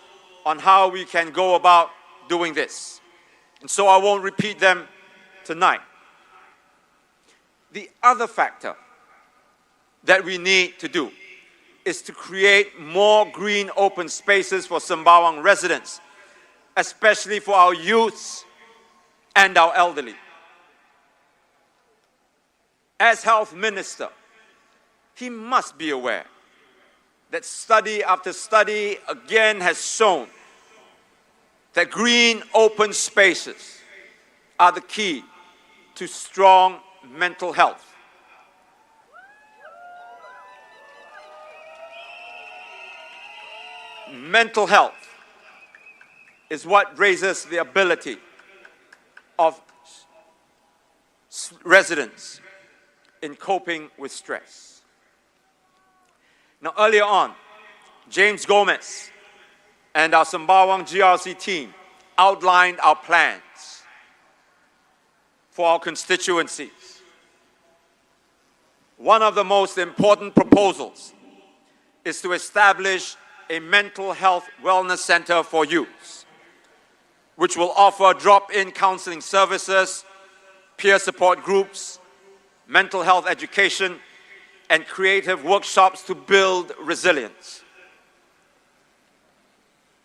[SPEAKER 4] on how we can go about doing this. And so I won't repeat them tonight. The other factor that we need to do is to create more green open spaces for Sembawang residents, especially for our youths and our elderly. As Health Minister, he must be aware that study after study again has shown that green open spaces are the key to strong mental health. Mental health is what raises the ability of residents in coping with stress. Now, earlier on, James Gomez and our Sembawang GRC team outlined our plans for our constituencies. One of the most important proposals is to establish a mental health wellness center for youths, which will offer drop-in counseling services, peer support groups, mental health education, and creative workshops to build resilience.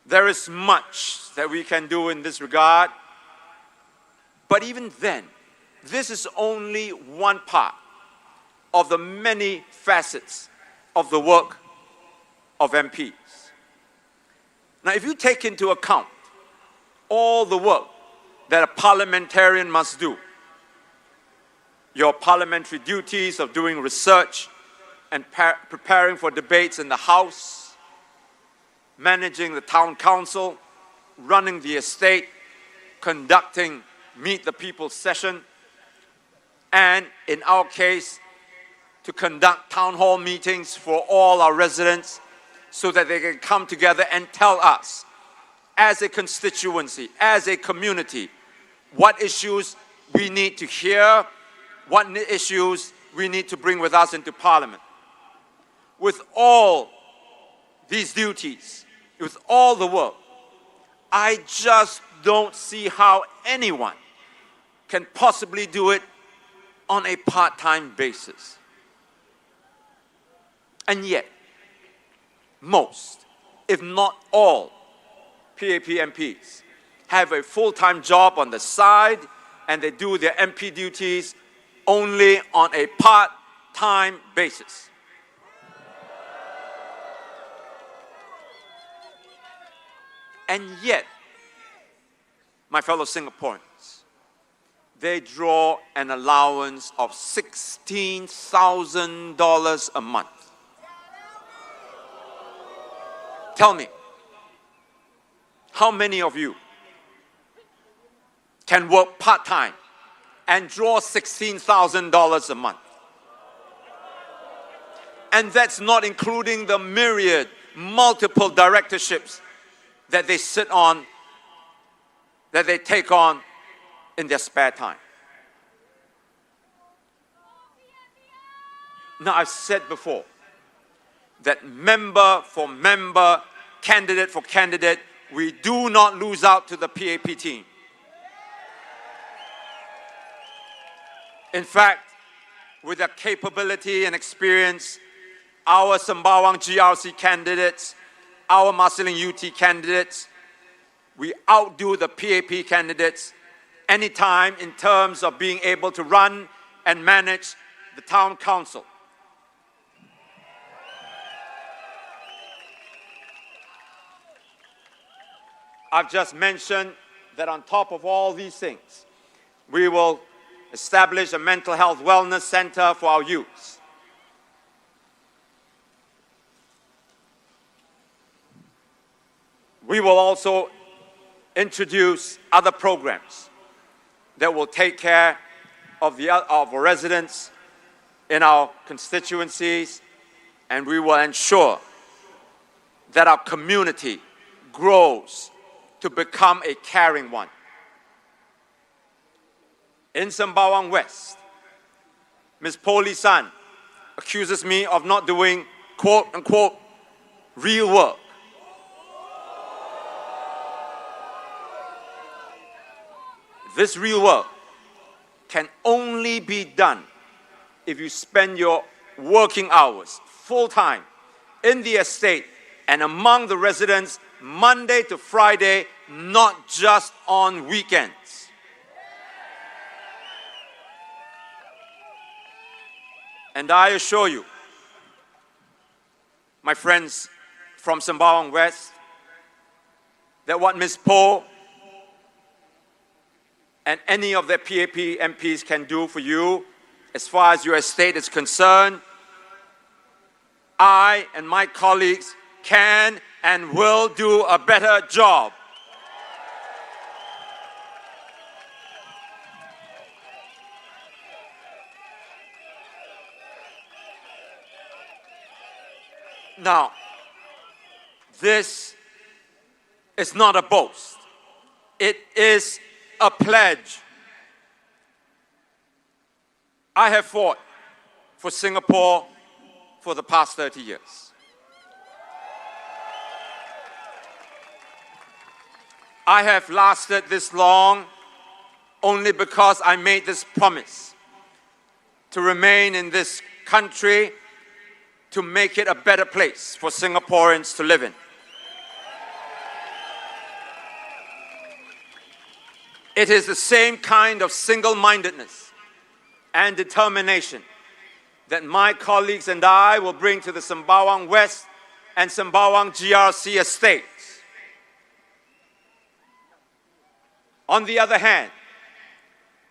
[SPEAKER 4] There is much that we can do in this regard, but even then, this is only one part of the many facets of the work of MPs. Now, if you take into account all the work that a parliamentarian must do, your parliamentary duties of doing research and preparing for debates in the House, managing the town council, running the estate, conducting Meet the People session, and in our case, to conduct town hall meetings for all our residents so that they can come together and tell us, as a constituency, as a community, what issues we need to hear, what issues we need to bring with us into Parliament. With all these duties, with all the work, I just don't see how anyone can possibly do it on a part-time basis. And yet, most, if not all, PAP MPs have a full-time job on the side and they do their MP duties only on a part-time basis. And yet, my fellow Singaporeans, they draw an allowance of $16,000 a month. Tell me, how many of you can work part-time and draw $16,000 a month? And that's not including the myriad, multiple directorships that they sit on, that they take on in their spare time. Now, I've said before that member for member, candidate for candidate, we do not lose out to the PAP team. In fact, with their capability and experience, our Sembawang GRC candidates, our Marsiling UT candidates, we outdo the PAP candidates anytime in terms of being able to run and manage the town council. I've just mentioned that on top of all these things, we will establish a mental health wellness center for our youths. We will also introduce other programs that will take care of our residents in our constituencies, and we will ensure that our community grows to become a caring one. In Sembawang West, Ms. Po Lisan accuses me of not doing quote-unquote real work. This real work can only be done if you spend your working hours full-time in the estate and among the residents Monday to Friday, not just on weekends. And I assure you, my friends from Sembawang West, that what Ms. Po and any of the PAP MPs can do for you, as far as your estate is concerned, I and my colleagues can and will do a better job. Now, this is not a boast. It is a pledge. I have fought for Singapore for the past 30 years. I have lasted this long only because I made this promise to remain in this country to make it a better place for Singaporeans to live in. It is the same kind of single-mindedness and determination that my colleagues and I will bring to the Sembawang West and Sembawang GRC estates. On the other hand,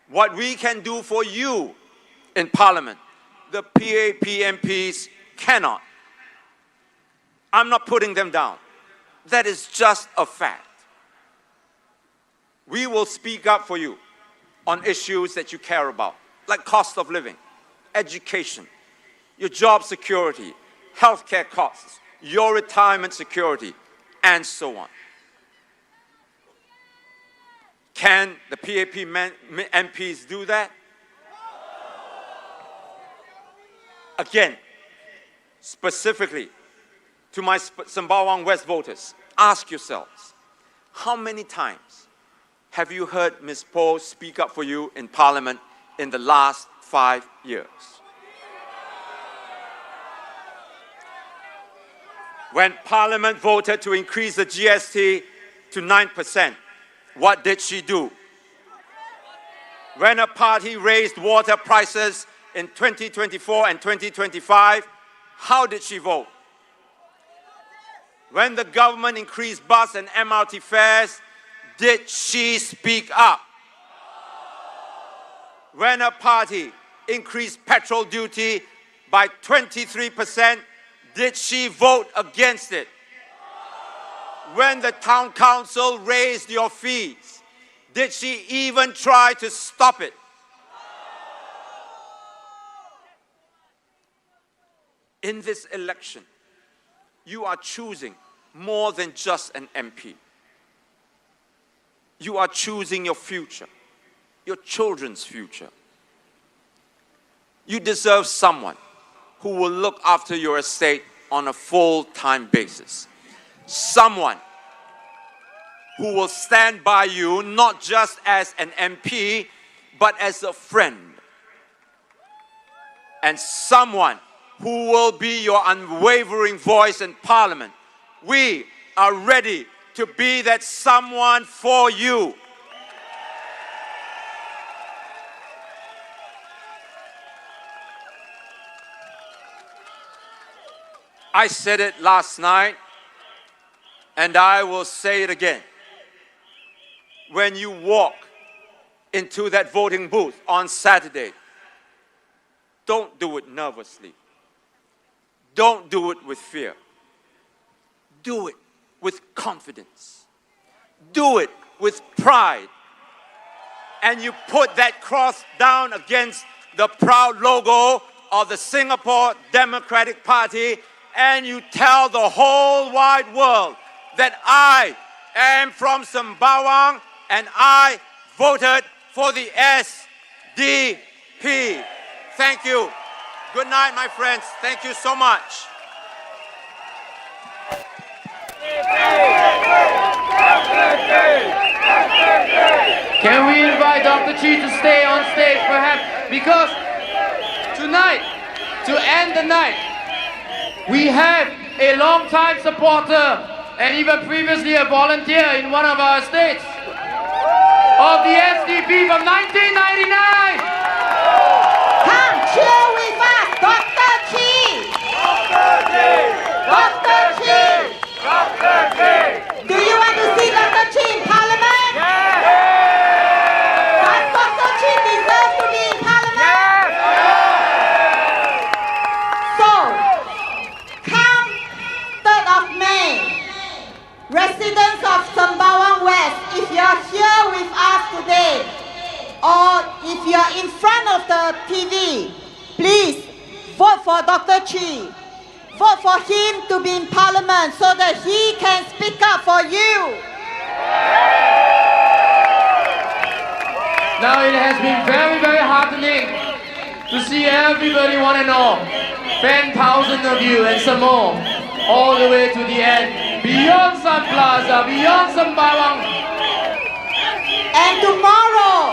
[SPEAKER 4] what we can do for you in Parliament, the PAP MPs cannot. I'm not putting them down. That is just a fact. We will speak up for you on issues that you care about, like cost of living, education, your job security, healthcare costs, your retirement security, and so on. Can the PAP MPs do that? Again, specifically to my Sembawang West voters, ask yourselves, how many times have you heard Ms. Po speak up for you in Parliament in the last 5 years? When Parliament voted to increase the GST to 9%, what did she do? When a party raised water prices in 2024 and 2025, how did she vote? When the government increased bus and MRT fares, did she speak up? When a party increased petrol duty by 23%, did she vote against it? When the town council raised your fees, did she even try to stop it? In this election, you are choosing more than just an MP. You are choosing your future, your children's future. You deserve someone who will look after your estate on a full-time basis. Someone who will stand by you not just as an MP, but as a friend. And someone who will be your unwavering voice in Parliament. We are ready to be that someone for you. I said it last night, and I will say it again. When you walk into that voting booth on Saturday, don't do it nervously. Don't do it with fear. Do it with confidence. Do it with pride. And you put that cross down against the proud logo of the Singapore Democratic Party, and you tell the whole wide world that I am from Sembawang and I voted for the SDP. Thank you. Good night, my friends. Thank you so much.
[SPEAKER 2] Can we invite Dr. Chi to stay on stage perhaps? Because tonight, to end the night, we have a long-time supporter and even previously a volunteer in one of our states of the SDP from 1999.
[SPEAKER 1] Come cheer with us, Dr. Chi! Dr. Chi! Do you want to see Dr. Chi in Parliament? Does Dr. Chi deserve to be in Parliament? So, come 3rd of May, residents of Sembawang West, if you're here with us today, or if you're in front of the TV, please vote for Dr. Chi. Vote for him to be in Parliament so that he can speak up for you.
[SPEAKER 2] Now it has been very, very heartening to see everybody, one and all, 10,000 of you and some more, all the way to the end, beyond Sun Plaza, beyond Sembawang.
[SPEAKER 1] And tomorrow,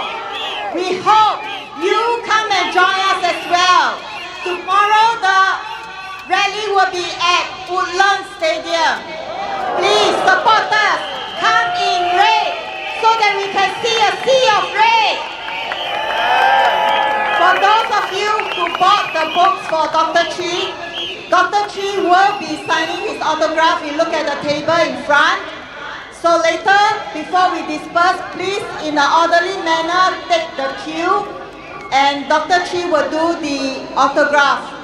[SPEAKER 1] we hope you come and join us as well. Tomorrow, the rally will be at Woodlands Stadium. Please support us. Come in red so that we can see a sea of red. For those of you who bought the books for Dr. Chi will be signing his autograph. You look at the table in front. So later, before we disperse, please, in an orderly manner, take the queue, and Dr. Chi will do the autograph.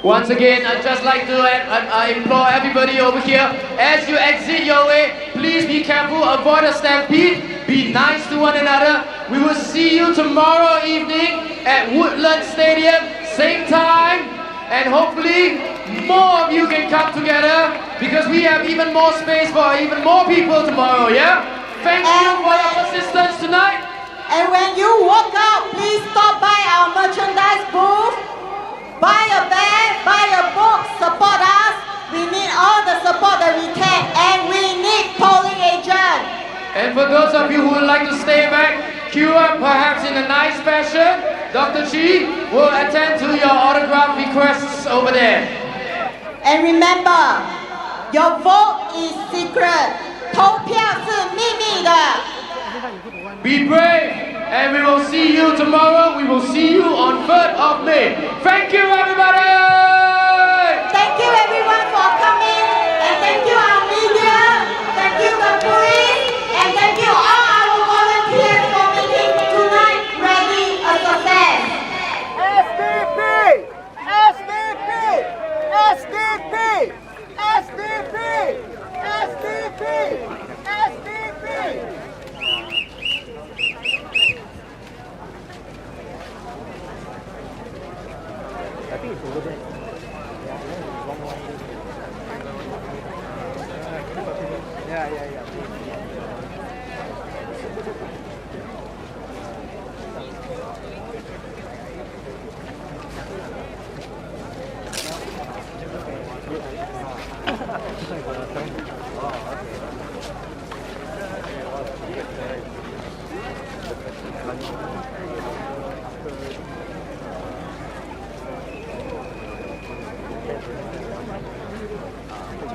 [SPEAKER 2] Once again, I'd just like to implore everybody over here, as you exit your way, please be careful, avoid a stampede, be nice to one another. We will see you tomorrow evening at Woodlands Stadium, same time, and hopefully more of you can come together because we have even more space for even more people tomorrow, yeah? Thank you for your persistence tonight.
[SPEAKER 1] And when you walk out, please stop by our merchandise booth. Buy a bag, buy a book, support us. We need all the support that we can, and we need polling agents.
[SPEAKER 2] And for those of you who would like to stay back, queue up perhaps in a nice fashion. Dr. Chi will attend to your autograph requests over there.
[SPEAKER 1] And remember, your vote is secret. 投票是秘密的。
[SPEAKER 2] Be brave. And we will see you tomorrow. We will see you on 3rd of May. Thank you, everybody!
[SPEAKER 1] Thank you, everyone, for coming. And thank you, our media. Thank you, the police. And thank you, all our volunteers for making tonight's rally a success.
[SPEAKER 12] SDP! SDP! SDP! SDP! SDP! SDP!
[SPEAKER 13] I think it's over there. Yeah.